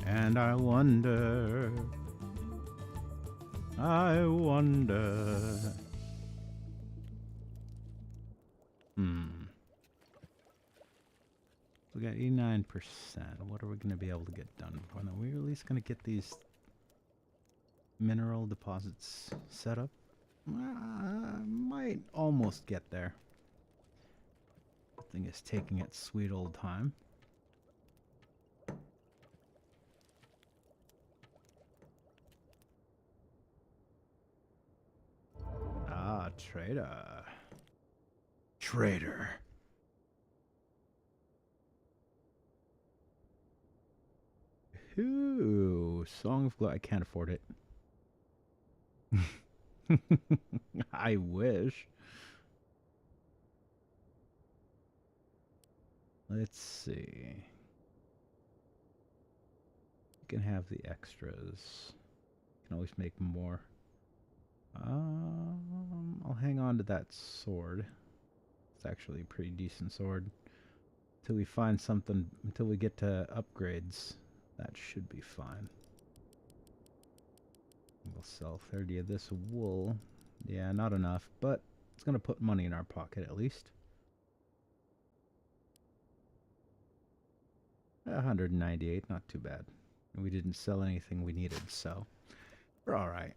and I wonder, I wonder. We got 89%. What are we going to be able to get done? When are we at least going to get these mineral deposits set up? Might almost get there. The thing is taking its sweet old time. Ah, trader. Trader. Ooh, Song of Glow. I can't afford it. I wish. Let's see. You can have the extras. You can always make more. I'll hang on to that sword. It's actually a pretty decent sword. Until we find something, until we get to upgrades, that should be fine. We'll sell 30 of this wool. Yeah, not enough, but it's going to put money in our pocket at least. 198, not too bad. And we didn't sell anything we needed, so we're all right.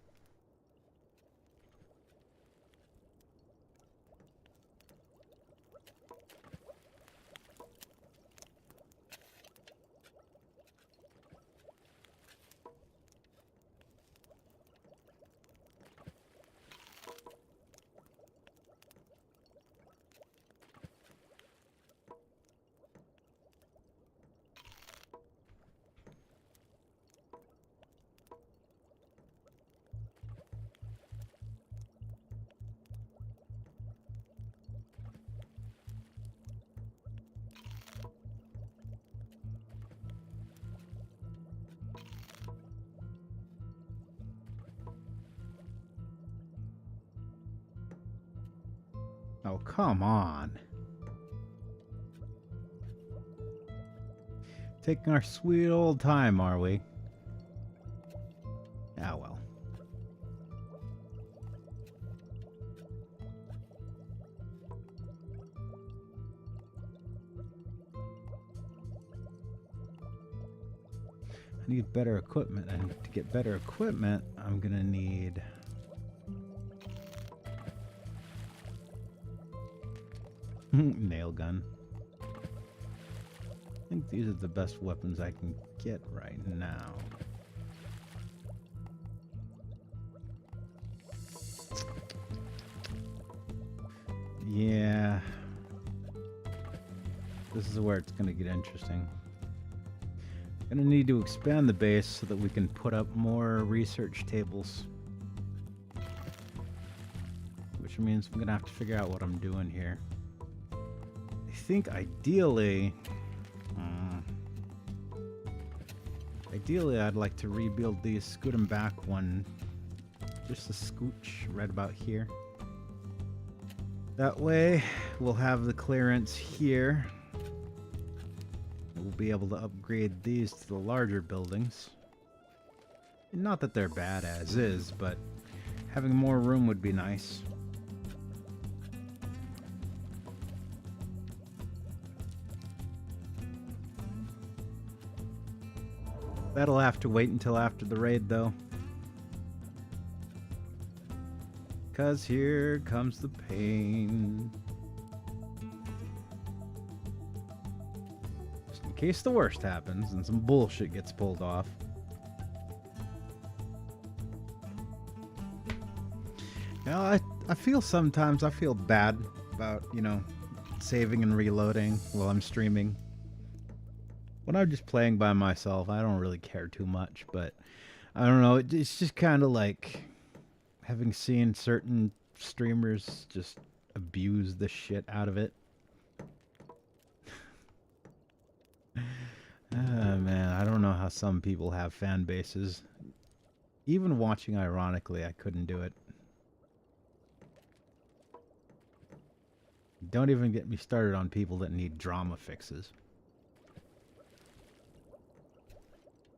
Oh, come on. Taking our sweet old time, are we? Ah, well. I need better equipment, and to get better equipment, I'm gonna need... nail gun. I think these are the best weapons I can get right now. Yeah. This is where it's going to get interesting. Gonna need to expand the base so that we can put up more research tables. Which means I'm gonna have to figure out what I'm doing here. I think ideally... ideally I'd like to rebuild these, scoot them back one, just a scooch right about here. That way we'll have the clearance here. We'll be able to upgrade these to the larger buildings. Not that they're bad as is, but having more room would be nice. That'll have to wait until after the raid, though. 'Cause here comes the pain. Just in case the worst happens and some bullshit gets pulled off. Now, I feel sometimes, I feel bad about, you know, saving and reloading while I'm streaming. When I'm just playing by myself, I don't really care too much, but I don't know, it's just kind of like having seen certain streamers just abuse the shit out of it. Man, I don't know how some people have fan bases. Even watching ironically, I couldn't do it. don't even get me started on people that need drama fixes.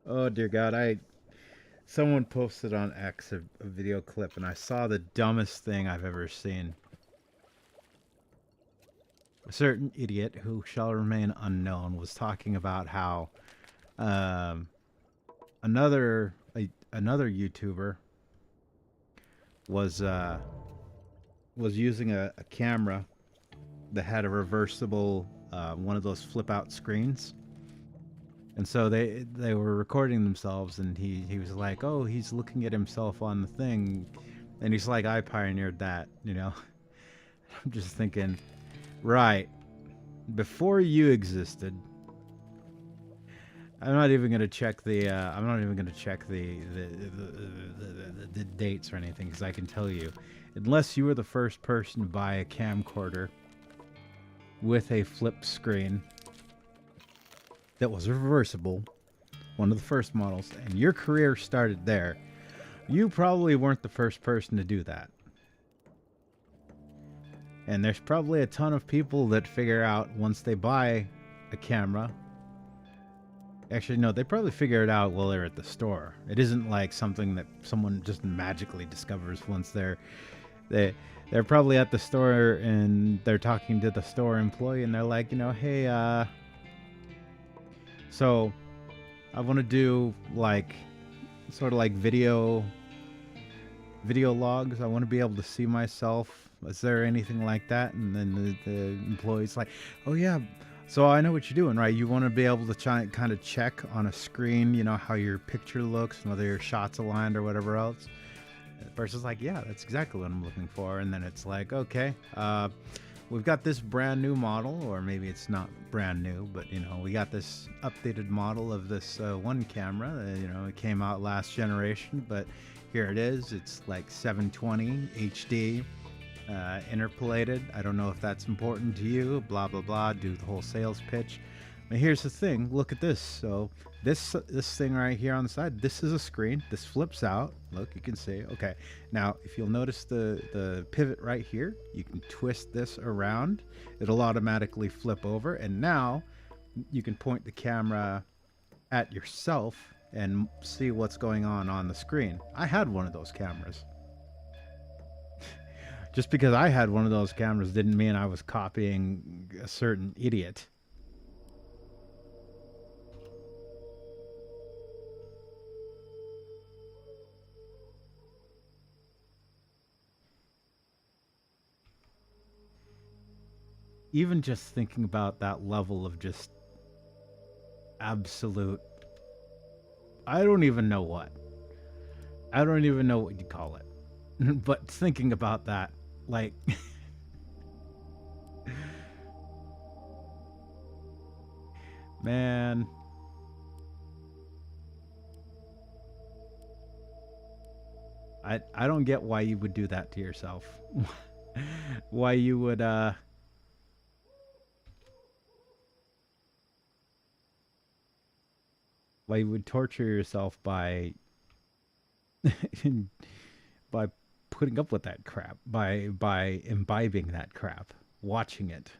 Oh dear God, someone posted on X a video clip, and I saw the dumbest thing I've ever seen. A certain idiot who shall remain unknown was talking about how another YouTuber was using a camera that had a reversible one of those flip out screens. And so they were recording themselves, and he was like, oh, he's looking at himself on the thing, and he's like, I pioneered that, you know. I'm just thinking, right, before you existed, I'm not even gonna check the the dates or anything, because I can tell you, unless you were the first person to buy a camcorder with a flip screen that was reversible, one of the first models, and your career started there, you probably weren't the first person to do that. And there's probably a ton of people that figure out once they buy a camera. Actually, no, they probably figure it out while they're at the store. It isn't like something that someone just magically discovers once they're probably at the store and they're talking to the store employee, and they're like, you know, hey, so I want to do like sort of like video logs. I want to be able to see myself. Is there anything like that? And then the employee's like, oh yeah, so I know what you're doing, right? You want to be able to kind of check on a screen, you know, how your picture looks and whether your shot's aligned or whatever else. And the person's like, yeah, that's exactly what I'm looking for. And then it's like, okay, we've got this brand new model, or maybe it's not brand new, but, you know, we got this updated model of this one camera. You know, it came out last generation, but here it is. It's like 720 HD, interpolated. I don't know if that's important to you, blah, blah, blah. Do the whole sales pitch. But here's the thing. Look at this. So this thing right here on the side, this is a screen. This flips out. Look, you can see. Okay. Now, if you'll notice the pivot right here, you can twist this around. It'll automatically flip over. And now you can point the camera at yourself and see what's going on the screen. I had one of those cameras. Just because I had one of those cameras didn't mean I was copying a certain idiot. Even just thinking about that level of just absolute, I don't even know what you'd call it. But thinking about that, like, man, I don't get why you would do that to yourself. Why you would torture yourself by by putting up with that crap, by imbibing that crap, watching it.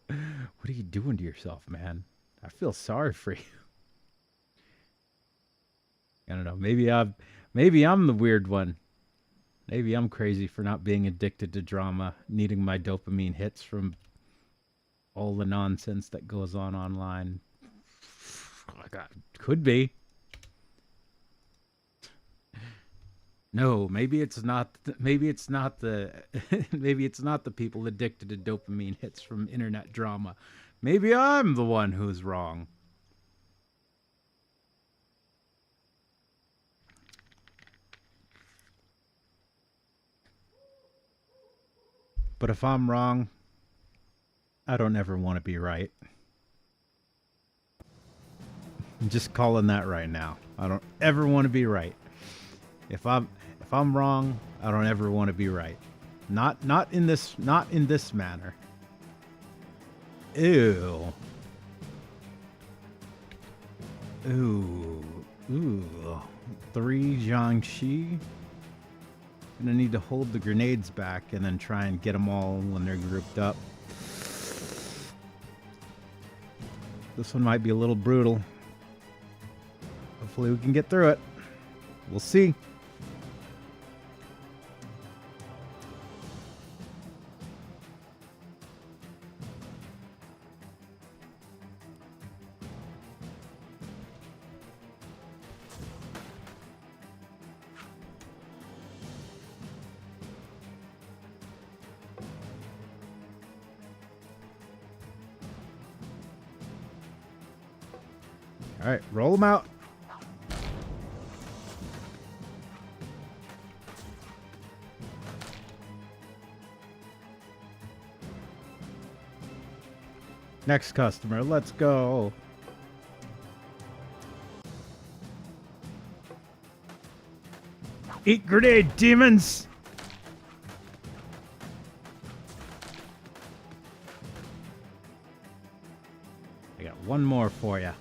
What are you doing to yourself, man? I feel sorry for you. I don't know. Maybe I'm the weird one. Maybe I'm crazy for not being addicted to drama, needing my dopamine hits from all the nonsense that goes on online. Could be. No, maybe it's not the maybe it's not the people addicted to dopamine hits from internet drama. Maybe I'm the one who's wrong. But if I'm wrong, I don't ever want to be right. I'm just calling that right now. I don't ever want to be right. If I'm wrong, I don't ever want to be right. Not in this manner. Ew. Ooh. 3 Jiangxi. Gonna need to hold the grenades back and then try and get them all when they're grouped up. This one might be a little brutal. Hopefully we can get through it. We'll see. All right, roll them out. Next customer, let's go. Eat grenade, demons! I got one more for you.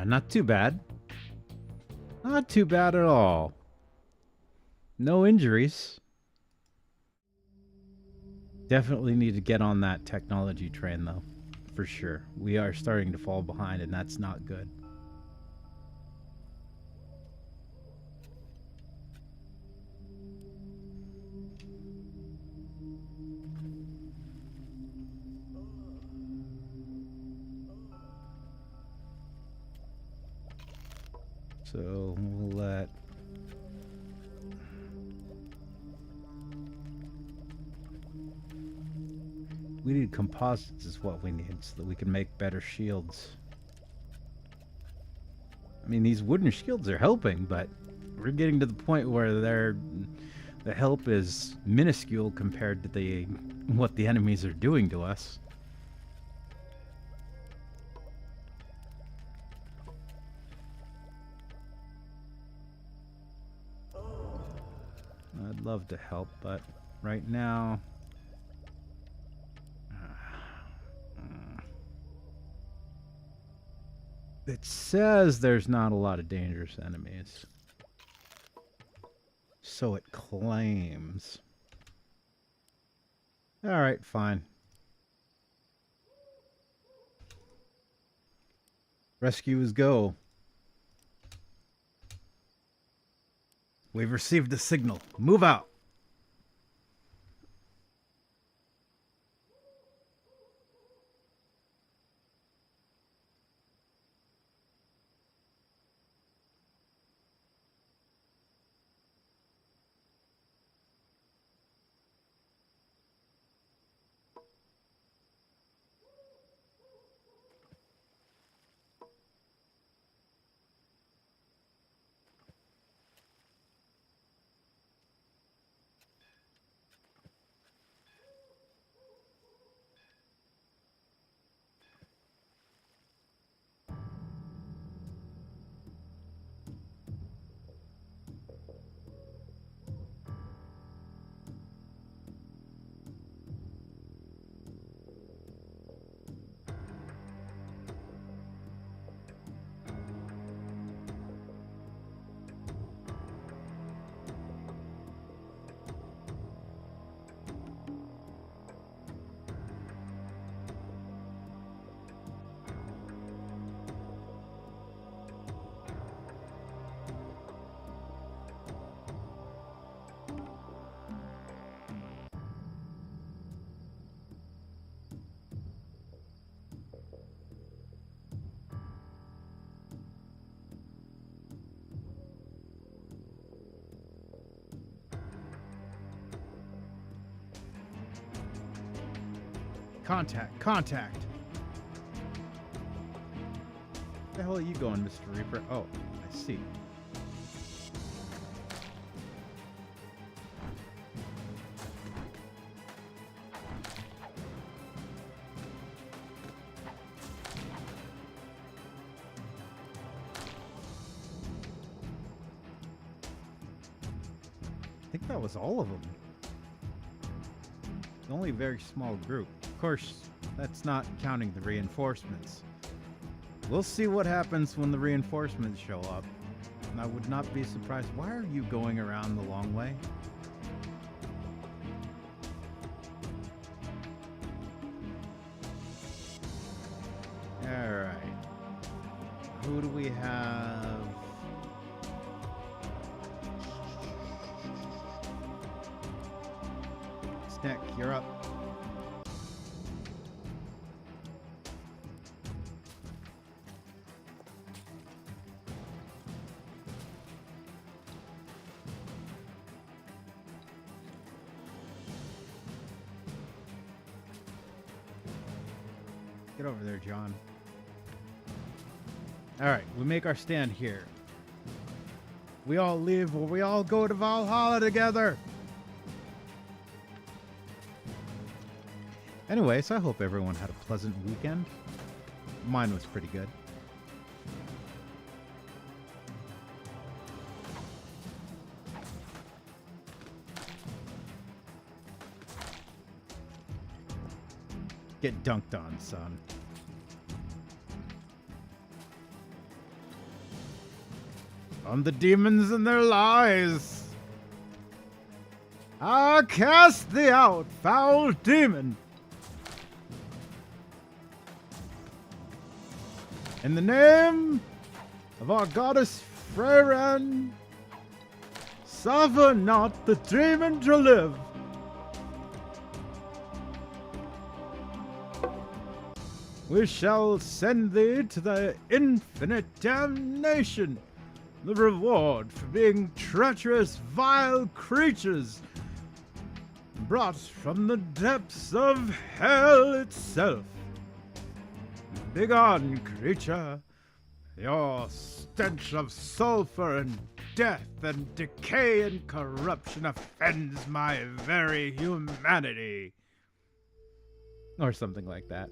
Not too bad. Not too bad at all. No injuries. Definitely need to get on that technology train, though. For sure. We are starting to fall behind, and that's not good. So we'll let... We need composites is what we need so that we can make better shields. I mean, these wooden shields are helping, but we're getting to the point where the help is minuscule compared to what the enemies are doing to us. I'd love to help, but right now... It says there's not a lot of dangerous enemies. So it claims. Alright, fine. Rescuers go. We've received a signal. Move out. Contact, contact. Where the hell are you going, Mr. Reaper? Oh, I see. I think that was all of them. only a very small group. Of course, that's not counting the reinforcements. We'll see what happens when the reinforcements show up. And I would not be surprised. Why are you going around the long way? Alright. Who do we have? Snack, you're up. Get over there, John. Alright, we make our stand here. We all leave or we all go to Valhalla together. Anyways, I hope everyone had a pleasant weekend. Mine was pretty good. Get dunked on, son. On the demons and their lies. I cast thee out, foul demon. In the name of our goddess Freyran, suffer not the demon to live. We shall send thee to the infinite damnation, the reward for being treacherous, vile creatures, brought from the depths of hell itself. Begone, creature! Your stench of sulfur and death and decay and corruption offends my very humanity. Or something like that.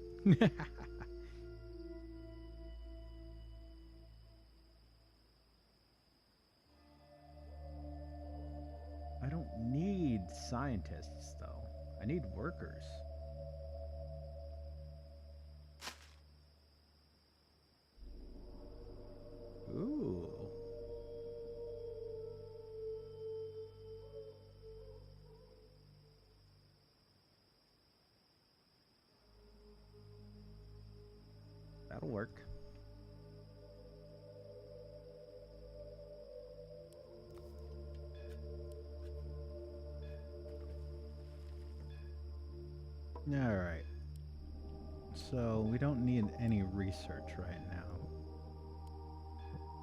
I don't need scientists, though. I need workers. Ooh. That'll work. All right. So we don't need any research right now.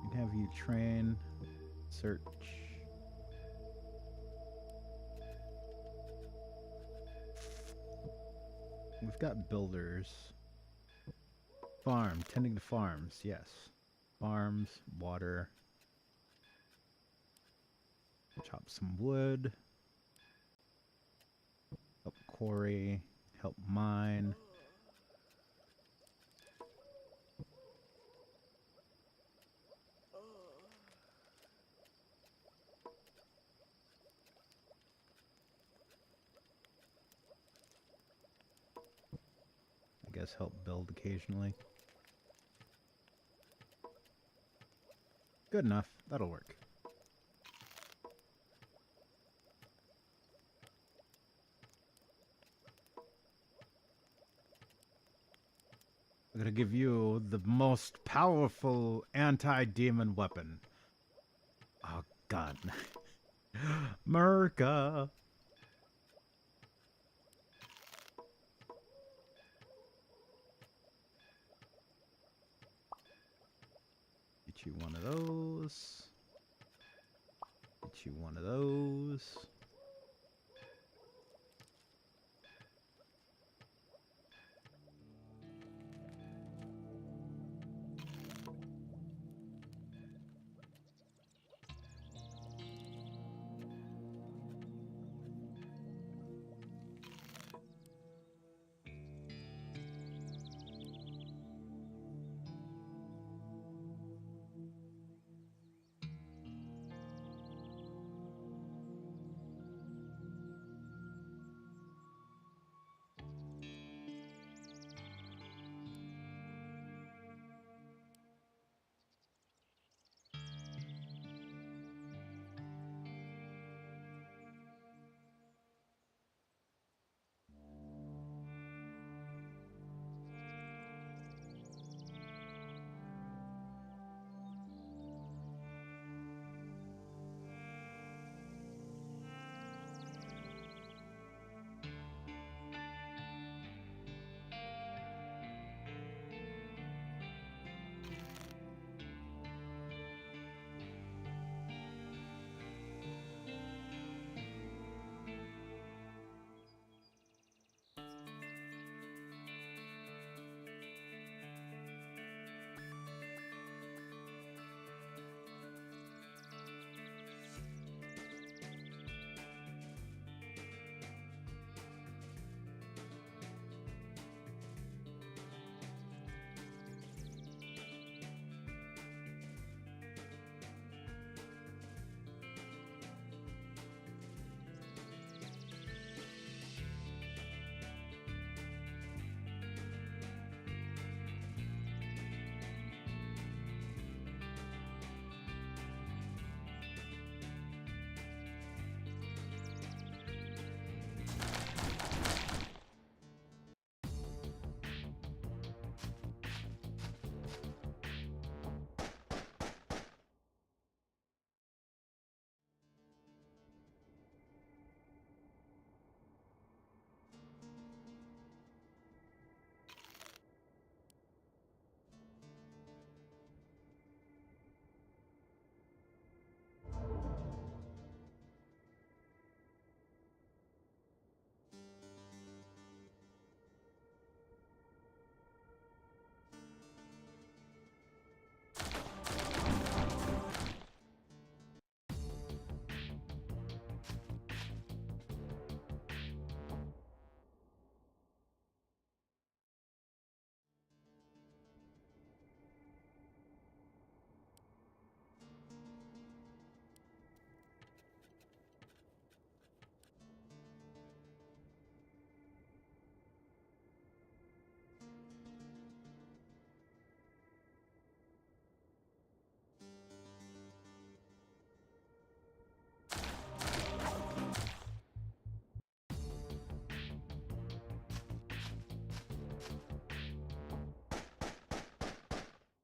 We can have you train, search. We've got builders. Farm, tending to farms, yes. Farms, water. Chop some wood. Help quarry, help mine. I guess help build occasionally. Good enough. That'll work. I'm gonna give you the most powerful anti-demon weapon. Oh, God. Merca. Get you one of those. Get you one of those.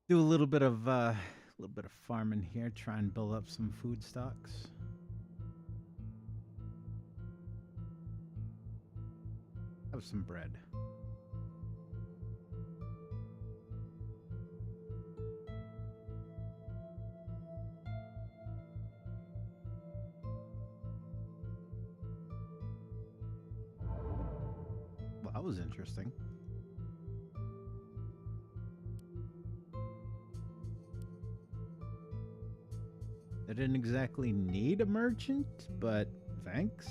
Do a little bit of farming here. Try and build up some food stocks. Have some bread. Well, that was interesting. I didn't exactly need a merchant, but thanks.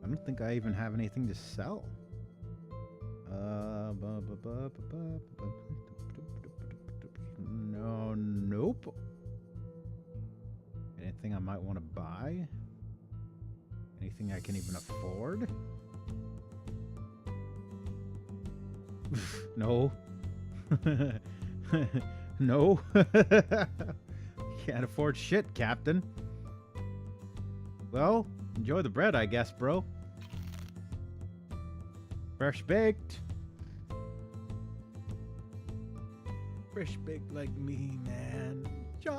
I don't think I even have anything to sell. No, nope. Anything I might want to buy? Anything I can even afford? No. No. Can't afford shit, Captain. Well, enjoy the bread, I guess, bro. Fresh baked. Fresh baked like me, man. Ja.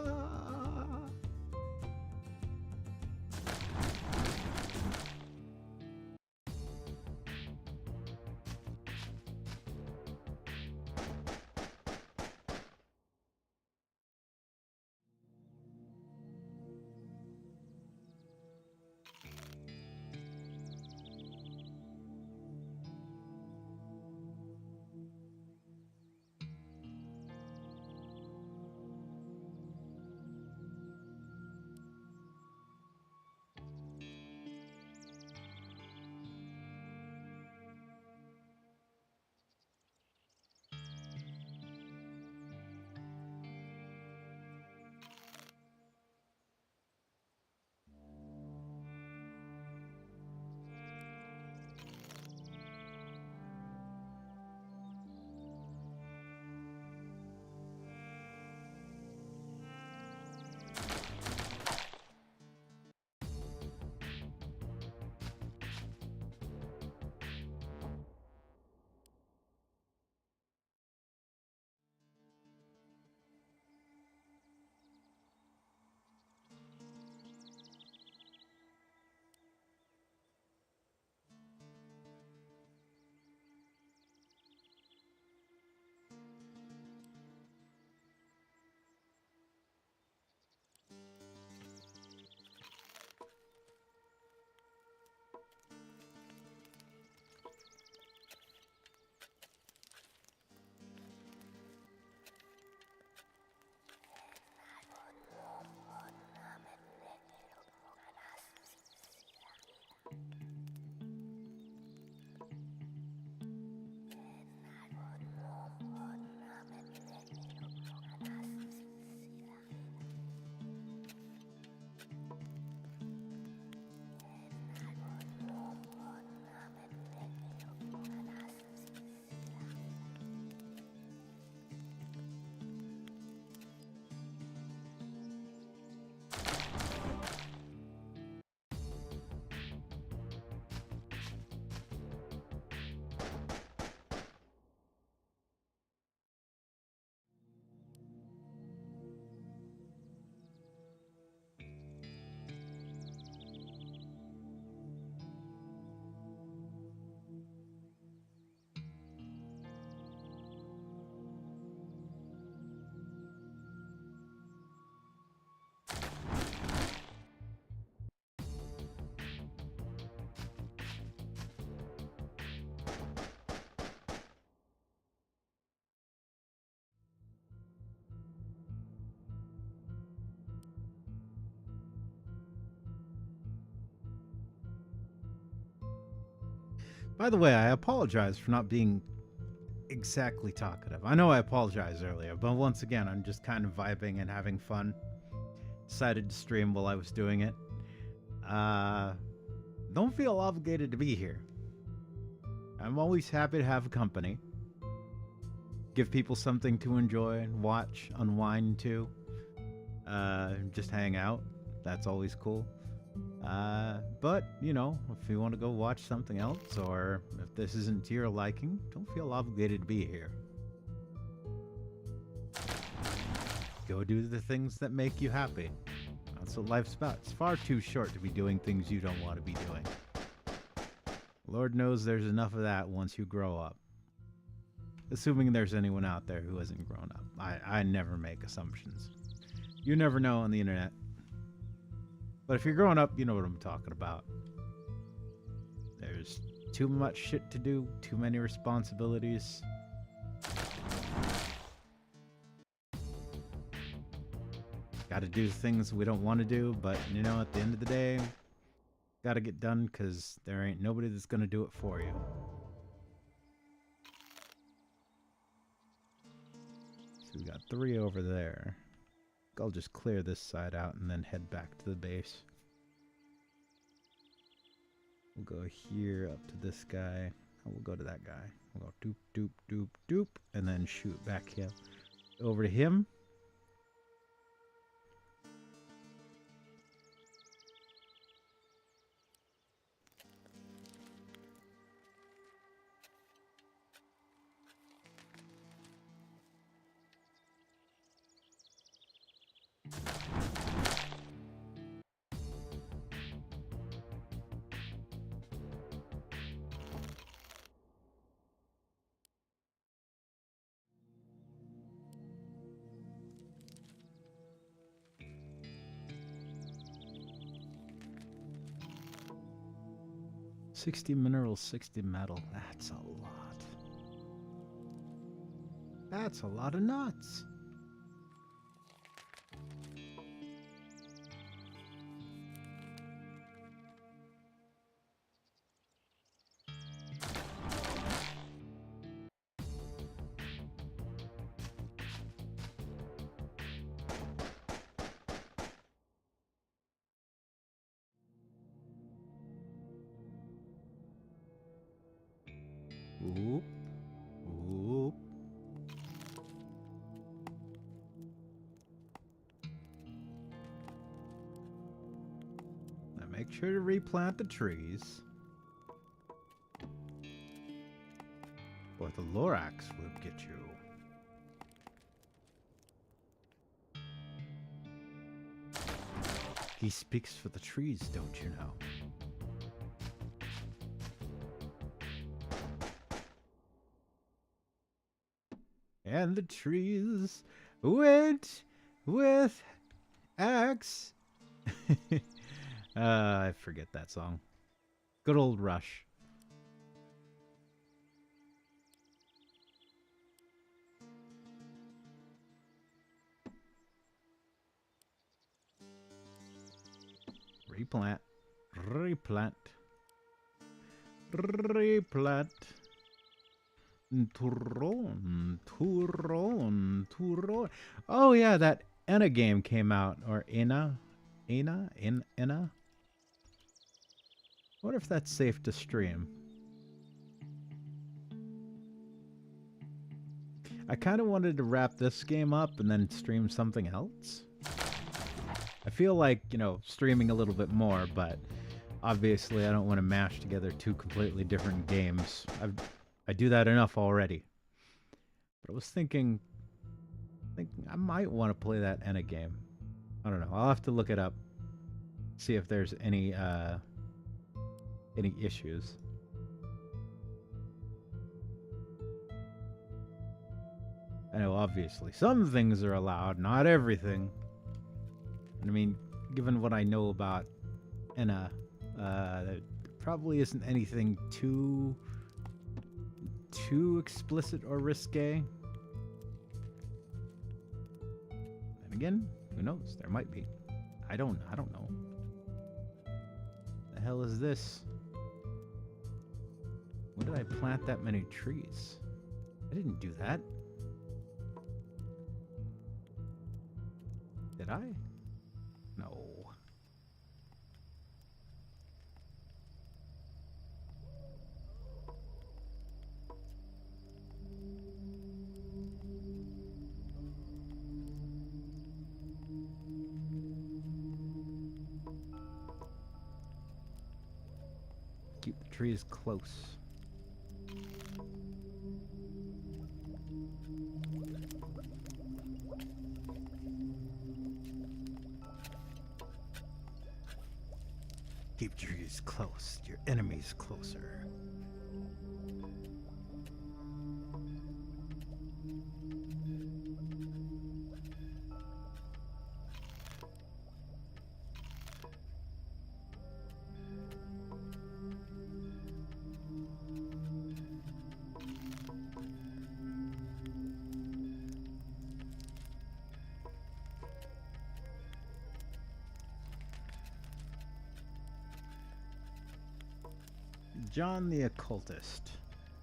By the way, I apologize for not being exactly talkative. I know I apologized earlier, but once again, I'm just kind of vibing and having fun. Decided to stream while I was doing it. Don't feel obligated to be here. I'm always happy to have company. Give people something to enjoy and watch, unwind to. Just hang out. That's always cool. But, you know, if you want to go watch something else, or if this isn't to your liking, don't feel obligated to be here. Go do the things that make you happy. That's what life's about. It's far too short to be doing things you don't want to be doing. Lord knows there's enough of that once you grow up. Assuming there's anyone out there who hasn't grown up. I never make assumptions. You never know on the internet. But if you're growing up, you know what I'm talking about. There's too much shit to do, too many responsibilities. Gotta do things we don't want to do, but you know, at the end of the day, gotta get done because there ain't nobody that's gonna do it for you. So we got 3 over there. I'll just clear this side out and then head back to the base. We'll go here up to this guy. We'll go to that guy. We'll go doop, doop, doop, doop, and then shoot back here. Over to him. $60 minerals, 60 metal. That's a lot. That's a lot of nuts. Oop. Oop. Now make sure to replant the trees, or the Lorax will get you. He speaks for the trees, don't you know? And the trees went with axe. I forget that song. Good old Rush. Replant. Replant. Replant. Turon. Oh yeah, that Enna game came out. Or Enna? Enna? Enna? I wonder if that's safe to stream. I kind of wanted to wrap this game up and then stream something else. I feel like, you know, streaming a little bit more, but obviously I don't want to mash together 2 completely different games. I do that enough already. But I was thinking I might want to play that Enna game. I don't know. I'll have to look it up. See if there's any issues. I know obviously some things are allowed, not everything. And I mean, given what I know about Enna, there probably isn't anything too explicit or risque. And again, who knows? There might be. I don't know. The hell is this? When did I plant that many trees? I didn't do that. Did I? No. Keep the trees close. Keep trees close, your enemies closer. John the Occultist.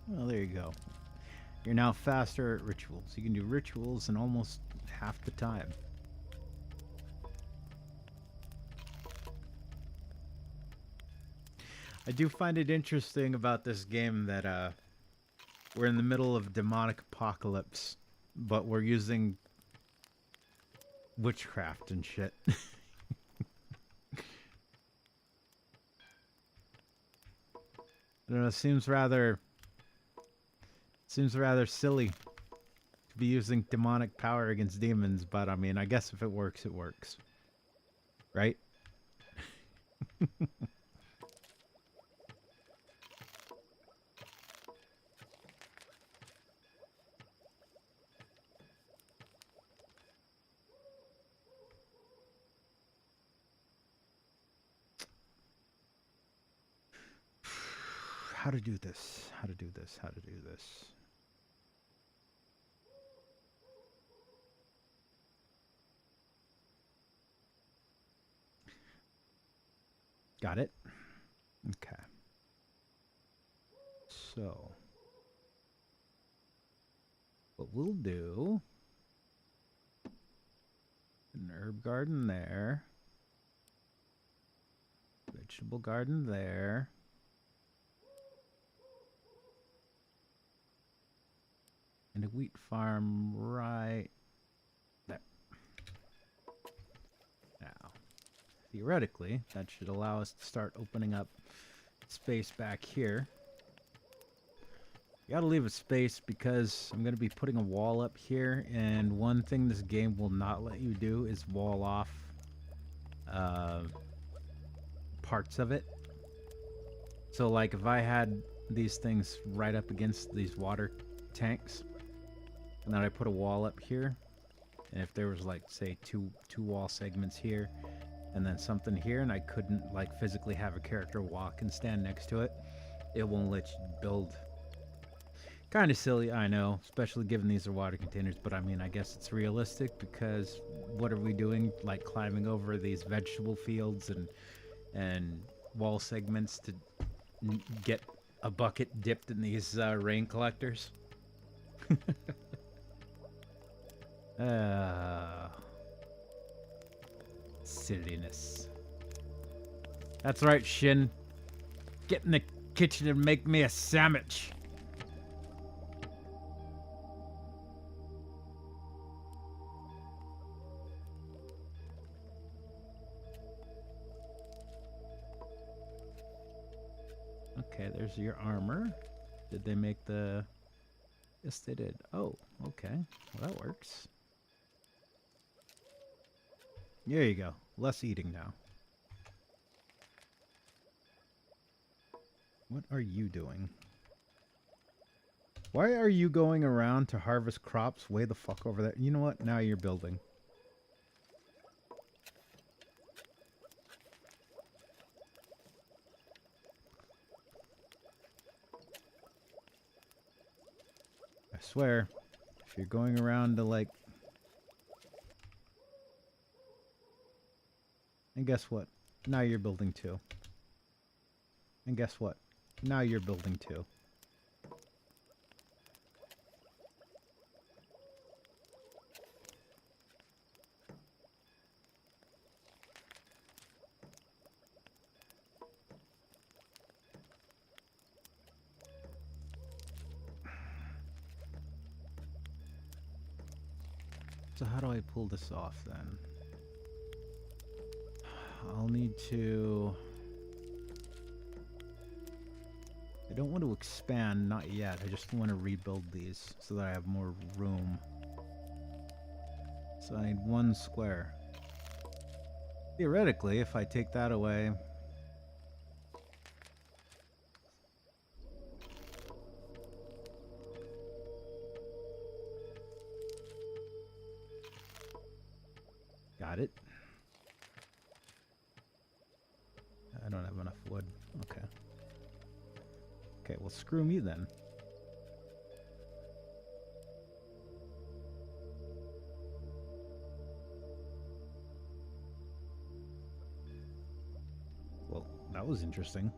Well, there you go. You're now faster at rituals. You can do rituals in almost half the time. I do find it interesting about this game that we're in the middle of demonic apocalypse, but we're using witchcraft and shit. I don't know, it seems rather silly to be using demonic power against demons, but I mean, I guess if it works, it works. Right? How to do this, how to do this, how to do this. Got it? Okay. So, what we'll do, an herb garden there, vegetable garden there, and a wheat farm right there. Now, theoretically, that should allow us to start opening up space back here. You gotta leave a space because I'm gonna be putting a wall up here, and one thing this game will not let you do is wall off parts of it. So like if I had these things right up against these water tanks, and then I put a wall up here, and if there was like say two wall segments here and then something here, and I couldn't like physically have a character walk and stand next to it, it won't let you build. Kind of silly, I know, especially given these are water containers, but I mean, I guess it's realistic because what are we doing? Like climbing over these vegetable fields and wall segments to get a bucket dipped in these rain collectors? Silliness. That's right, Shin. Get in the kitchen and make me a sandwich. Okay, there's your armor. Did they make the... Yes, they did. Oh, okay. Well, that works. There you go. Less eating now. What are you doing? Why are you going around to harvest crops way the fuck over there? You know what? Now you're building. I swear, if you're going around to like... And guess what? Now you're building too. And guess what? Now you're building too. So how do I pull this off then? I'll need to... I don't want to expand, not yet. I just want to rebuild these so that I have more room. So I need 1 square. Theoretically, if I take that away, got it. I don't have enough wood. Okay. Okay, well, screw me then. Well, that was interesting.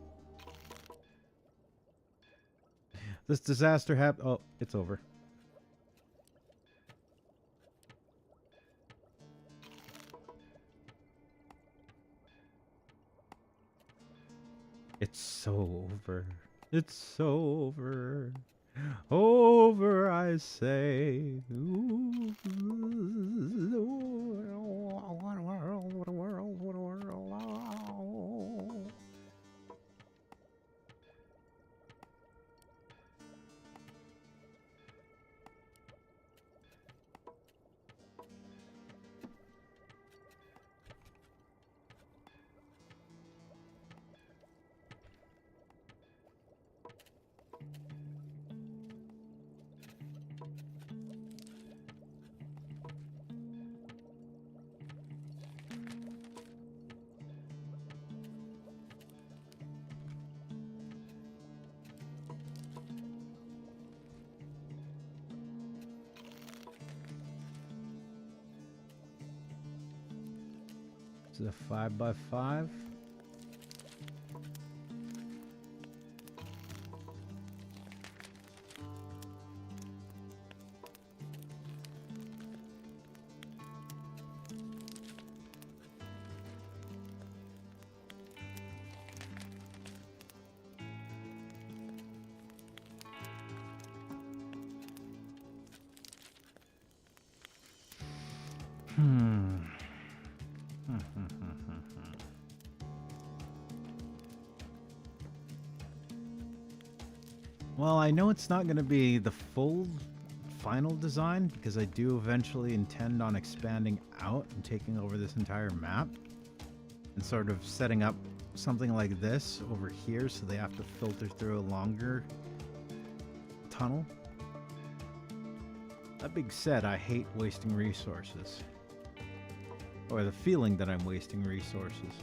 This disaster happened. Oh, it's over. It's so over. It's so over. Over, I say. Ooh. What a world, what a world, what a world. Is it a 5x5? Well, I know it's not going to be the full final design because I do eventually intend on expanding out and taking over this entire map and sort of setting up something like this over here so they have to filter through a longer tunnel. That being said, I hate wasting resources. Or the feeling that I'm wasting resources.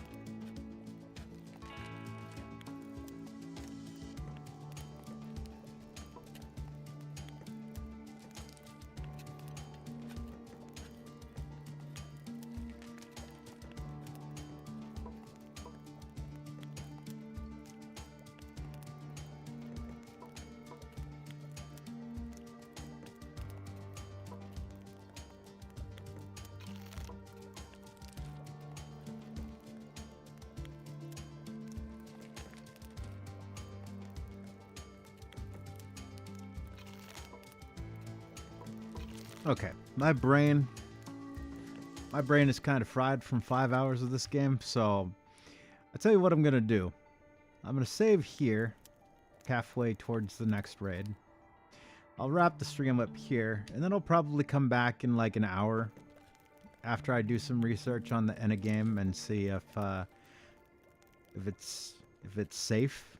Okay, my brain is kind of fried from 5 hours of this game, so I'll tell you what I'm gonna do. I'm gonna save here, halfway towards the next raid. I'll wrap the stream up here, and then I'll probably come back in like an hour after I do some research on the end of game and see if it's safe.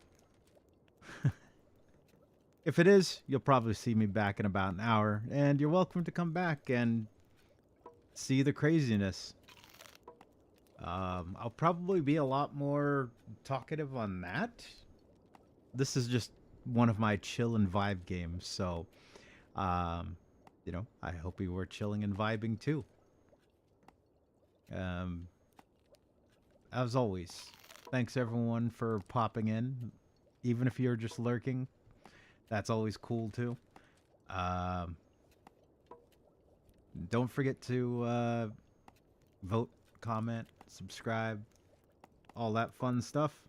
If it is, you'll probably see me back in about an hour, and you're welcome to come back and see the craziness. I'll probably be a lot more talkative on that. This is just one of my chill and vibe games, so, you know, I hope you were chilling and vibing too. As always, thanks everyone for popping in, even if you're just lurking. That's always cool too. Don't forget to vote, comment, subscribe, all that fun stuff.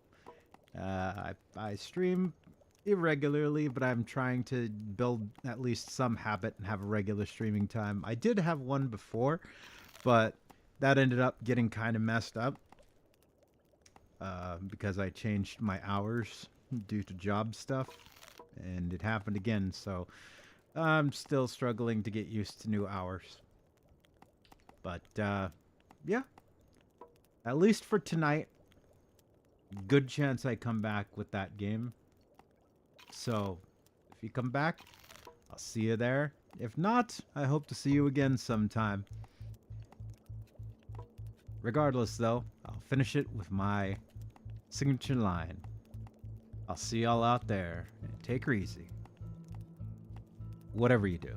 I stream irregularly, but I'm trying to build at least some habit and have a regular streaming time. I did have one before, but that ended up getting kind of messed up because I changed my hours due to job stuff. And it happened again, so I'm still struggling to get used to new hours. But, yeah. At least for tonight, good chance I come back with that game. So, if you come back, I'll see you there. If not, I hope to see you again sometime. Regardless, though, I'll finish it with my signature line. I'll see y'all out there, and take her easy. Whatever you do.